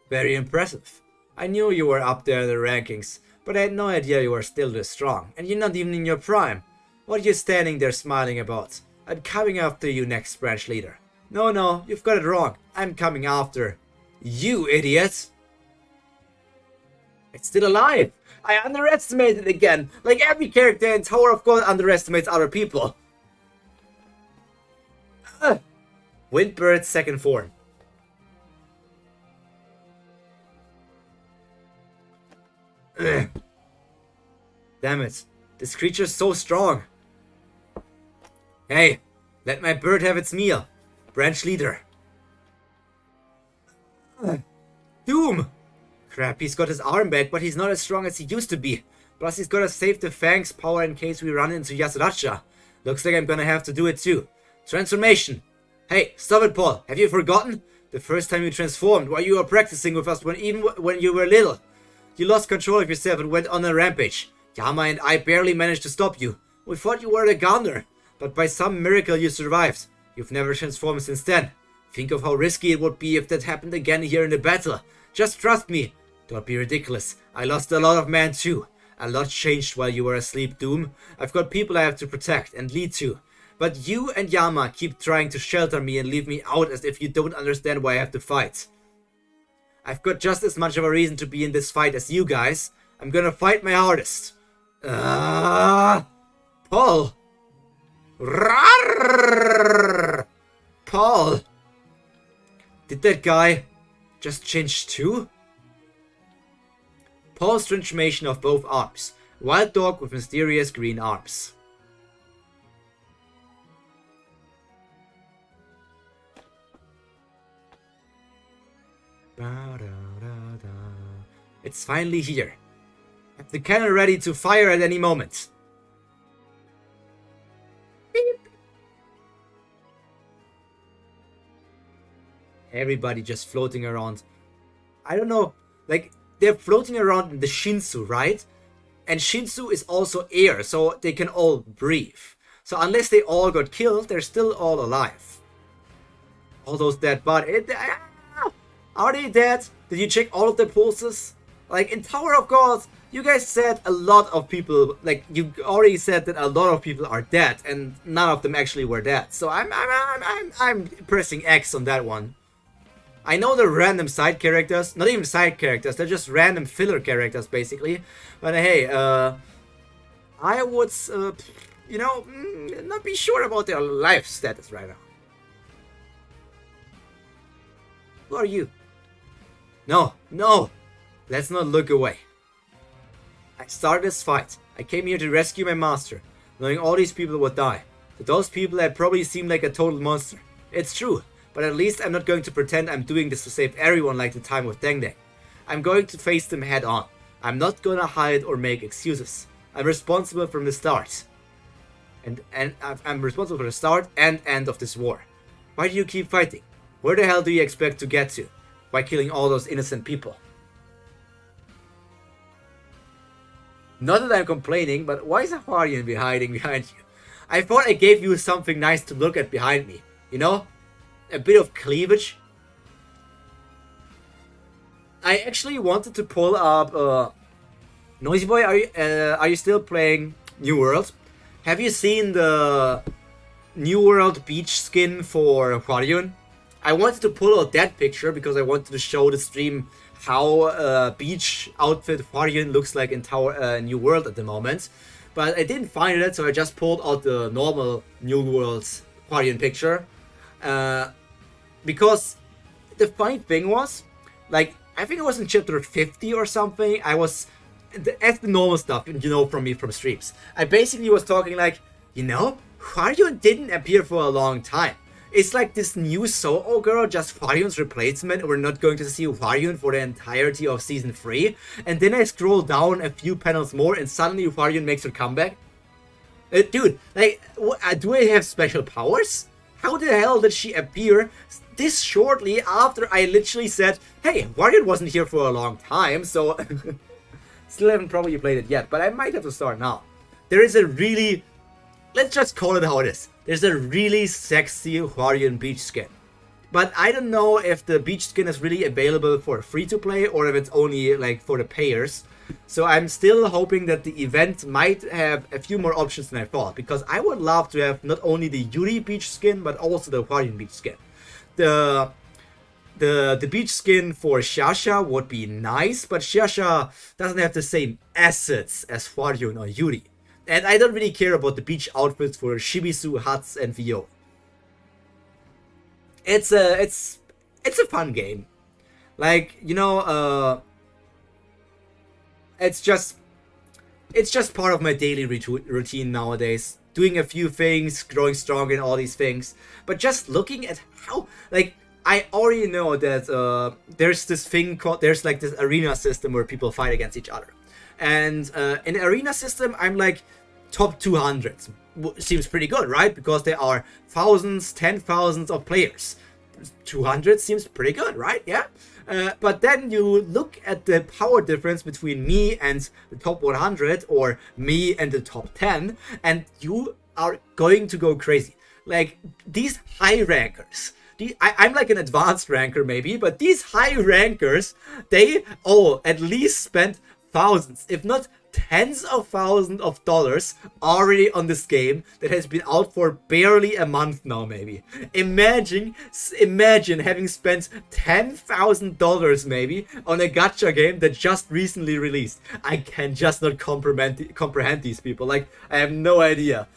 Very impressive. I knew you were up there in the rankings, but I had no idea you were still this strong, and you're not even in your prime. What are you standing there smiling about? I'm coming after you next, branch leader. No, you've got it wrong. I'm coming after you, idiot. It's still alive. I underestimated it again. Like every character in Tower of God underestimates other people. Windbird's second form. Ugh. Damn it. This creature's so strong. Hey, let my bird have its meal. Branch leader. Doom! Crap, he's got his arm back, but he's not as strong as he used to be. Plus he's gotta save the Fang's power in case we run into Yasuracha. Looks like I'm gonna have to do it too. Transformation! Hey, stop it, Paul. Have you forgotten? The first time you transformed while you were practicing with us even when you were little. You lost control of yourself and went on a rampage. Yama and I barely managed to stop you. We thought you were a gunner, but by some miracle you survived. You've never transformed since then. Think of how risky it would be if that happened again here in the battle. Just trust me. Don't be ridiculous. I lost a lot of men too. A lot changed while you were asleep, Doom. I've got people I have to protect and lead to. But you and Yama keep trying to shelter me and leave me out as if you don't understand why I have to fight. I've got just as much of a reason to be in this fight as you guys. I'm gonna fight my hardest. Paul. Rawr! Paul. Did that guy just change too? Paul's transformation of both arms. Wild dog with mysterious green arms. It's finally here. Have the cannon ready to fire at any moment. everybody just floating around. I don't know, like, they're floating around in the Shinsu, right? And Shinsu is also air, so they can all breathe. So unless they all got killed, they're still all alive. All those dead bodies. Are they dead? Did you check all of their pulses? Like, in Tower of Gods, you guys said a lot of people, like, you already said that a lot of people are dead, and none of them actually were dead. So I'm pressing X on that one. I know they're random side characters, not even side characters, they're just random filler characters, basically. But hey, I would, you know, not be sure about their life status right now. Who are you? No, no! Let's not look away. I started this fight. I came here to rescue my master, knowing all these people would die. To those people, I probably seem like a total monster. It's true, but at least I'm not going to pretend I'm doing this to save everyone like the time with Deng Deng. I'm going to face them head on. I'm not gonna hide or make excuses. I'm responsible from the start. And I'm responsible for the start and end of this war. Why do you keep fighting? Where the hell do you expect to get to? By killing all those innocent people? Not that I'm complaining, but why is Hwarian hiding behind you? I thought I gave you something nice to look at behind me. You know? A bit of cleavage. I actually wanted to pull up... Noisy Boy, are you still playing New World? Have you seen the New World beach skin for Hwarian? I wanted to pull out that picture because I wanted to show the stream how beach outfit Hwarian looks like in New World at the moment. But I didn't find it, so I just pulled out the normal New World's Hwarian picture. Because the funny thing was, like, I think it was in chapter 50 or something, I was, as the normal stuff, you know, from me from streams. I basically was talking like, you know, Hwarian didn't appear for a long time. It's like this new solo girl, just Hwarian's replacement. We're not going to see Hwarian for the entirety of season 3. And then I scroll down a few panels more and suddenly Hwarian makes her comeback. Dude, like, do I have special powers? How the hell did she appear this shortly after I literally said, hey, Hwarian wasn't here for a long time, so... Still haven't probably played it yet, but I might have to start now. There is a really... Let's just call it how it is. There's a really sexy Hwarian beach skin. But I don't know if the beach skin is really available for free-to-play or if it's only like for the payers. So I'm still hoping that the event might have a few more options than I thought. Because I would love to have not only the Yuri beach skin, but also the Hwarian beach skin. The beach skin for Shasha would be nice, but Shasha doesn't have the same assets as Hwarian or Yuri. And I don't really care about the beach outfits for Shibisu, Hats, and Vio. It's a fun game. Like, you know, it's just part of my daily routine nowadays. Doing a few things, growing stronger in all these things. But just looking at how, like, I already know that there's this thing called, there's like this arena system where people fight against each other. And in the arena system, I'm like top 200. Seems pretty good, right? Because there are thousands, 10,000s of players. 200 seems pretty good, right? Yeah. But then you look at the power difference between me and the top 100 or me and the top 10, and you are going to go crazy. Like, these high rankers, I'm like an advanced ranker maybe, but these high rankers, they all at least spent thousands, if not tens of thousands of dollars already on this game that has been out for barely a month now, maybe. Imagine having spent $10,000 maybe on a gacha game that just recently released. I can just not comprehend these people. Like, I have no idea.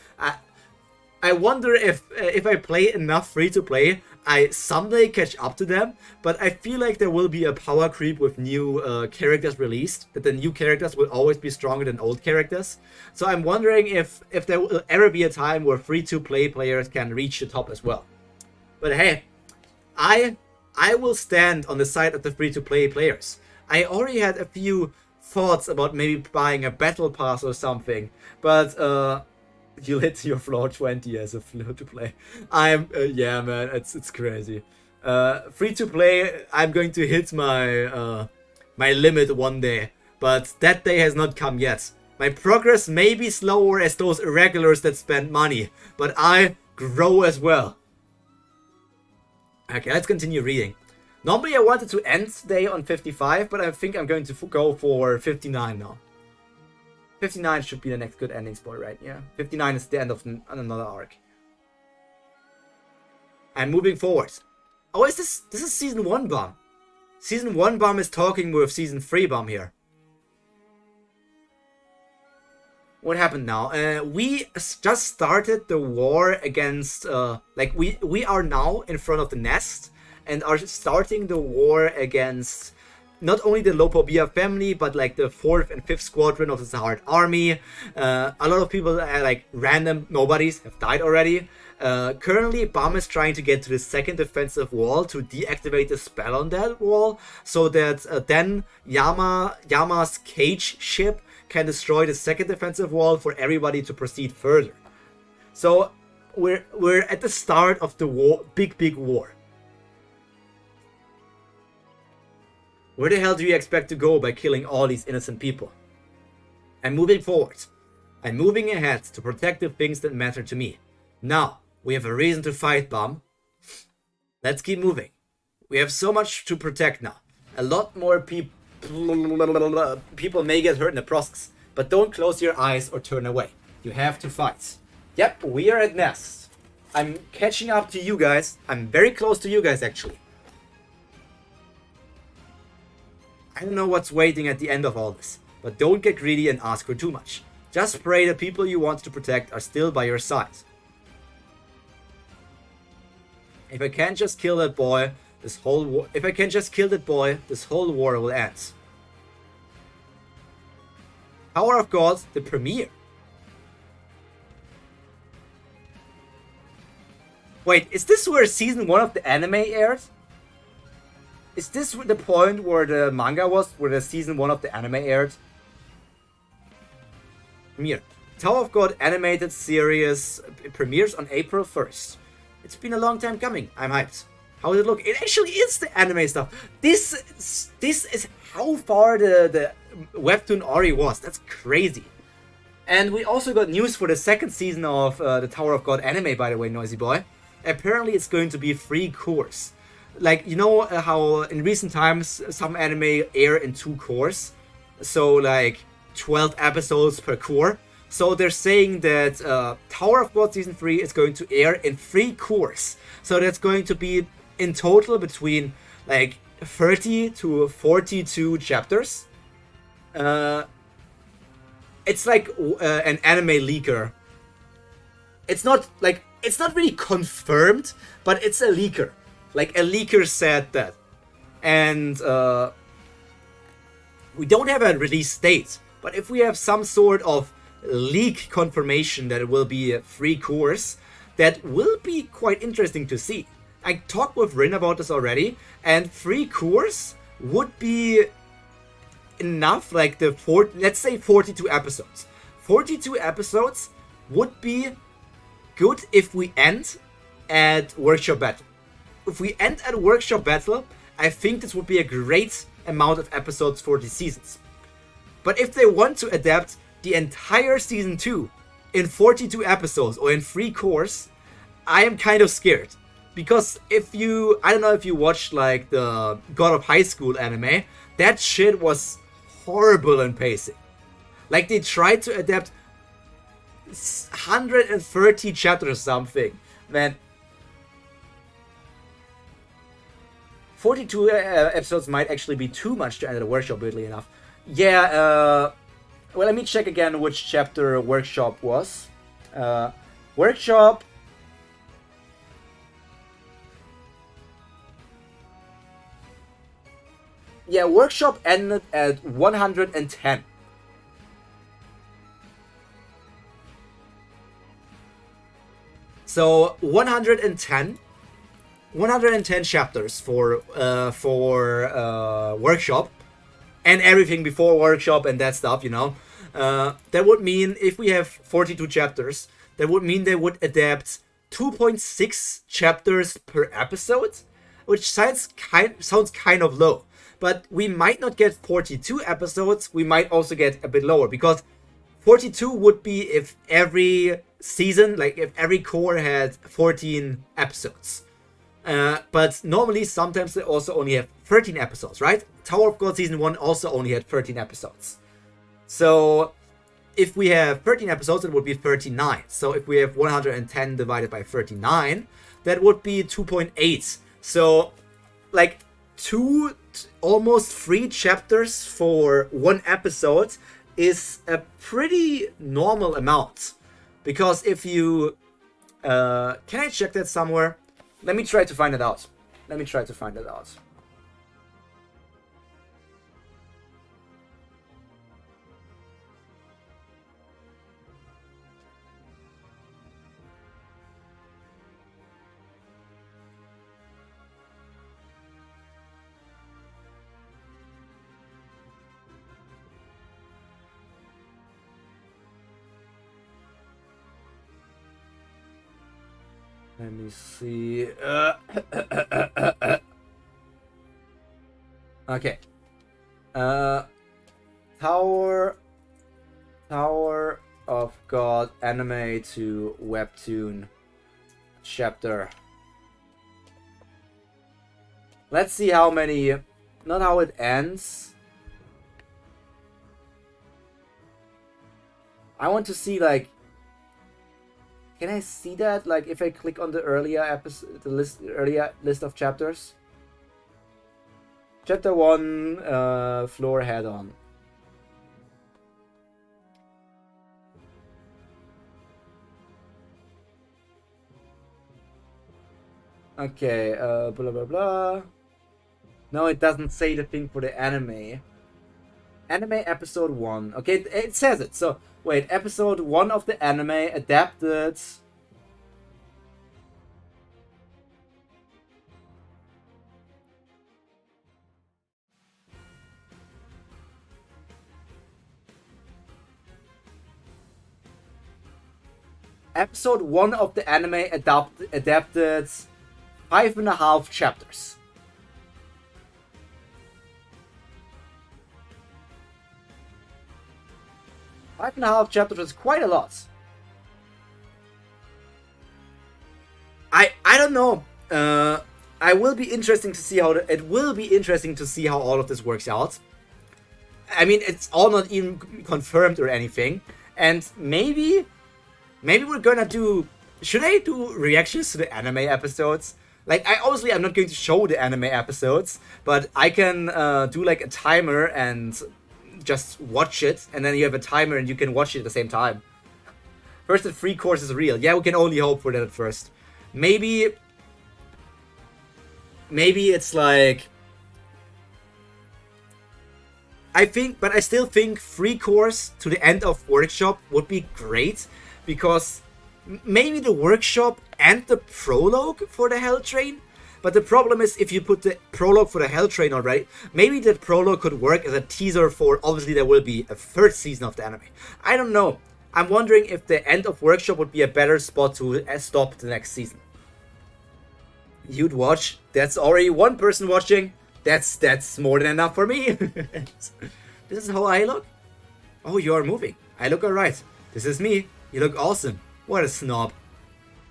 I wonder if I play enough free-to-play, I someday catch up to them, but I feel like there will be a power creep with new characters released, that the new characters will always be stronger than old characters. So I'm wondering if there will ever be a time where free-to-play players can reach the top as well. But hey, I will stand on the side of the free-to-play players. I already had a few thoughts about maybe buying a battle pass or something, but you hit your floor 20 as a free-to-play. Yeah, man, it's crazy. Free to play, I'm going to hit my limit one day, but that day has not come yet. My progress may be slower as those irregulars that spend money, but I grow as well. Okay, let's continue reading. Normally I wanted to end today on 55, but I think I'm going to go for 59 now. 59 should be the next good ending spot, right? Yeah, 59 is the end of another arc. And moving forward. Oh, is this is Season 1 Bomb. Season 1 Bomb is talking with Season 3 Bomb here. What happened now? We just started the war against, we are now in front of the nest and are starting the war against not only the Lopobia family, but like the 4th and 5th squadron of the Saharan army. A lot of people, like random nobodies, have died already. Currently, Bomb is trying to get to the 2nd defensive wall to deactivate the spell on that wall, so that then Yama's cage ship can destroy the 2nd defensive wall for everybody to proceed further. So we're at the start of the war, big war. Where the hell do you expect to go by killing all these innocent people? I'm moving forward. I'm moving ahead to protect the things that matter to me. Now, we have a reason to fight, Bomb. Let's keep moving. We have so much to protect now. A lot more people may get hurt in the process. But don't close your eyes or turn away. You have to fight. Yep, we are at Nest. I'm catching up to you guys. I'm very close to you guys, actually. I don't know what's waiting at the end of all this, but don't get greedy and ask for too much. Just pray the people you want to protect are still by your side. If I can't just kill that boy, this whole war will end. Tower of God, the premiere. Wait, is this where season 1 of the anime aired? Is this the point where the manga was, where the season 1 of the anime aired? Premiere. Tower of God animated series premieres on April 1st. It's been a long time coming. I'm hyped. How does it look? It actually is the anime stuff. This is how far the Webtoon already was. That's crazy. And we also got news for the 2nd season of the Tower of God anime, by the way, Noisy Boy. Apparently it's going to be free course. Like, you know how in recent times some anime air in 2 cours? So like 12 episodes per core. So they're saying that Tower of God Season 3 is going to air in 3 cours. So that's going to be in total between like 30 to 42 chapters. It's like an anime leaker. It's not really confirmed, but it's a leaker. Like a leaker said that. And we don't have a release date, but if we have some sort of leak confirmation that it will be a free course, that will be quite interesting to see. I talked with Rin about this already, and free course would be enough, like let's say 42 episodes. 42 episodes would be good if we end at Workshop Battle. If we end at Workshop Battle, I think this would be a great amount of episodes for the seasons. But if they want to adapt the entire season 2 in 42 episodes or in 3 course, I am kind of scared. Because I don't know if you watched like the God of High School anime, that shit was horrible in pacing. Like they tried to adapt 130 chapters or something. Man, 42 episodes might actually be too much to enter the workshop, weirdly enough. Yeah, well, let me check again which chapter Workshop was. Workshop. Yeah, Workshop ended at 110. So 110 chapters for Workshop, and everything before Workshop and that stuff, you know. That would mean if we have 42 chapters, that would mean they would adapt 2.6 chapters per episode, which sounds kind of low. But we might not get 42 episodes, we might also get a bit lower, because 42 would be if every season, like if every core had 14 episodes. But normally, sometimes they also only have 13 episodes, right? Tower of God Season 1 also only had 13 episodes. So if we have 13 episodes, it would be 39. So if we have 110 divided by 39, that would be 2.8. So like almost 3 chapters for 1 episode is a pretty normal amount. Because if you... can I check that somewhere? Let me try to find it out. Let me see. Okay. Tower of God anime to Webtoon chapter. Let's see how many. Not how it ends. I want to see, like, can I see that? Like, if I click on the earlier episode, earlier list of chapters. Chapter 1, floor head-on. Okay, blah blah blah. No, it doesn't say the thing for the anime. Anime episode 1. Okay, it says it. So, wait, episode 1 of the anime adapted. Episode 1 of the anime adapted 5.5 chapters. 5.5 chapters is quite a lot. I don't know. It will be interesting to see how all of this works out. I mean, it's all not even confirmed or anything, and maybe we're gonna do. Should I do reactions to the anime episodes? Like, I'm not going to show the anime episodes, but I can do like a timer and just watch it, and then you have a timer and you can watch it at the same time. First, the free course is real. Yeah, we can only hope for that at first. Maybe it's like, I still think free course to the end of workshop would be great, because maybe the workshop and the prologue for the Hell Train. But the problem is, if you put the prologue for the Hell Train already, maybe the prologue could work as a teaser for, obviously there will be a 3rd season of the anime. I don't know. I'm wondering if the end of workshop would be a better spot to stop the next season. You'd watch. That's already 1 person watching. That's more than enough for me. This is how I look. Oh, you're moving. I look alright. This is me. You look awesome. What a snob.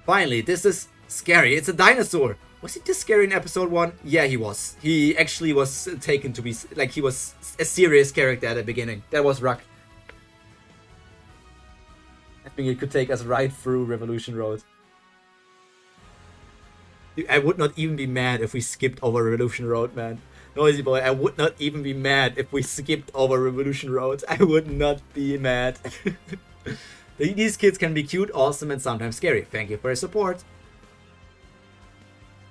Finally, this is scary. It's a dinosaur. Was he this scary in episode 1? Yeah, he was. He actually was taken to be, like, he was a serious character at the beginning. That was Ruck. I think it could take us right through Revolution Road. I would not even be mad if we skipped over Revolution Road, man. Noisy boy, I would not even be mad if we skipped over Revolution Road. I would not be mad. These kids can be cute, awesome, and sometimes scary. Thank you for your support.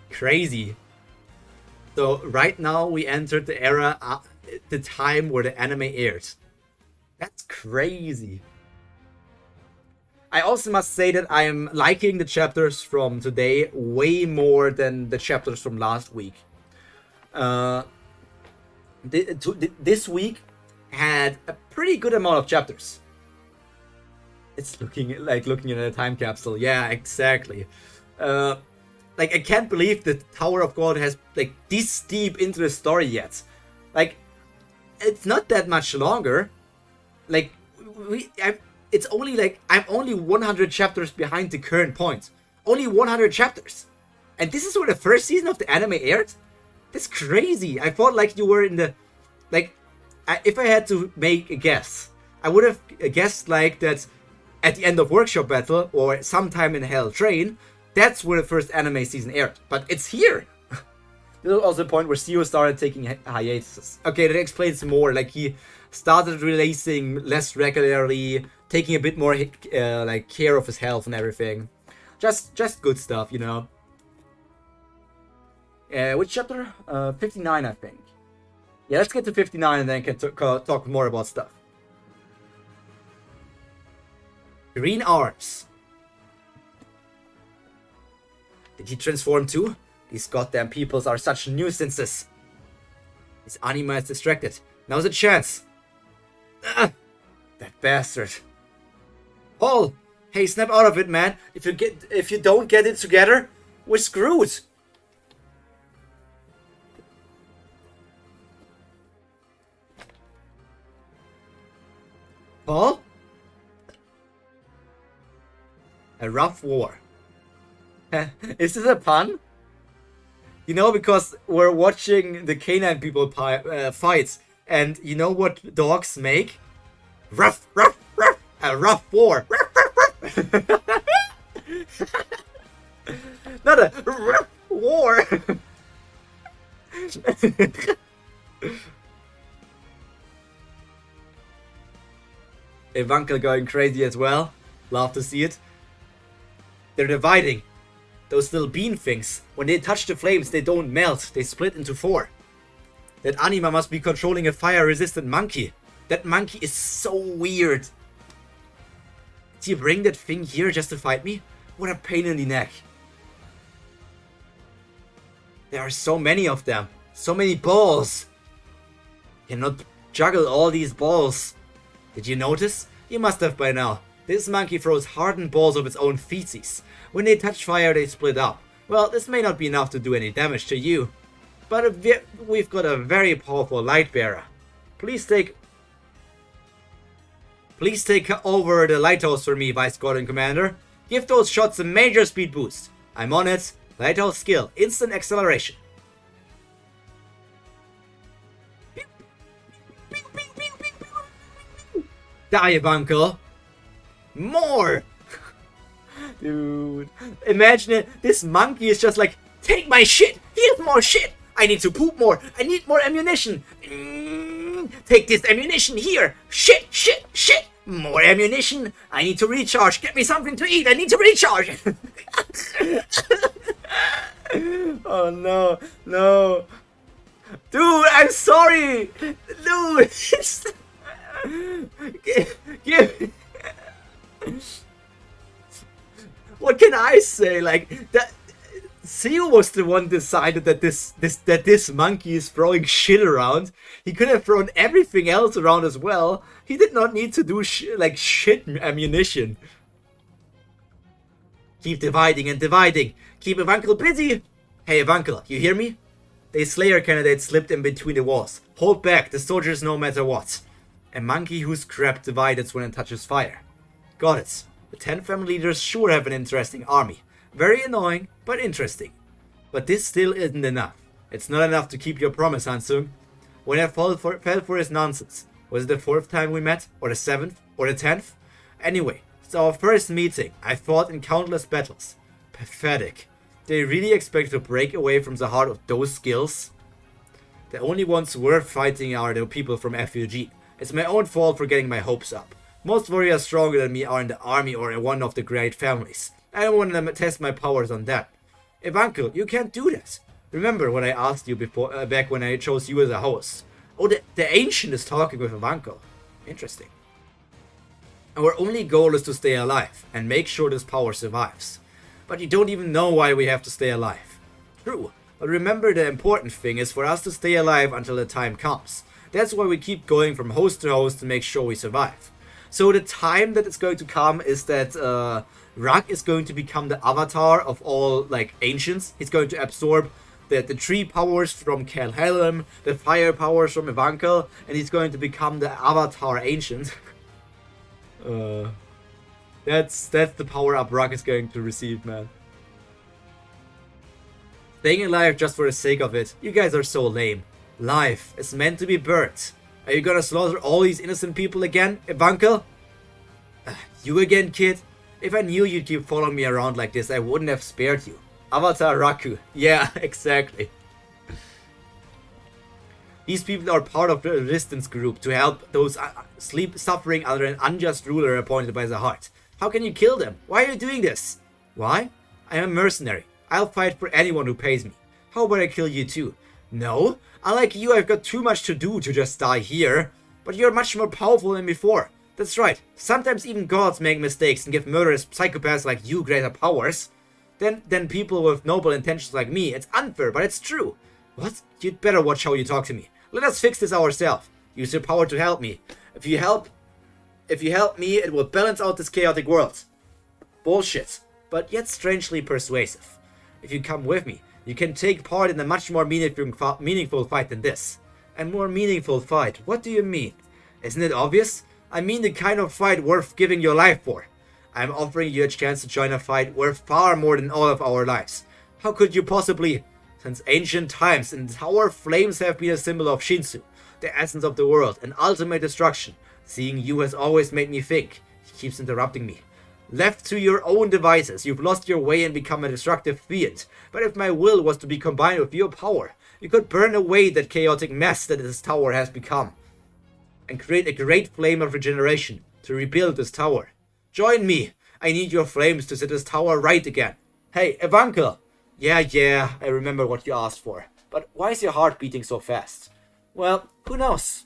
Crazy. So right now we entered the era, the time where the anime aired. That's crazy. I also must say that I am liking the chapters from today way more than the chapters from last week. This week had a pretty good amount of chapters. It's looking at a time capsule. Yeah, exactly. Like, I can't believe the Tower of God has, like, this deep into the story yet. Like, it's not that much longer. Like, it's only, like, I'm only 100 chapters behind the current point. Only 100 chapters. And this is where the first season of the anime aired? That's crazy. I thought, like, you were in the... Like, if I had to make a guess, I would have guessed, like, that at the end of Workshop Battle, or sometime in Hell Train, that's where the first anime season aired. But it's here! This was also the point where CEO started taking hiatuses. Okay, that explains more. Like, he started releasing less regularly, taking a bit more, like, care of his health and everything. Just good stuff, you know. Which chapter? 59, I think. Yeah, let's get to 59 and then can talk more about stuff. Green arms. Did he transform too? These goddamn peoples are such nuisances. His anima is distracted. Now's a chance. That bastard. Paul! Hey, snap out of it, man. If you don't get it together, we're screwed. Paul? A rough war. Is this a pun? You know, because we're watching the canine people fight, and you know what dogs make? Ruff, ruff, ruff. A rough war. Ruff, ruff, ruff. Not a rough war. Ivanka going crazy as well. Love to see it. They're dividing. Those little bean things. When they touch the flames, they don't melt. They split into 4. That anima must be controlling a fire-resistant monkey. That monkey is so weird. Did you bring that thing here just to fight me? What a pain in the neck. There are so many of them. So many balls. Cannot juggle all these balls. Did you notice? You must have by now. This monkey throws hardened balls of its own feces. When they touch fire, they split up. Well, this may not be enough to do any damage to you. But we've got a very powerful light bearer. Please take over the lighthouse for me, Vice Squadron Commander. Give those shots a major speed boost. I'm on it. Lighthouse skill. Instant acceleration. Die, Uncle. More! Dude. Imagine it. This monkey is just like, take my shit! Here's more shit! I need to poop more! I need more ammunition! Take this ammunition here! Shit! Shit! Shit! More ammunition! I need to recharge! Get me something to eat! I need to recharge! Oh no! No! Dude, I'm sorry! Dude! Give What can I say? Like that, Seal was the one decided that this monkey is throwing shit around. He could have thrown everything else around as well. He did not need to do shit ammunition. Keep dividing and dividing. Keep Evankel busy. Hey Evankel, you hear me? The Slayer candidate slipped in between the walls. Hold back, the soldiers no matter what. A monkey whose crap divides when it touches fire. Got it. The 10 family leaders sure have an interesting army. Very annoying, but interesting. But this still isn't enough. It's not enough to keep your promise, Hansung. When I fell for his nonsense, was it the 4th time we met? Or the 7th? Or the 10th? Anyway, it's our first meeting. I fought in countless battles. Pathetic. They really expect to break away from the heart of those skills? The only ones worth fighting are the people from FUG. It's my own fault for getting my hopes up. Most warriors stronger than me are in the army or in one of the great families. I don't want to test my powers on that. Evankel, you can't do that. Remember what I asked you before, back when I chose you as a host. Oh, the ancient is talking with Evankel. Interesting. Our only goal is to stay alive and make sure this power survives. But you don't even know why we have to stay alive. True, but remember the important thing is for us to stay alive until the time comes. That's why we keep going from host to host to make sure we survive. So the time that it's going to come is that Rak is going to become the avatar of all like ancients. He's going to absorb the tree powers from Kallavan, the fire powers from Evankel, and he's going to become the avatar ancient. That's the power up Rak is going to receive, man. Staying alive just for the sake of it. You guys are so lame. Life is meant to be burnt. Are you gonna slaughter all these innocent people again, Evankel? You again, kid? If I knew you'd keep following me around like this, I wouldn't have spared you. Avatar Raku. Yeah, exactly. These people are part of the resistance group to help those suffering under an unjust ruler appointed by the heart. How can you kill them? Why are you doing this? Why? I am a mercenary. I'll fight for anyone who pays me. How about I kill you too? No, unlike you, I've got too much to do to just die here. But you're much more powerful than before. That's right, sometimes even gods make mistakes and give murderous psychopaths like you greater powers. Than people with noble intentions like me. It's unfair, but it's true. What? You'd better watch how you talk to me. Let us fix this ourselves. Use your power to help me. If you help me, it will balance out this chaotic world. Bullshit, but yet strangely persuasive. If you come with me, you can take part in a much more meaningful fight than this. A more meaningful fight? What do you mean? Isn't it obvious? I mean the kind of fight worth giving your life for. I'm offering you a chance to join a fight worth far more than all of our lives. How could you possibly? Since ancient times, the tower flames have been a symbol of Shinsu, the essence of the world, and ultimate destruction. Seeing you has always made me think. He keeps interrupting me. Left to your own devices, you've lost your way and become a destructive fiend. But if my will was to be combined with your power, you could burn away that chaotic mess that this tower has become, and create a great flame of regeneration to rebuild this tower. Join me. I need your flames to set this tower right again. Hey, Evankel. Yeah, I remember what you asked for. But why is your heart beating so fast? Well, who knows?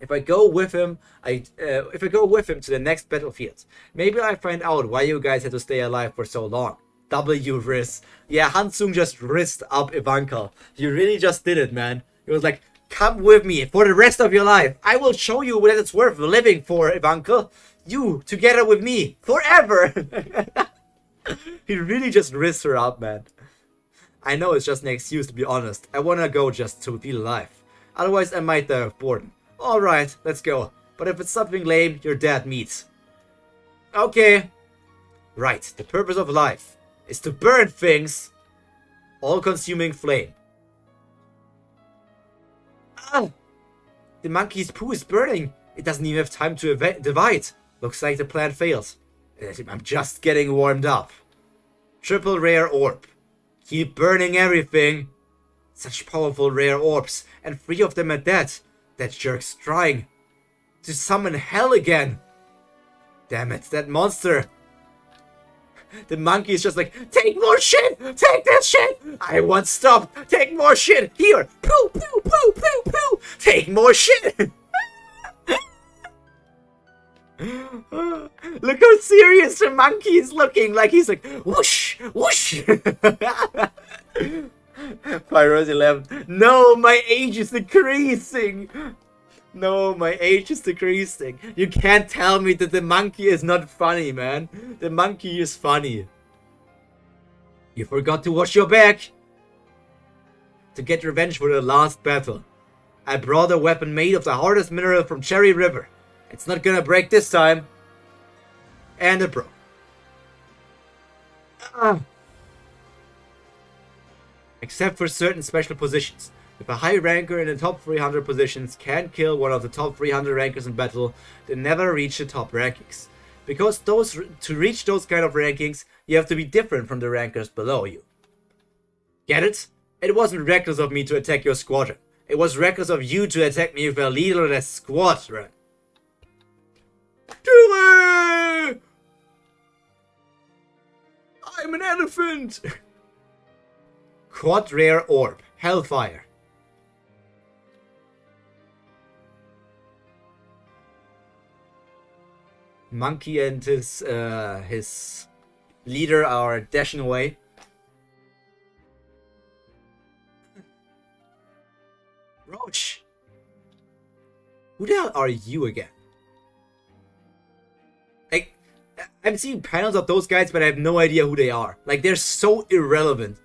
If I go with him to the next battlefield, maybe I find out why you guys had to stay alive for so long. W Riz. Yeah, Hansung just risked up Evankel. He really just did it, man. He was like, come with me for the rest of your life. I will show you what it's worth living for, Evankel. You, together with me, forever. He really just risked her up, man. I know it's just an excuse, to be honest. I wanna go just to feel alive. Otherwise, I might die of boredom. Alright, let's go. But if it's something lame, you're dead meat. Okay. Right, the purpose of life is to burn things. All-consuming flame. Ah! The monkey's poo is burning. It doesn't even have time to divide. Looks like the plan failed. I'm just getting warmed up. Triple rare orb. Keep burning everything. Such powerful rare orbs, and 3 of them are dead. That jerk's trying to summon hell again. Damn it, that monster. The monkey is just like, take more shit! Take this shit! I won't stop! Take more shit! Here! Poo, poo, poo, poo, poo! Take more shit! Look how serious the monkey is looking, like he's like, whoosh, whoosh. Pyro's 11. No, my age is decreasing. No, my age is decreasing. You can't tell me that the monkey is not funny, man. The monkey is funny. You forgot to wash your back. To get revenge for the last battle, I brought a weapon made of the hardest mineral from Cherry River. It's not gonna break this time. And it broke. Except for certain special positions. If a high ranker in the top 300 positions can't kill one of the top 300 rankers in battle, they never reach the top rankings. Because to reach those kind of rankings, you have to be different from the rankers below you. Get it? It wasn't reckless of me to attack your squadron. It was reckless of you to attack me with a leaderless squadron. Do it! I'm an elephant! Quad rare orb. Hellfire. Monkey and his leader are dashing away. Roach! Who the hell are you again? I'm seeing panels of those guys, but I have no idea who they are. Like, they're so irrelevant.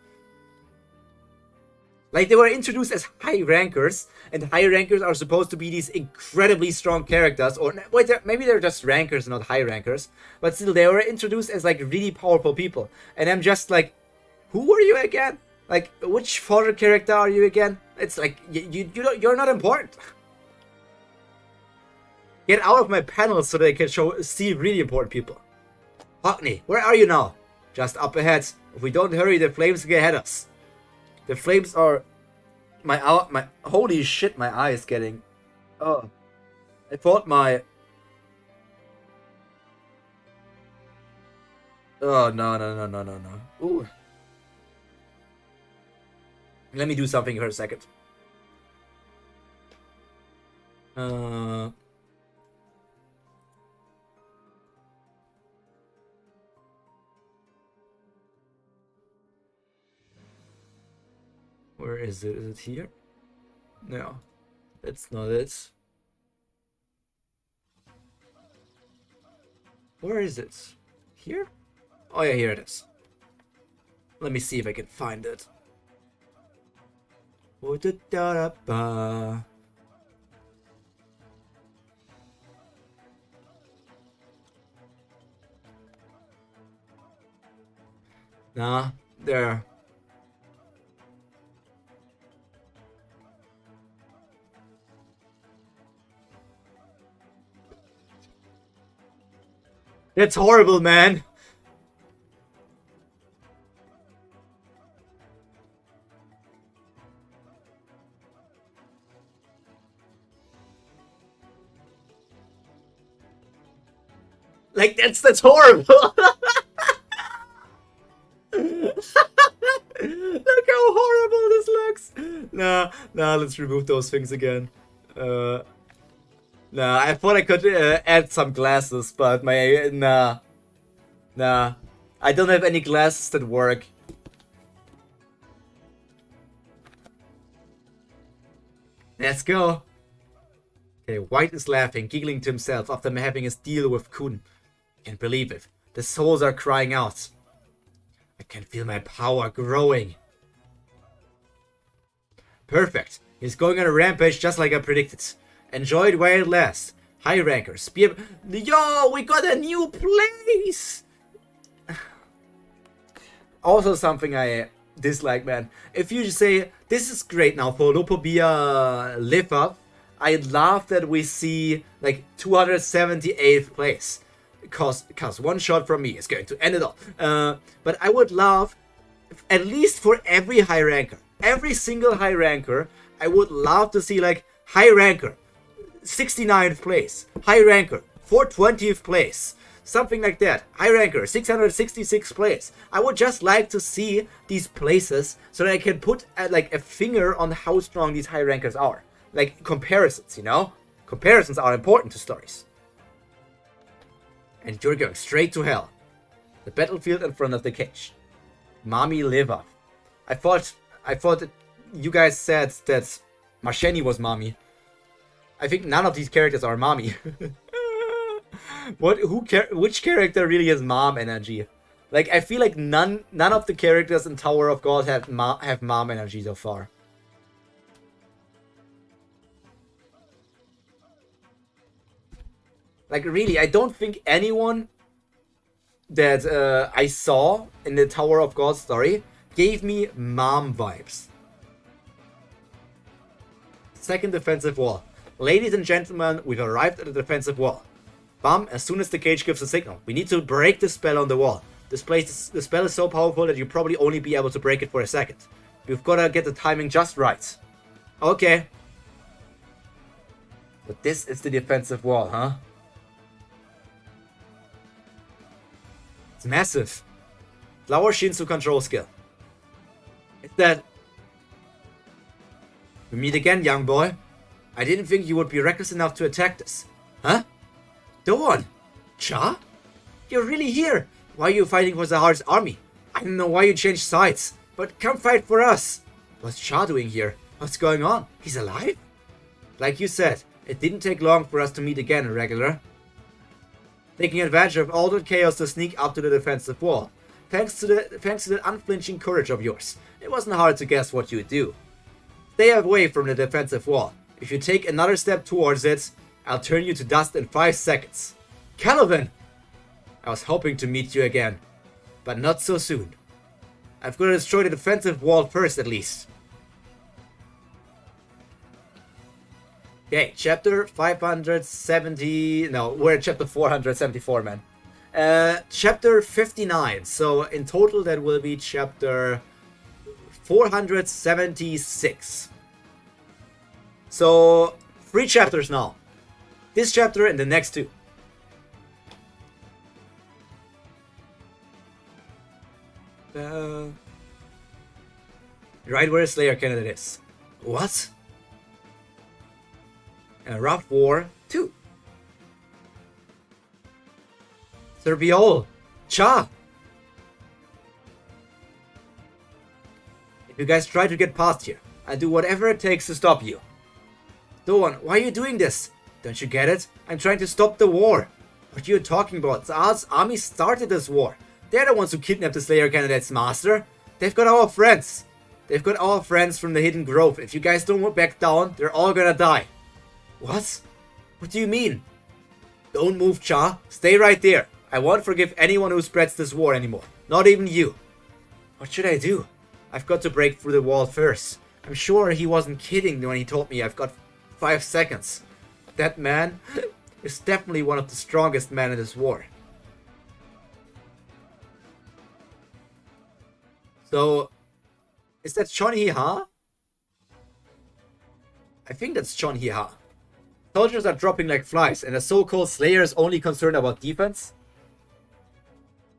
Like, they were introduced as high rankers, and high rankers are supposed to be these incredibly strong characters. Or wait, maybe they're just rankers, not high rankers. But still, they were introduced as like really powerful people. And I'm just like, who are you again? Like, which fodder character are you again? It's like, you're not important. Get out of my panels so that I can see really important people. Hockney, where are you now? Just up ahead. If we don't hurry, the flames can get us. The flames are... My holy shit, my eye is getting... Oh. I thought my... Oh, no. Ooh. Let me do something for a second. Where is it? Is it here? No, that's not it. Where is it? Here? Oh yeah, here it is. Let me see if I can find it. Nah, there. That's horrible, man. Like, that's horrible. Look how horrible this looks. Nah, let's remove those things again. Nah, I thought I could add some glasses, but nah. I don't have any glasses that work. Let's go. Okay, White is laughing, giggling to himself after having his deal with Kun. I can't believe it. The souls are crying out. I can feel my power growing. Perfect. He's going on a rampage just like I predicted. Enjoy it while it lasts. High rankers. Spear. Yo, we got a new place! Also something I dislike, man. If you just say, this is great now for Lopobia live up, I'd love that we see like 278th place. Cause one shot from me is going to end it all. But I would love, at least for every high ranker, every single high ranker, I would love to see like high ranker 69th place, high ranker 420th place, something like that. High ranker 666th place. I would just like to see these places so that I can put like a finger on how strong these high rankers are. Like comparisons, you know? Comparisons are important to stories. And you're going straight to hell. The battlefield in front of the cage. Mommy live up. I thought that you guys said that Masheni was mommy. I think none of these characters are mommy. Which character really has mom energy? Like, I feel like none of the characters in Tower of God have mom energy so far. Like, really, I don't think anyone that I saw in the Tower of God story gave me mom vibes. Second defensive wall. Ladies and gentlemen, we've arrived at the defensive wall. Bam, as soon as the cage gives a signal. We need to break the spell on the wall. The spell is so powerful that you'll probably only be able to break it for a second. You've got to get the timing just right. Okay. But this is the defensive wall, huh? It's massive. Flower Shinsu control skill. It's that. We meet again, young boy. I didn't think you would be reckless enough to attack us. Huh? Dawn! Cha? You're really here! Why are you fighting for Zahar's army? I don't know why you changed sides, but come fight for us! What's Cha doing here? What's going on? He's alive? Like you said, it didn't take long for us to meet again, regular. taking advantage of all that chaos to sneak up to the defensive wall. Thanks to the unflinching courage of yours, it wasn't hard to guess what you would do. Stay away from the defensive wall. If you take another step towards it, I'll turn you to dust in 5 seconds. Kallavan! I was hoping to meet you again, but not so soon. I've got to destroy the defensive wall first, at least. Okay, chapter 570... No, we're at chapter 474, man. Chapter 59. So, in total, that will be chapter 476. So, 3 chapters now. This chapter and the next 2. Right where Slayer candidate is. What? Rough War 2. Sir Viol. Cha! If you guys try to get past here, I'll do whatever it takes to stop you. Doan, why are you doing this? Don't you get it? I'm trying to stop the war. What are you talking about? Zaal's army started this war. They're the ones who kidnapped the Slayer candidate's master. They've got our friends. They've got our friends from the Hidden Grove. If you guys don't back down, they're all gonna die. What? What do you mean? Don't move, Cha. Stay right there. I won't forgive anyone who spreads this war anymore. Not even you. What should I do? I've got to break through the wall first. I'm sure he wasn't kidding when he told me I've got 5 seconds. That man is definitely one of the strongest men in this war. So, is that Chon Hee-ha? I think that's Chon Hee-ha. Soldiers are dropping like flies, and the so-called Slayer is only concerned about defense?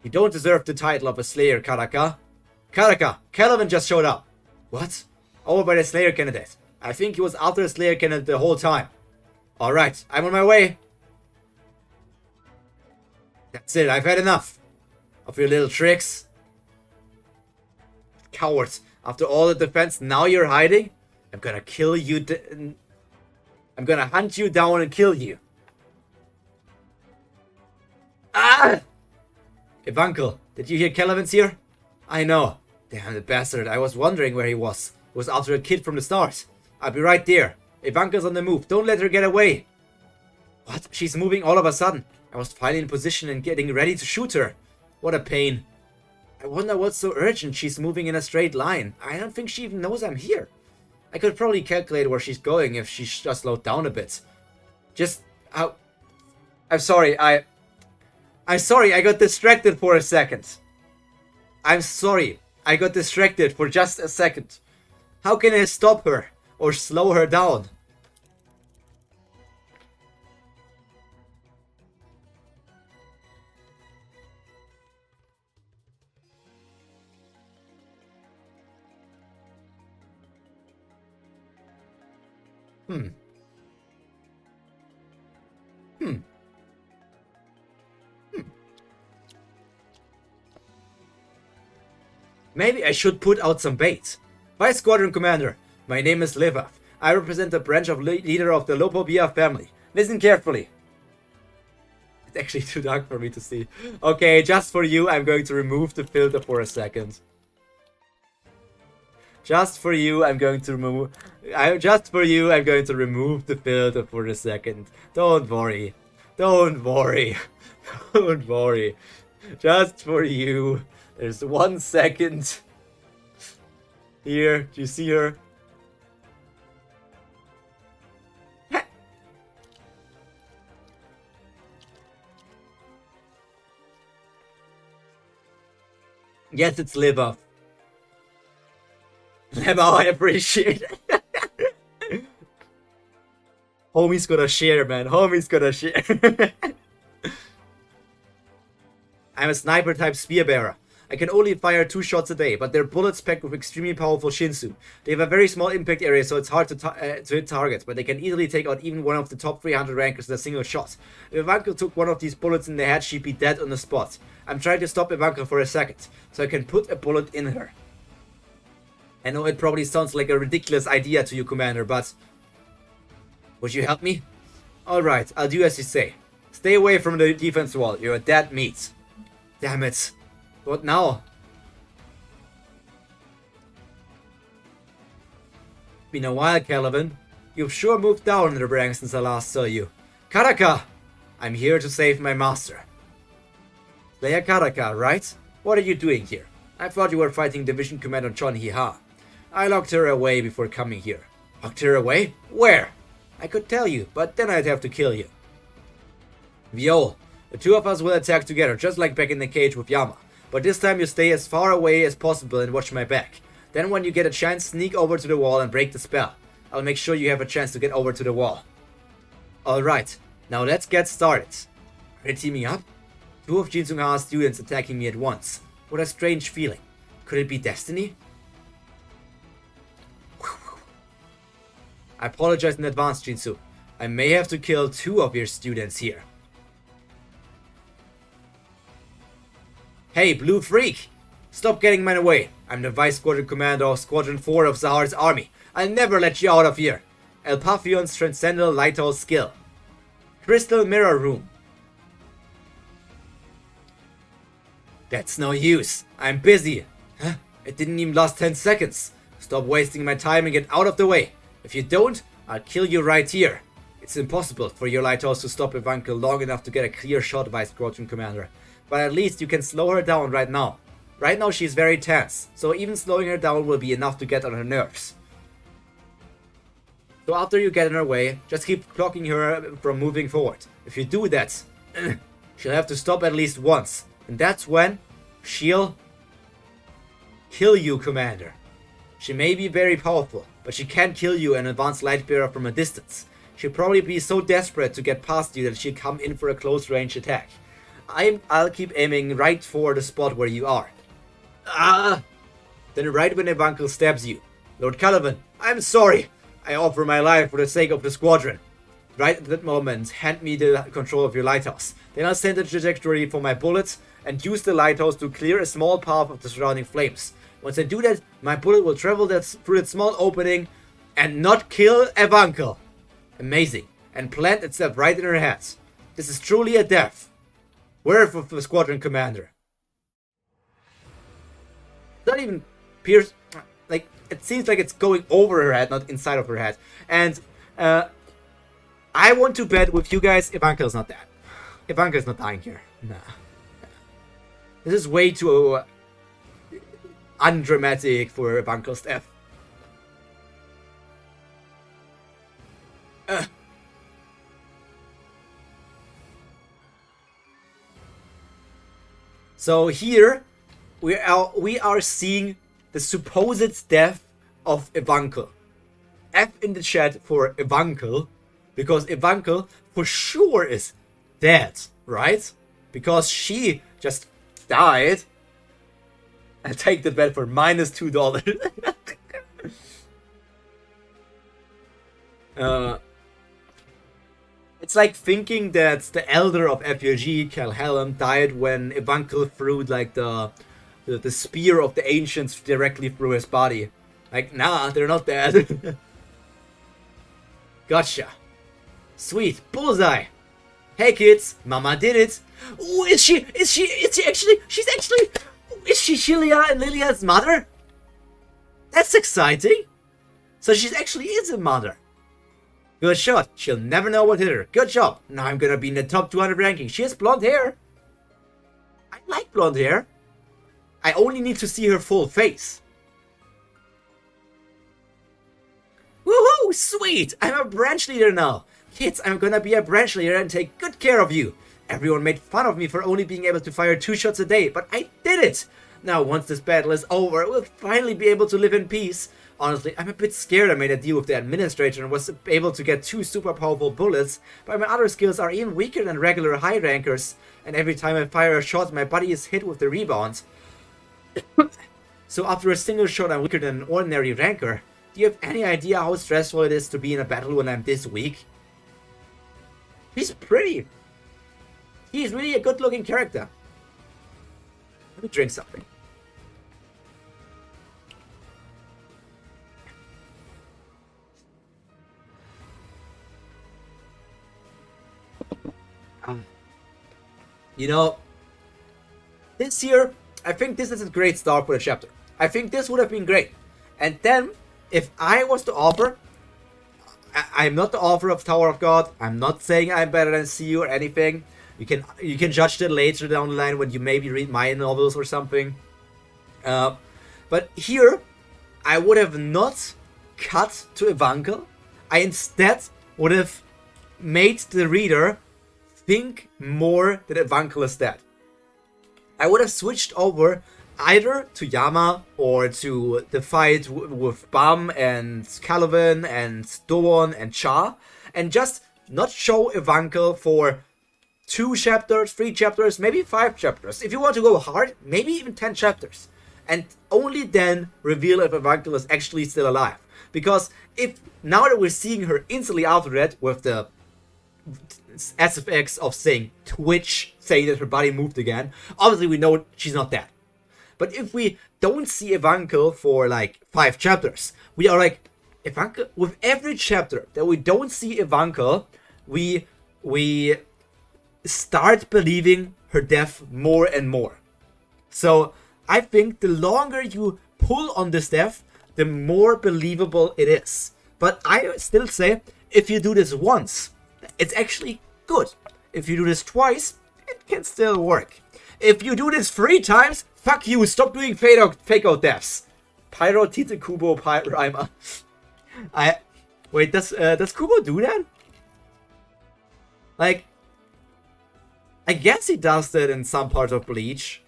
You don't deserve the title of a Slayer, Karaka. Karaka, Kallavan just showed up. What? Over by the Slayer candidate. I think he was after the Slayer candidate the whole time. Alright, I'm on my way. That's it, I've had enough of your little tricks. Cowards, after all the defense, now you're hiding? I'm gonna kill you. I'm gonna hunt you down and kill you. Ah! Evankel, did you hear Kallavan's here? I know. Damn the bastard, I was wondering where he was. He was after a kid from the start. I'll be right there. Evankel's on the move. Don't let her get away. What? She's moving all of a sudden. I was finally in position and getting ready to shoot her. What a pain. I wonder what's so urgent. She's moving in a straight line. I don't think she even knows I'm here. I could probably calculate where she's going if she's just slowed down a bit. I'm sorry, I'm sorry, I got distracted for a second. I'm sorry, I got distracted for just a second. How can I stop her or slow her down? Maybe I should put out some bait. Vice Squadron Commander, my name is Livav. I represent the branch of leader of the Lopobia family. Listen carefully. It's actually too dark for me to see. Okay, just for you, I'm going to remove the filter for a second. Just for you, I'm going to remove the filter for a second. Don't worry. Don't worry. Don't worry. Just for you. There's 1 second. Here, do you see her? Yes, it's Livav. Livav, I appreciate it. Homie's gonna share, man. Homie's gonna share. I'm a sniper type spear bearer. I can only fire 2 shots a day, but they're bullets packed with extremely powerful Shinsu. They have a very small impact area, so it's hard to hit targets, but they can easily take out even one of the top 300 rankers in a single shot. If Ivanka took one of these bullets in the head, she'd be dead on the spot. I'm trying to stop Ivanka for a second, so I can put a bullet in her. I know it probably sounds like a ridiculous idea to you, Commander, but... would you help me? Alright, I'll do as you say. Stay away from the defense wall. You're a dead meat. Damn it. What now? Been a while, Kallavan. You've sure moved down in the ranks since I last saw you. Karaka! I'm here to save my master. Slayer Karaka, right? What are you doing here? I thought you were fighting Division Commander John Hiha. I locked her away before coming here. Locked her away? Where? I could tell you, but then I'd have to kill you. Viol, the two of us will attack together, just like back in the cage with Yama. But this time you stay as far away as possible and watch my back. Then when you get a chance, sneak over to the wall and break the spell. I'll make sure you have a chance to get over to the wall. Alright, now let's get started. Are they teaming up? Two of Jin Sung-ha's students attacking me at once. What a strange feeling. Could it be destiny? I apologize in advance, Jinsu. I may have to kill two of your students here. Hey, Blue Freak! Stop getting in my way. I'm the Vice Squadron Commander of Squadron 4 of Zahara's army. I'll never let you out of here. El Papillon's Transcendental Lighthouse Skill. Crystal Mirror Room. That's no use. I'm busy. Huh? It didn't even last 10 seconds. Stop wasting my time and get out of the way. If you don't, I'll kill you right here. It's impossible for your lighthouse to stop Ivanka long enough to get a clear shot, Vice Squadron Commander. But at least you can slow her down right now. Right now she's very tense, so even slowing her down will be enough to get on her nerves. So after you get in her way, just keep blocking her from moving forward. If you do that, she'll have to stop at least once. And that's when she'll kill you, Commander. She may be very powerful, but she can't kill you an advanced light bearer from a distance. She'll probably be so desperate to get past you that she'll come in for a close range attack. I'll keep aiming right for the spot where you are. Then right when Evankel stabs you. Lord Kallavan, I'm sorry. I offer my life for the sake of the squadron. Right at that moment, hand me the control of your lighthouse. Then I'll send a trajectory for my bullets and use the lighthouse to clear a small path of the surrounding flames. Once I do that, my bullet will travel through that small opening and not kill Evankel. Amazing. And plant itself right in her head. This is truly a death. Word of the squadron commander. Not even pierce. Like, it seems like it's going over her head, not inside of her head. And I want to bet with you guys, Ivanka is not dead. Ivanka is not dying here. Nah. This is way too undramatic for Ivanka's death. So here we are seeing the supposed death of Evankel. F in the chat for Evankel, because Evankel for sure is dead, right? Because she just died. I take the bet for -$2. It's like thinking that the elder of FUG, Kallavan, died when Evankel threw like the spear of the ancients directly through his body. Like, nah, they're not dead. Gotcha. Sweet, bullseye. Hey kids, Mama did it. Ooh, is she actually Shilia and Lilia's mother? That's exciting. So she actually is a mother. Good shot. She'll never know what hit her. Good job. Now I'm gonna be in the top 200 ranking. She has blonde hair. I like blonde hair. I only need to see her full face. Woohoo! Sweet! I'm a branch leader now. Kids, I'm gonna be a branch leader and take good care of you. Everyone made fun of me for only being able to fire 2 shots a day, but I did it! Now, once this battle is over, we'll finally be able to live in peace. Honestly, I'm a bit scared I made a deal with the administrator and was able to get 2 super powerful bullets, but my other skills are even weaker than regular high rankers, and every time I fire a shot, my body is hit with the rebound. So after a single shot, I'm weaker than an ordinary ranker. Do you have any idea how stressful it is to be in a battle when I'm this weak? He's pretty. He's really a good-looking character. Let me drink something. You know, this here, I think this is a great start for the chapter. I think this would have been great. And then, if I was to offer, I'm not the author of Tower of God. I'm not saying I'm better than CU or anything. You can judge that later down the line when you maybe read my novels or something. But here, I would have not cut to Evankel. I instead would have made the reader think more that Evankel is dead. I would have switched over either to Yama or to the fight with Bam and Kallavan and Doan and Cha, and just not show Evankel for 2 chapters, 3 chapters, maybe 5 chapters. If you want to go hard, maybe even 10 chapters. And only then reveal if Evankel is actually still alive. Because if now that we're seeing her instantly after that with the SFX of saying Twitch, saying that her body moved again, obviously we know she's not dead. But if we don't see Evankel for like 5 chapters, we are like, Evankel, with every chapter that we don't see Evankel, we start believing her death more and more. So I think the longer you pull on this death, the more believable it is. But I still say, if you do this once, it's actually good. If you do this twice, it can still work. If you do this 3 times, fuck you, stop doing fake out deaths. Pyro Tite Kubo Rhymer. Wait, does Kubo do that? Like, I guess he does that in some parts of Bleach.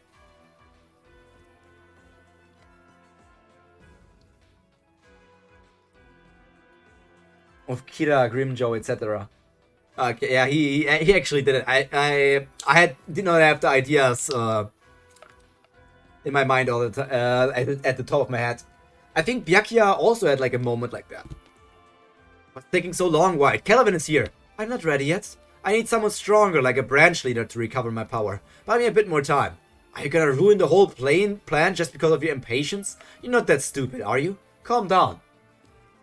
Of Kira, Grimjoe, etc. Okay, yeah, he actually did it. I did not have the ideas in my mind all the time, at the top of my head. I think Byakuya also had like a moment like that. What's taking so long, White? Kallavan is here. I'm not ready yet. I need someone stronger, like a branch leader, to recover my power. Buy me a bit more time. Are you gonna ruin the whole plan just because of your impatience? You're not that stupid, are you? Calm down.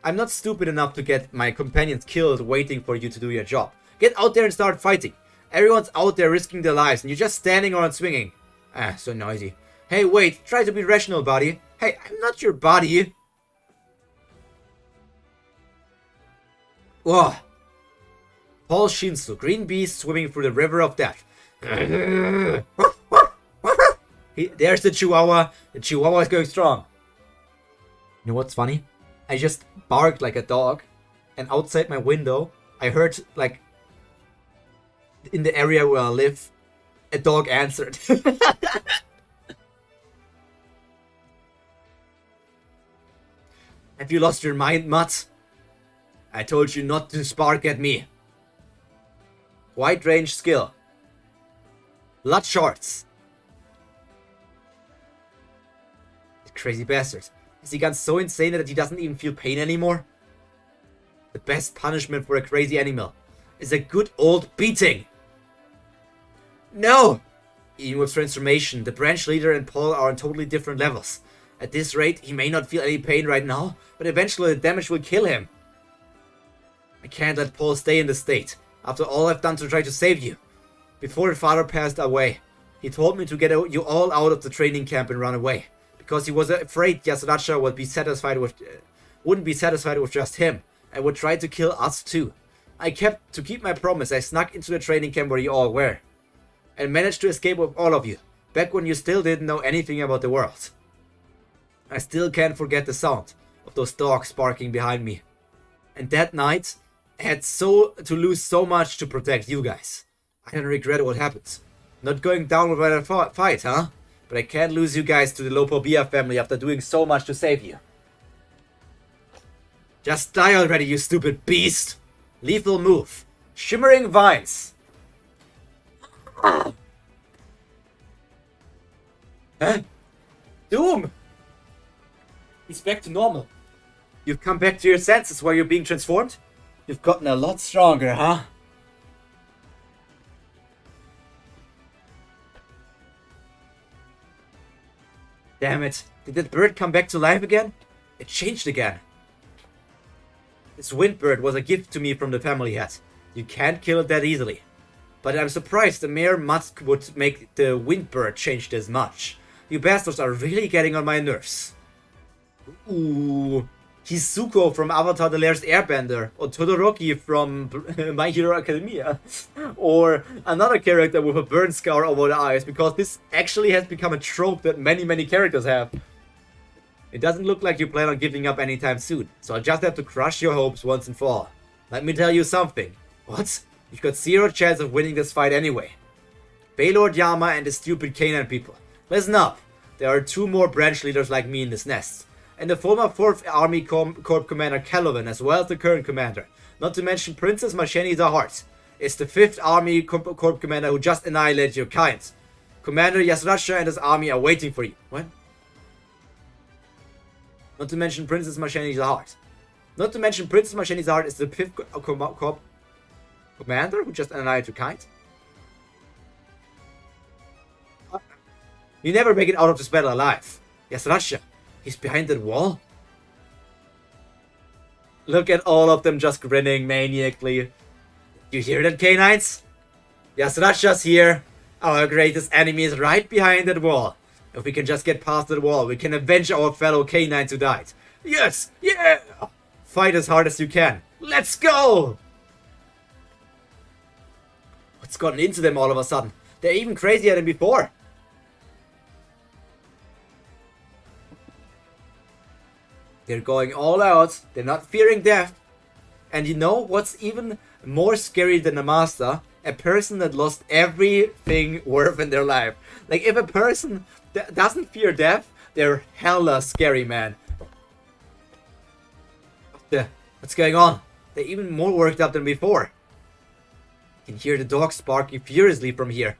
I'm not stupid enough to get my companions killed waiting for you to do your job. Get out there and start fighting. Everyone's out there risking their lives and you're just standing around swinging. Ah, so noisy. Hey, wait, try to be rational, buddy. Hey, I'm not your buddy. Whoa. Paul Shinsu, green beast swimming through the river of death. There's the Chihuahua. The Chihuahua is going strong. You know what's funny? I just barked like a dog, and outside my window, I heard, like, in the area where I live, a dog answered. Have you lost your mind, Mutt? I told you not to spark at me. Wide range skill. Blood shorts. The crazy bastard. Has he gone so insane that he doesn't even feel pain anymore? The best punishment for a crazy animal is a good old beating. No! Even with transformation, the branch leader and Paul are on totally different levels. At this rate, he may not feel any pain right now, but eventually the damage will kill him. I can't let Paul stay in this state, after all I've done to try to save you. Before your father passed away, he told me to get you all out of the training camp and run away, because he was afraid Yasuracha wouldn't be satisfied with just him, and would try to kill us too. To keep my promise, I snuck into the training camp where you all were, and managed to escape with all of you, back when you still didn't know anything about the world. I still can't forget the sound of those dogs barking behind me. And that night, I had to lose so much to protect you guys. I don't regret what happened. Not going down without a fight, huh? But I can't lose you guys to the Lopobia family after doing so much to save you. Just die already, you stupid beast! Lethal move. Shimmering vines. Huh? Doom! He's back to normal. You've come back to your senses while you're being transformed? You've gotten a lot stronger, huh? Damn it. Did that bird come back to life again? It changed again. This wind bird was a gift to me from the family hat. You can't kill it that easily. but I'm surprised the mere Musk would make the Windbird change this much. You bastards are really getting on my nerves. Ooh, he's Zuko from Avatar The Last Airbender, or Todoroki from My Hero Academia, or another character with a burn scar over the eyes, because this actually has become a trope that many characters have. It doesn't look like you plan on giving up anytime soon, so I'll just have to crush your hopes once and for all. Let me tell you something. What? You've got zero chance of winning this fight anyway. Baylord Yama and the stupid Canaan people. Listen up. There are 2 more branch leaders like me in this nest. And the former 4th Army Corps Commander Kallavan, as well as the current commander. Not to mention Princess Masheni Zahart. It's the 5th Army Corps Commander who just annihilated your kind. Commander Yasrasha and his army are waiting for you. What? Not to mention Princess Masheni Zahart. Not to mention Princess Masheni Zahart is the 5th Corps Commander who just annihilated your kind. You never make it out of this battle alive. Yasrasha, he's behind that wall. Look at all of them just grinning maniacally. You hear that, canines? Yasrasha's here. Our greatest enemy is right behind that wall. If we can just get past that wall, we can avenge our fellow canines who died. Yes! Yeah! Fight as hard as you can. Let's go! What's gotten into them all of a sudden? They're even crazier than before. They're going all out. They're not fearing death. And you know what's even more scary than a master? A person that lost everything worth in their life. Like, if a person doesn't fear death, they're hella scary, man. What's going on? They're even more worked up than before. You can hear the dogs barking furiously from here.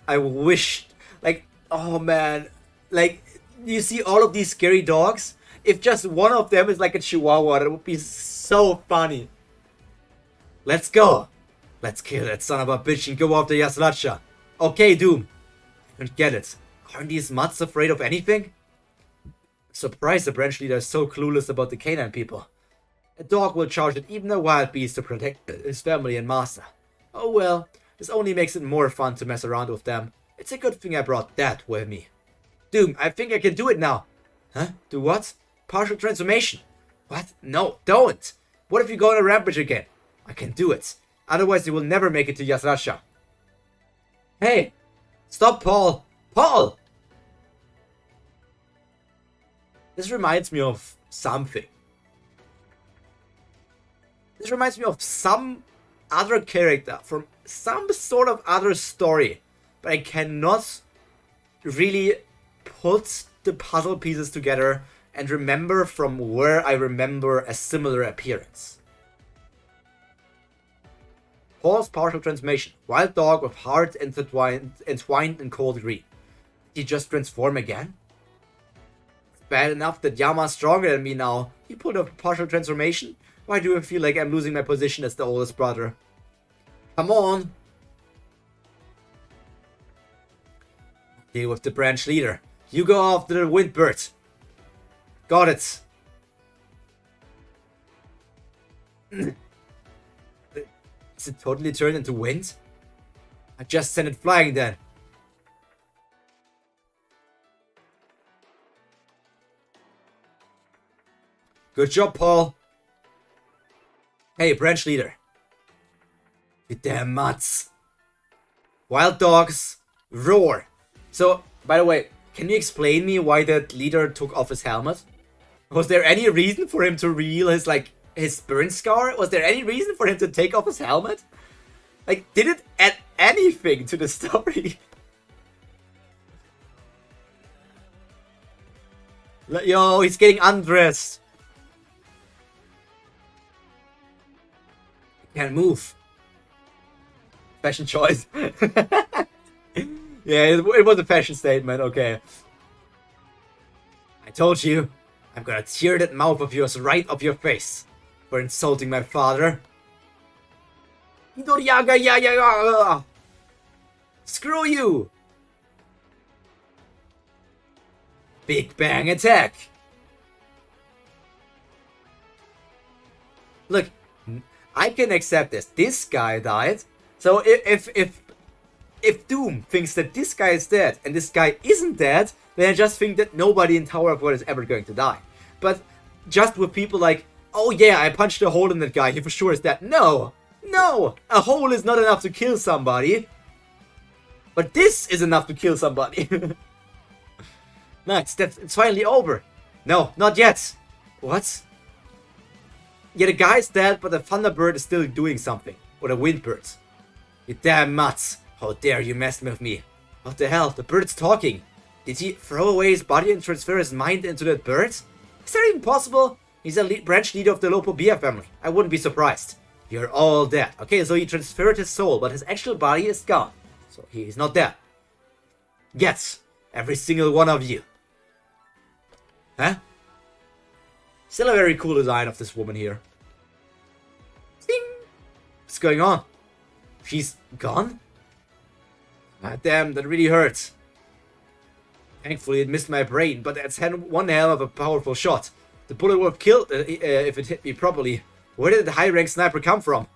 I wish, like, oh man, like, you see all of these scary dogs? If just one of them is like a chihuahua, that would be so funny. Let's go. Let's kill that son of a bitch and go after Yasrasha. Okay, Doom. I don't get it. Aren't these mutts afraid of anything? Surprised the branch leader is so clueless about the Canaan people. A dog will charge at even a wild beast to protect his family and master. Oh well, this only makes it more fun to mess around with them. It's a good thing I brought that with me. Doom, I think I can do it now. Huh? Do what? Partial transformation. What? No, don't. What if you go on a rampage again? I can do it. Otherwise you will never make it to Yasrasha. Hey! Stop, Paul! Paul! This reminds me of something. This reminds me of some other character from some sort of other story. But I cannot really put the puzzle pieces together and remember from where I remember a similar appearance. Paul's partial transformation. Wild dog with heart entwined in cold green. Did he just transform again? It's bad enough that Yama's stronger than me now. He pulled a partial transformation? Why do I feel like I'm losing my position as the oldest brother? Come on! Deal with the branch leader. You go after the Windbird. Got it. Is it totally turned into wind? I just sent it flying then. Good job, Paul. Hey, branch leader. You damn mutts. Wild dogs, roar. So, by the way, can you explain me why that leader took off his helmet? Was there any reason for him to reveal his burn scar? Was there any reason for him to take off his helmet? Like, did it add anything to the story? Yo, he's getting undressed. He can't move. Fashion choice. Yeah, it was a fashion statement, okay. I told you, I'm gonna tear that mouth of yours right off your face for insulting my father. Screw you! Big Bang attack! Look, I can accept this. This guy died, So if Doom thinks that this guy is dead and this guy isn't dead, then I just think that nobody in Tower of God is ever going to die. But just with people like, oh yeah, I punched a hole in that guy, he for sure is dead. No! No! A hole is not enough to kill somebody. But this is enough to kill somebody. Nice, it's finally over. No, not yet. What? Yeah, the guy's dead, but the Thunderbird is still doing something. Or the Windbird. You damn mutts. How dare you mess with me? What the hell? The bird's talking. Did he throw away his body and transfer his mind into that bird? Is that even possible? He's a branch leader of the Lopobia family. I wouldn't be surprised. You're all dead. Okay, so he transferred his soul, but his actual body is gone. So he's not dead. Yes, every single one of you. Huh? Still a very cool design of this woman here. Ding! What's going on? She's gone? Ah, damn, that really hurts. Thankfully it missed my brain, but that's one hell of a powerful shot. The bullet would have killed if it hit me properly. Where did the high-rank sniper come from?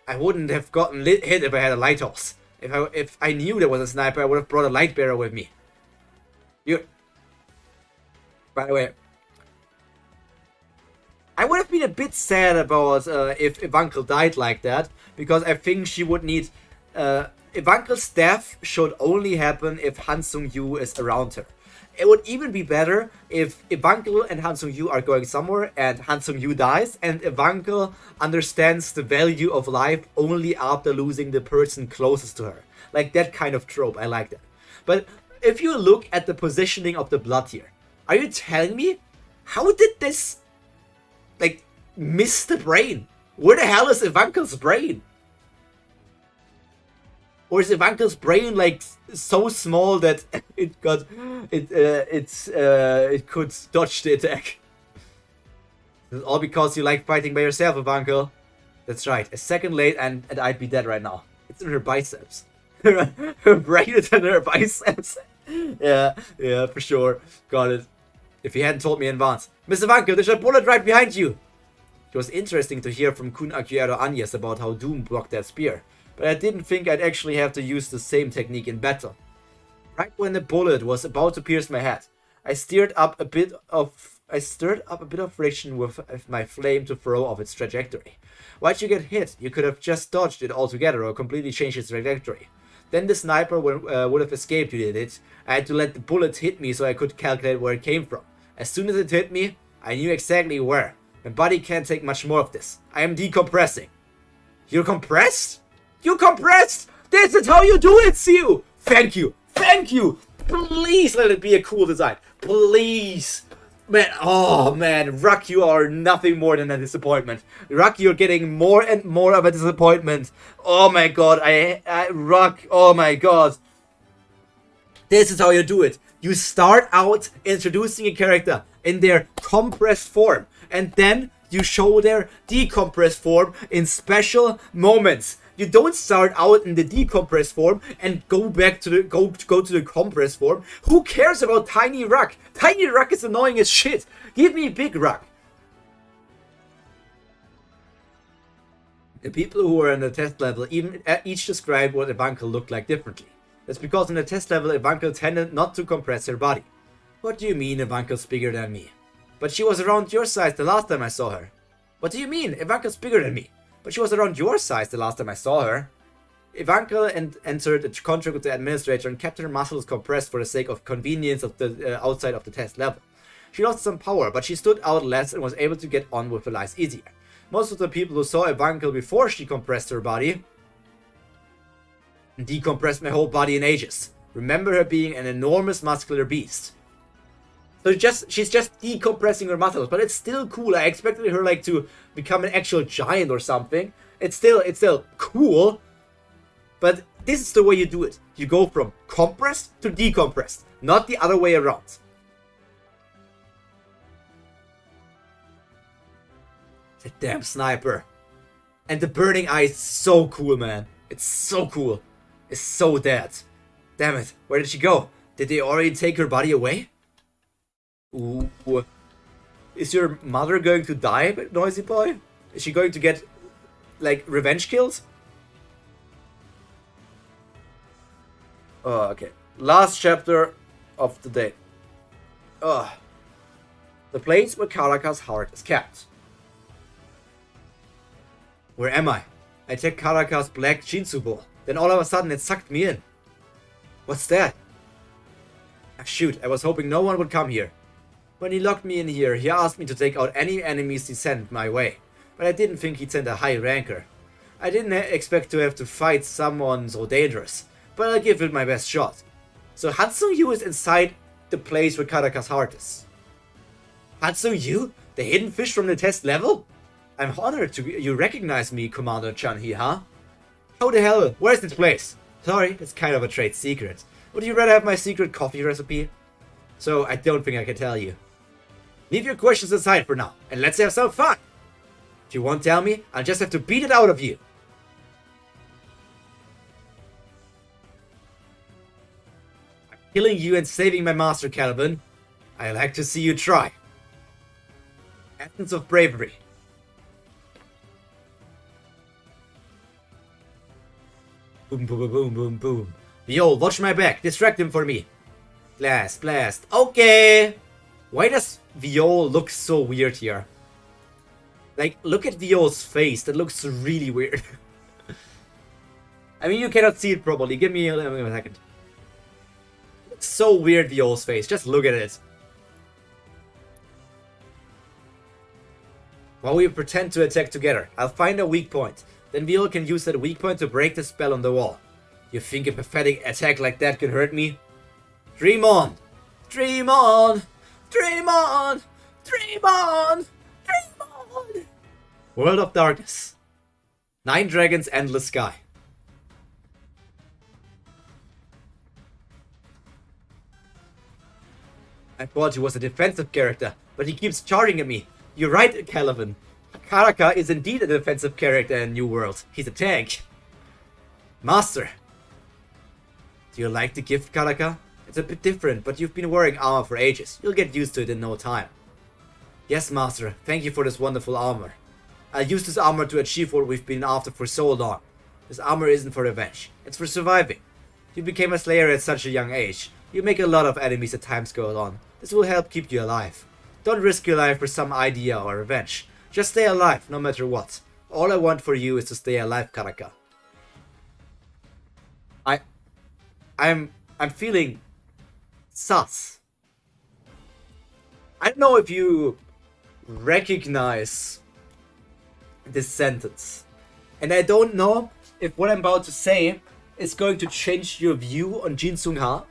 I wouldn't have gotten hit if I had a lighthouse. If I knew there was a sniper, I would have brought a light bearer with me. By the way, I would have been a bit sad about if Evankel died like that, because I think she would need... Evankel's death should only happen if Han Sung-yu is around her. It would even be better if Evankel and Han Sung-yu are going somewhere and Han Sung-yu dies, and Evankel understands the value of life only after losing the person closest to her. Like that kind of trope, I like that. But if you look at the positioning of the blood here, are you telling me, how did this, like, miss the brain? Where the hell is Evankel's brain? Or is Evankel's brain like so small that it could dodge the attack? It's all because you like fighting by yourself, Evankel. That's right. A second late and I'd be dead right now. It's in her biceps. Her brain is in her biceps. Yeah, for sure. Got it. If you hadn't told me in advance. Mr. Evankel, there's a bullet right behind you. It was interesting to hear from Kun Aguero Agnes about how Doom blocked that spear. But I didn't think I'd actually have to use the same technique in battle. Right when the bullet was about to pierce my head, I stirred up a bit of friction with my flame to throw off its trajectory. Once you get hit, you could have just dodged it altogether or completely changed its trajectory. Then the sniper would have escaped, you did it. I had to let the bullet hit me so I could calculate where it came from. As soon as it hit me, I knew exactly where. My body can't take much more of this. I am decompressing. You're compressed? You compressed! This is how you do it, Siu! Thank you! Thank you! Please let it be a cool design. Please! Man, oh man, Ruck, you are nothing more than a disappointment. Ruck, you're getting more and more of a disappointment. Oh my god, Ruck, oh my god. This is how you do it. You start out introducing a character in their compressed form, and then you show their decompressed form in special moments. You don't start out in the decompressed form and go back to the go to the compressed form. Who cares about Tiny Ruck? Tiny Ruck is annoying as shit. Give me Big Ruck. The people who were in the test level each described what Evankel looked like differently. That's because in the test level Evankel tended not to compress her body. What do you mean Evankel's bigger than me? But she was around your size the last time I saw her. What do you mean Evankel's bigger than me? But she was around your size the last time I saw her. Evankel entered a contract with the administrator and kept her muscles compressed for the sake of convenience of the outside of the test level. She lost some power, but she stood out less and was able to get on with her lives easier. Most of the people who saw Evankel before she compressed her body decompressed my whole body in ages. Remember her being an enormous muscular beast. So she's just decompressing her muscles, but it's still cool. I expected her like to become an actual giant or something. It's still cool, but this is the way you do it. You go from compressed to decompressed, not the other way around. The damn sniper. And the burning eye is so cool, man. It's so cool. It's so dead. Damn it. Where did she go? Did they already take her body away? Ooh. Is your mother going to die, Noisy Boy? Is she going to get, like, revenge kills? Oh, okay. Last chapter of the day. Ugh. The place where Karaka's heart is kept. Where am I? I take Karaka's black Jinsu ball. Then all of a sudden it sucked me in. What's that? Ah, shoot, I was hoping no one would come here. When he locked me in here, he asked me to take out any enemies he sent my way. But I didn't think he'd send a high ranker. I didn't expect to have to fight someone so dangerous. But I'll give it my best shot. So Hatsung Yu is inside the place where Karaka's heart is. Hatsung Yu? The hidden fish from the test level? I'm honored you recognize me, Commander Chun-Hee, huh? How the hell? Where's this place? Sorry, it's kind of a trade secret. Would you rather have my secret coffee recipe? So I don't think I can tell you. Leave your questions aside for now, and let's have some fun! If you won't tell me, I'll just have to beat it out of you. I'm killing you and saving my master, Kallavan. I like to see you try. Essence of bravery. Boom, boom, boom, boom, boom. Yo, watch my back. Distract him for me. Blast, blast. Okay. Why does Viol look so weird here? Like, look at Viol's face. That looks really weird. I mean, you cannot see it properly. Give me a second. It's so weird, Viol's face. Just look at it. While we pretend to attack together, I'll find a weak point. Then Viol can use that weak point to break the spell on the wall. You think a pathetic attack like that could hurt me? Dream on! Dream on! Dream on! Dream on! Dream on! World of Darkness. 9 Dragons, Endless Sky. I thought he was a defensive character, but he keeps charging at me. You're right, Kallavan. Karaka is indeed a defensive character in New World. He's a tank. Master. Do you like the gift, Karaka? It's a bit different, but you've been wearing armor for ages. You'll get used to it in no time. Yes, Master. Thank you for this wonderful armor. I'll use this armor to achieve what we've been after for so long. This armor isn't for revenge. It's for surviving. You became a slayer at such a young age. You make a lot of enemies as times go on. This will help keep you alive. Don't risk your life for some idea or revenge. Just stay alive, no matter what. All I want for you is to stay alive, Karaka. I'm feeling sus. I don't know if you recognize this sentence. And I don't know if what I'm about to say is going to change your view on Jin Sung Ha.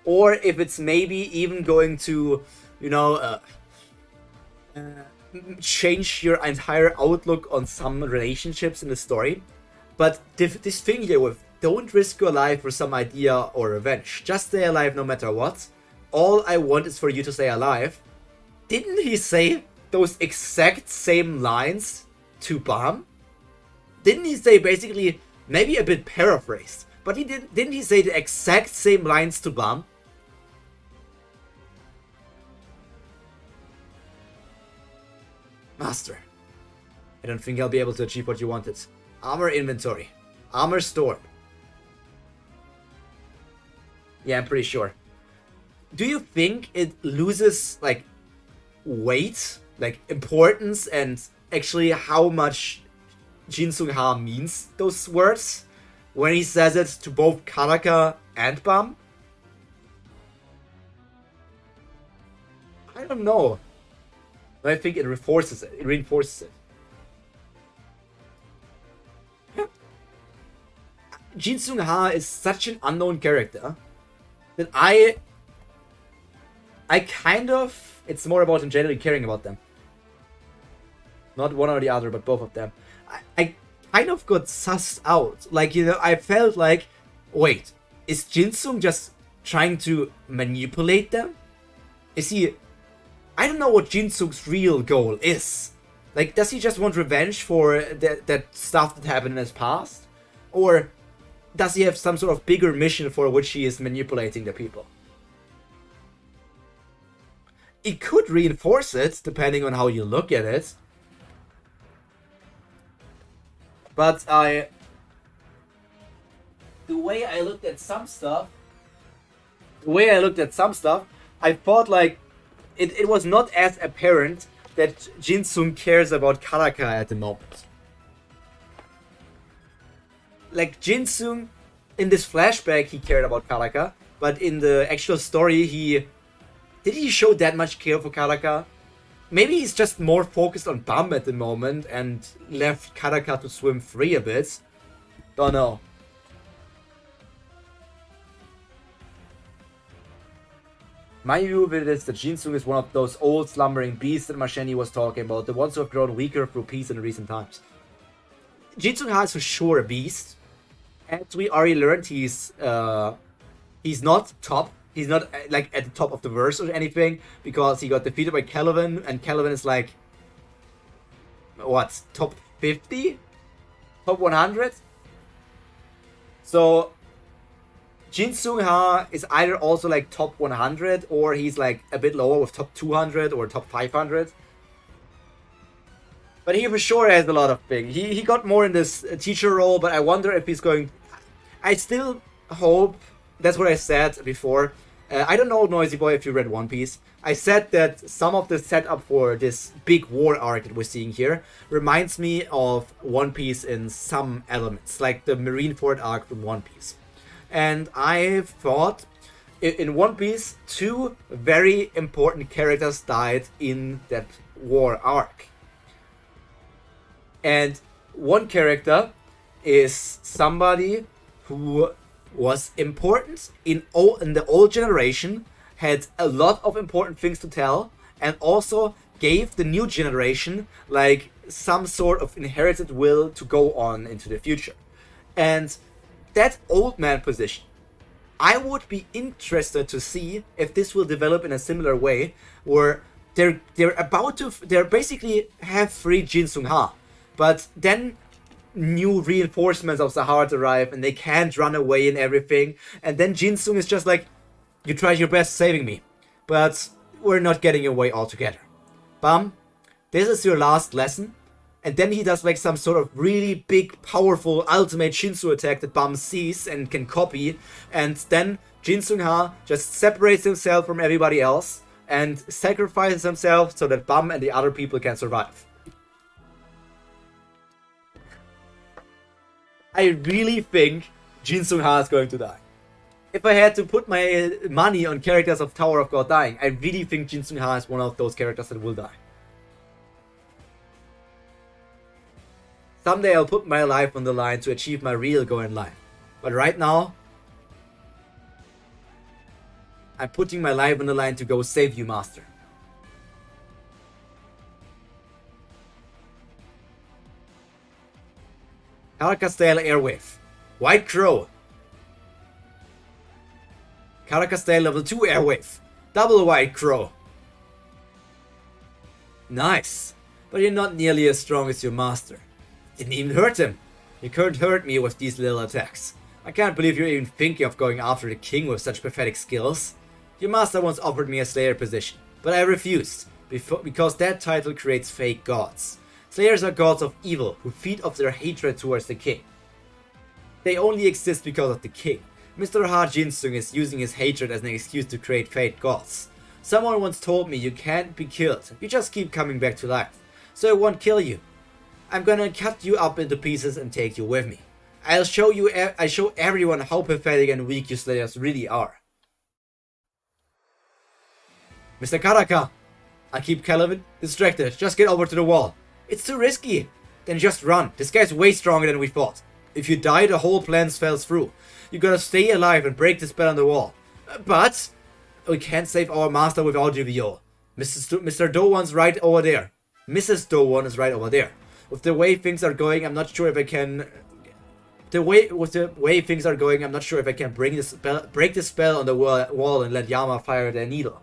Or if it's maybe even going to, you know, change your entire outlook on some relationships in the story. But this thing here with don't risk your life for some idea or revenge. Just stay alive no matter what. All I want is for you to stay alive. Didn't he say those exact same lines to Bam? Didn't he say basically, maybe a bit paraphrased, but didn't he say the exact same lines to Bam? Master, I don't think I'll be able to achieve what you wanted. Armor inventory. Armor store. Yeah, I'm pretty sure. Do you think it loses, like, weight, like, importance, and actually how much Jin Sung Ha means those words when he says it to both Karaka and Bam? I don't know. I think it reinforces it. It reinforces it. Yeah. Jin Sung Ha is such an unknown character that I kind of... It's more about him generally caring about them. Not one or the other, but both of them. I kind of got sussed out. Like, you know, I felt like, wait, is Jin Sung just trying to manipulate them? Is he... I don't know what Jin Sung's real goal is. Like, does he just want revenge for that stuff that happened in his past? Or does he have some sort of bigger mission for which he is manipulating the people? It could reinforce it, depending on how you look at it. But the way I looked at some stuff, the way I looked at some stuff, I thought like it was not as apparent that Jinsung cares about Karaka at the moment. Like Jinsung, in this flashback, he cared about Karaka, but in the actual story, did he show that much care for Karaka? Maybe he's just more focused on Bam at the moment and left Karaka to swim free a bit. Don't know. My view of it is that Jinsung is one of those old slumbering beasts that Masheni was talking about, the ones who have grown weaker through peace in recent times. Jinsung Ha is for sure a beast. As we already learned, he's not top. He's not like at the top of the verse or anything, because he got defeated by Kallavan, and Kallavan is like, what, top 50? Top 100? So Jinsung Ha is either also like top 100, or he's like a bit lower with top 200 or top 500. But he for sure has a lot of things. He got more in this teacher role, but I wonder if he's going... I still hope... That's what I said before. I don't know, Noisy Boy, if you read One Piece. I said that some of the setup for this big war arc that we're seeing here reminds me of One Piece in some elements, like the Marineford arc from One Piece. And I thought in One Piece, 2 very important characters died in that war arc. And one character is somebody who was important in the old generation, had a lot of important things to tell, and also gave the new generation like some sort of inherited will to go on into the future. And that old man position, I would be interested to see if this will develop in a similar way, where they're basically have freed Jinsung Ha, but then new reinforcements of Sahara arrive and they can't run away and everything, and then Jinsung is just like, you tried your best saving me, but we're not getting away altogether. Bam, this is your last lesson. And then he does like some sort of really big, powerful, ultimate Shinsu attack that Bam sees and can copy. And then Jinsung Ha just separates himself from everybody else and sacrifices himself so that Bam and the other people can survive. I really think Jinsung Ha is going to die. If I had to put my money on characters of Tower of God dying, I really think Jinsung Ha is one of those characters that will die. Someday I'll put my life on the line to achieve my real goal in life. But right now, I'm putting my life on the line to go save you, Master. Caracastel Airwave. White Crow. Caracastel level 2 Airwave. Double White Crow. Nice. But you're not nearly as strong as your master. Didn't even hurt him. You can't hurt me with these little attacks. I can't believe you're even thinking of going after the king with such pathetic skills. Your master once offered me a slayer position, but I refused, because that title creates fake gods. Slayers are gods of evil who feed off their hatred towards the king. They only exist because of the king. Mr. Ha Jinsung is using his hatred as an excuse to create fake gods. Someone once told me you can't be killed, you just keep coming back to life. So I won't kill you. I'm gonna cut you up into pieces and take you with me. I show everyone how pathetic and weak you slayers really are. Mr. Karaka! I keep Kallavan distracted, just get over to the wall. It's too risky. Then just run, this guy's way stronger than we thought. If you die, the whole plan falls through. You gotta stay alive and break the spell on the wall. But we can't save our master without you, Vio. Mr. Dowan's right over there. Mrs. Dowan is right over there. With the way things are going, I'm not sure if I can... With the way things are going, I'm not sure if I can break the spell on the wall and let Yama fire their needle.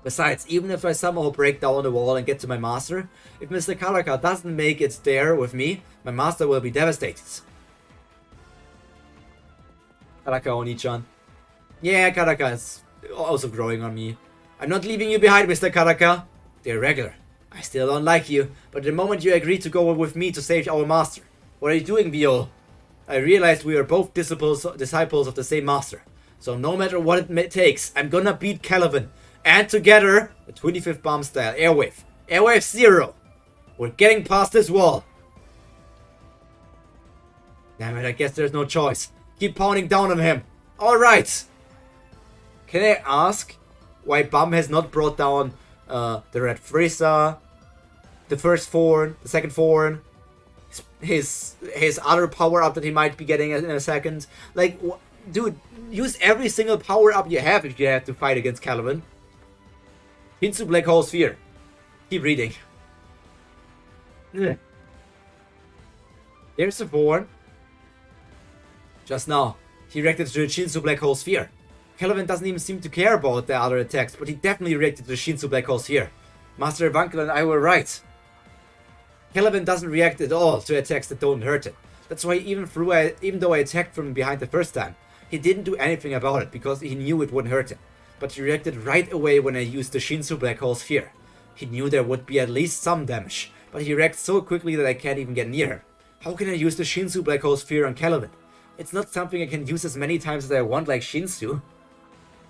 Besides, even if I somehow break down the wall and get to my master, if Mr. Karaka doesn't make it there with me, my master will be devastated. Karaka Oni-chan. Yeah, Karaka is also growing on me. I'm not leaving you behind, Mr. Karaka. They're regular. I still don't like you, but the moment you agreed to go with me to save our master. What are you doing, Vio? I realized we are both disciples of the same master. So no matter what it takes, I'm gonna beat Kallavan. And together, the 25th bomb style, airwave. Airwave 0. We're getting past this wall. Damn it, I guess there's no choice. Keep pounding down on him. Alright. Can I ask why Bum has not brought down the Red Frieza, the first Thorn, the second Thorn, his other power-up that he might be getting in a second? Like, dude, use every single power-up you have if you have to fight against Kallavan. Hinsu Black Hole Sphere. Keep reading. There's the Thorn. Just now, he reacted to the Shinsu Black Hole Sphere. Kallavan doesn't even seem to care about the other attacks, but he definitely reacted to the Shinsu Black Hole Sphere. Master Evankel and I were right. Kallavan doesn't react at all to attacks that don't hurt him. That's why even though I attacked from behind the first time, he didn't do anything about it because he knew it wouldn't hurt him. But he reacted right away when I used the Shinsu Black Hole Sphere. He knew there would be at least some damage, but he reacts so quickly that I can't even get near him. How can I use the Shinsu Black Hole Sphere on Kallavan? It's not something I can use as many times as I want like Shinsu.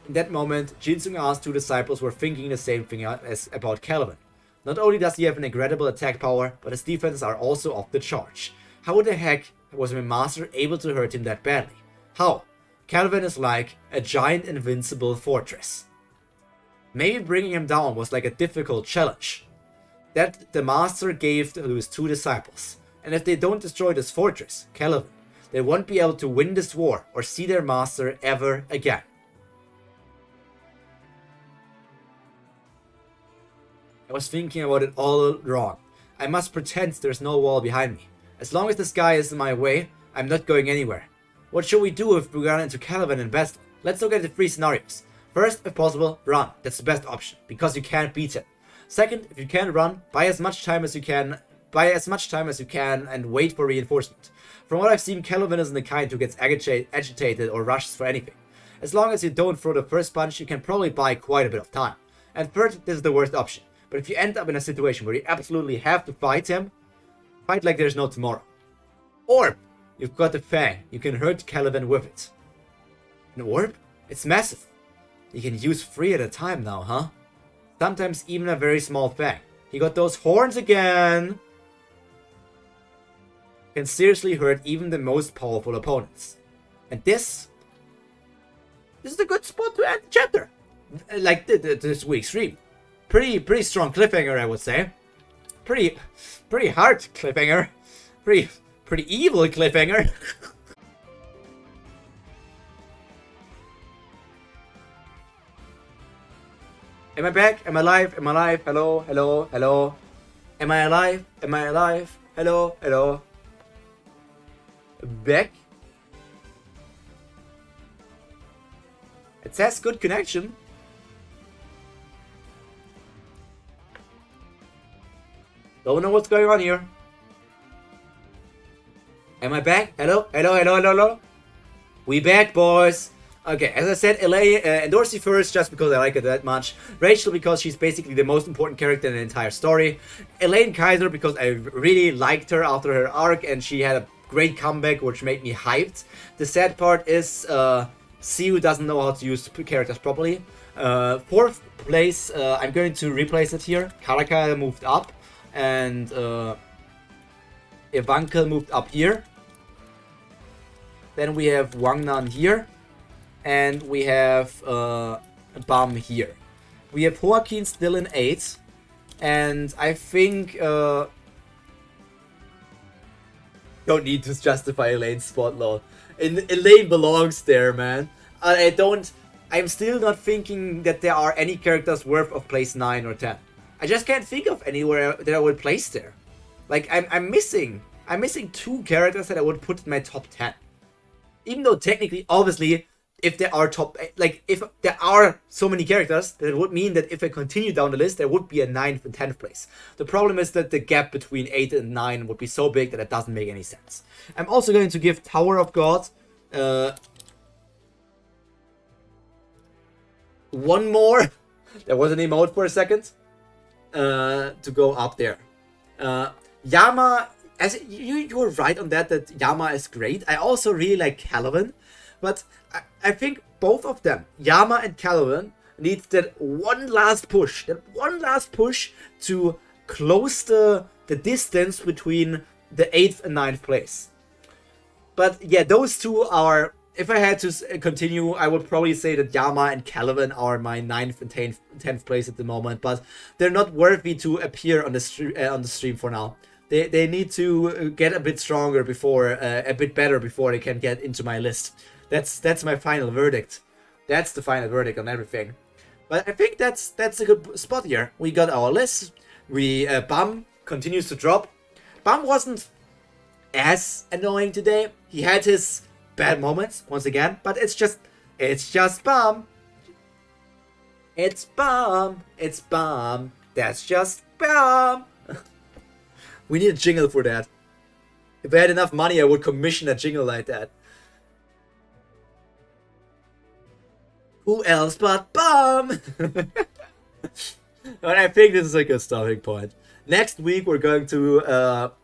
In that moment, Jin Sung-A's two disciples were thinking the same thing as about Kallavan. Not only does he have an incredible attack power, but his defenses are also off the charge. How the heck was my master able to hurt him that badly? How? Kallavan is like a giant invincible fortress. Maybe bringing him down was like a difficult challenge that the master gave to his two disciples. And if they don't destroy this fortress, Kallavan, they won't be able to win this war or see their master ever again. I was thinking about it all wrong. I must pretend there's no wall behind me. As long as the sky is in my way, I'm not going anywhere. What should we do if we run into Kallavan in battle? Let's look at the 3 scenarios. First, if possible, run. That's the best option, because you can't beat him. Second, if you can't run, buy as much time as you can and wait for reinforcement. From what I've seen, Kallavan isn't the kind who gets agitated or rushes for anything. As long as you don't throw the first punch, you can probably buy quite a bit of time. And third, this is the worst option. But if you end up in a situation where you absolutely have to fight him, fight like there's no tomorrow. Orb! You've got the Fang. You can hurt Kallavan with it. An orb? It's massive. You can use 3 at a time now, huh? Sometimes even a very small Fang. He got those horns again! Can seriously hurt even the most powerful opponents. And this is a good spot to end the chapter. Like this week's stream. Pretty strong cliffhanger, I would say. Pretty hard cliffhanger. Pretty evil cliffhanger. Am I back? Am I alive? Am I alive? Hello, hello, hello. Am I alive? Am I alive? Hello, hello. Back? It says good connection. Don't know what's going on here. Am I back? Hello? Hello, hello, hello, hello? We back, boys. Okay, as I said, Endorsi first just because I like her that much. Rachel because she's basically the most important character in the entire story. Elaine Kaiser because I really liked her after her arc and she had a great comeback which made me hyped. The sad part is Siu doesn't know how to use characters properly. 4th place, I'm going to replace it here. Karaka moved up and Evankel moved up here. Then we have Wangnan here. And we have Bam here. We have Joaquin still in 8. And I think don't need to justify Elaine's spot, lol. Elaine belongs there, man. I'm still not thinking that there are any characters worth of place 9 or 10. I just can't think of anywhere that I would place there. Like I'm missing 2 characters that I would put in my top 10. Even though technically, obviously, if there are if there are so many characters, that would mean that if I continue down the list, there would be a 9th and 10th place. The problem is that the gap between 8 and 9 would be so big that it doesn't make any sense. I'm also going to give Tower of God one more. There was an emote for a second. To go up there. Yama, as you're right on that Yama is great. I also really like Kallavan. But I think both of them, Yama and Kallavan, needs that one last push. To close the distance between the 8th and 9th place. But yeah, those two are... If I had to continue, I would probably say that Yama and Kallavan are my 9th and 10th place at the moment. But they're not worthy to appear on the stream for now. They need to get a bit stronger before, a bit better before they can get into my list. That's my final verdict. That's the final verdict on everything. But I think that's a good spot here. We got our list. Bam continues to drop. Bam wasn't as annoying today. He had his bad moments once again, but it's just Bam. It's Bam. That's just Bam. We need a jingle for that. If I had enough money, I would commission a jingle like that. Who else but Bam? But I think this is a good starting point. Next week we're going to...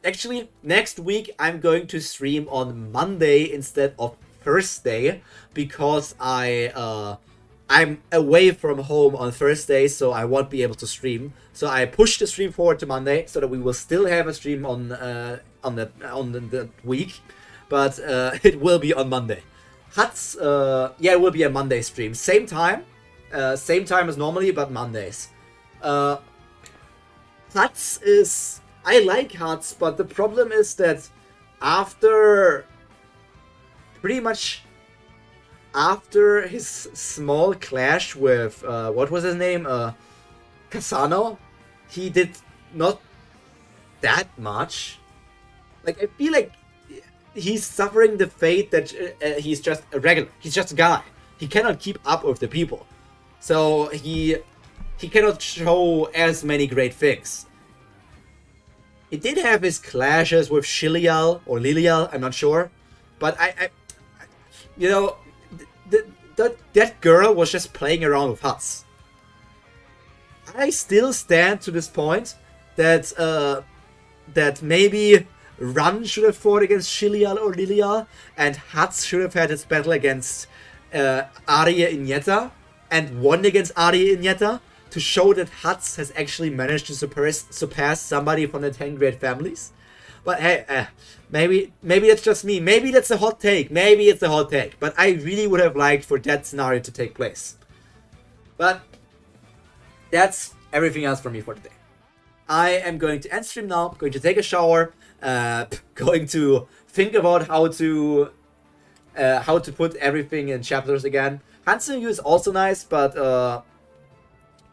actually, next week I'm going to stream on Monday instead of Thursday. Because I'm away from home on Thursday, so I won't be able to stream. So I pushed the stream forward to Monday, so that we will still have a stream on the week. But it will be on Monday. Huts, yeah, it will be a Monday stream. Same time as normally, but Mondays. Huts is... I like Huts, but the problem is that pretty much after his small clash with, what was his name? Kasano, he did not that much. Like, I feel like he's suffering the fate that he's just a regular. He's just a guy. He cannot keep up with the people. So he cannot show as many great things. He did have his clashes with Shilial or Lilial, I'm not sure. But I you know, that girl was just playing around with Huts. I still stand to this point that that maybe Run should have fought against Shilial or Lilial, and Huts should have had his battle against Arya Inyeta and won against Arya Inyeta to show that Huts has actually managed to surpass somebody from the 10 great families. But hey, maybe that's just me. Maybe that's a hot take. Maybe it's a hot take. But I really would have liked for that scenario to take place. But that's everything else from me for today. I am going to end stream now. Going to take a shower. Going to think about how to put everything in chapters again. Hansung is also nice, but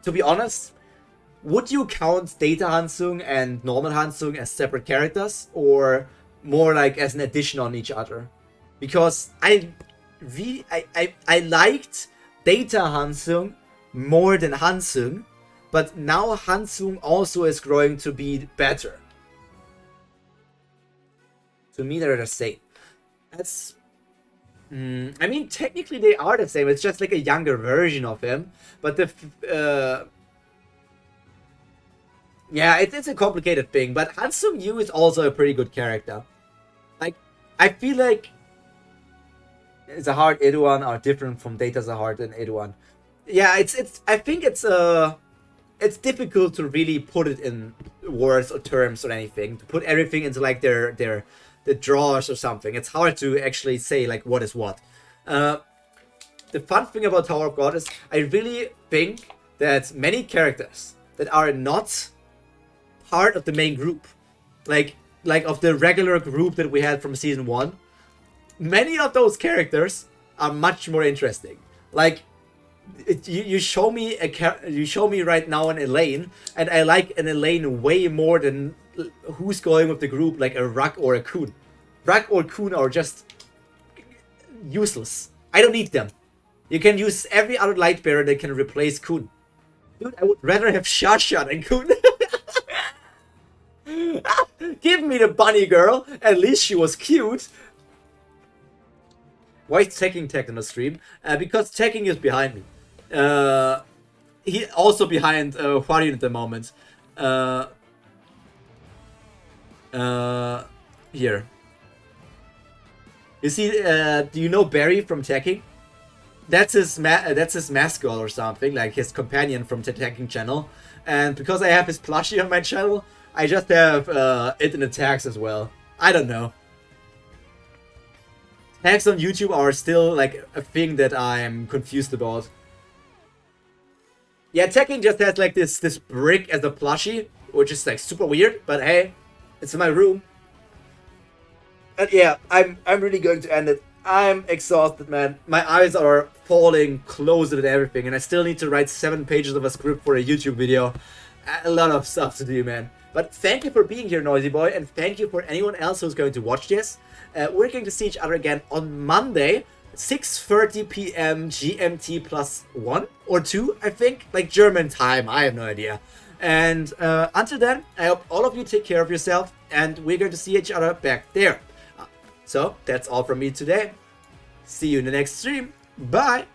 to be honest, would you count Data Hansung and Normal Hansung as separate characters, or more like as an addition on each other? Because I liked Data Hansung more than Hansung, but now Hansung also is growing to be better. To me, they're the same. That's... I mean, technically they are the same. It's just like a younger version of him. But the... yeah, it's a complicated thing. But Hansung Yu is also a pretty good character. Like, I feel like Zahard Eduan are different from Data Zahard and Eduan. Yeah, I think it's difficult to really put it in words or terms or anything. To put everything into like the drawers or something. It's hard to actually say like what is what. The fun thing about Tower of God is I really think that many characters that are not part of the main group, like of the regular group that we had from season 1, many of those characters are much more interesting. Like you show me right now an Elaine, and I like an Elaine way more than who's going with the group, like a Rak or a Kun. Rak or Kun are just useless. I don't need them. You can use every other light bearer that can replace Kun. Dude, I would rather have Shasha than Kun. Give me the bunny girl. At least she was cute. Why is Tekking tagged on the stream? Because Tekking is behind me. He also behind Huarien at the moment. Here. You see, do you know Barry from Tekking? that's his mascot or something, like his companion from the Tanking channel. And because I have his plushie on my channel, I just have it in the tags as well. I don't know. Tags on YouTube are still like a thing that I'm confused about. Yeah, Tekken just has like this brick as a plushie, which is like super weird, but hey, it's in my room. And yeah, I'm really going to end it. I'm exhausted, man. My eyes are falling closer than everything, and I still need to write 7 pages of a script for a YouTube video. A lot of stuff to do, man. But thank you for being here, Noisy Boy, and thank you for anyone else who's going to watch this. We're going to see each other again on Monday, 6:30 p.m. GMT plus 1 or 2, I think. Like German time, I have no idea. And until then, I hope all of you take care of yourself, and we're going to see each other back there. So, that's all from me today. See you in the next stream. Bye!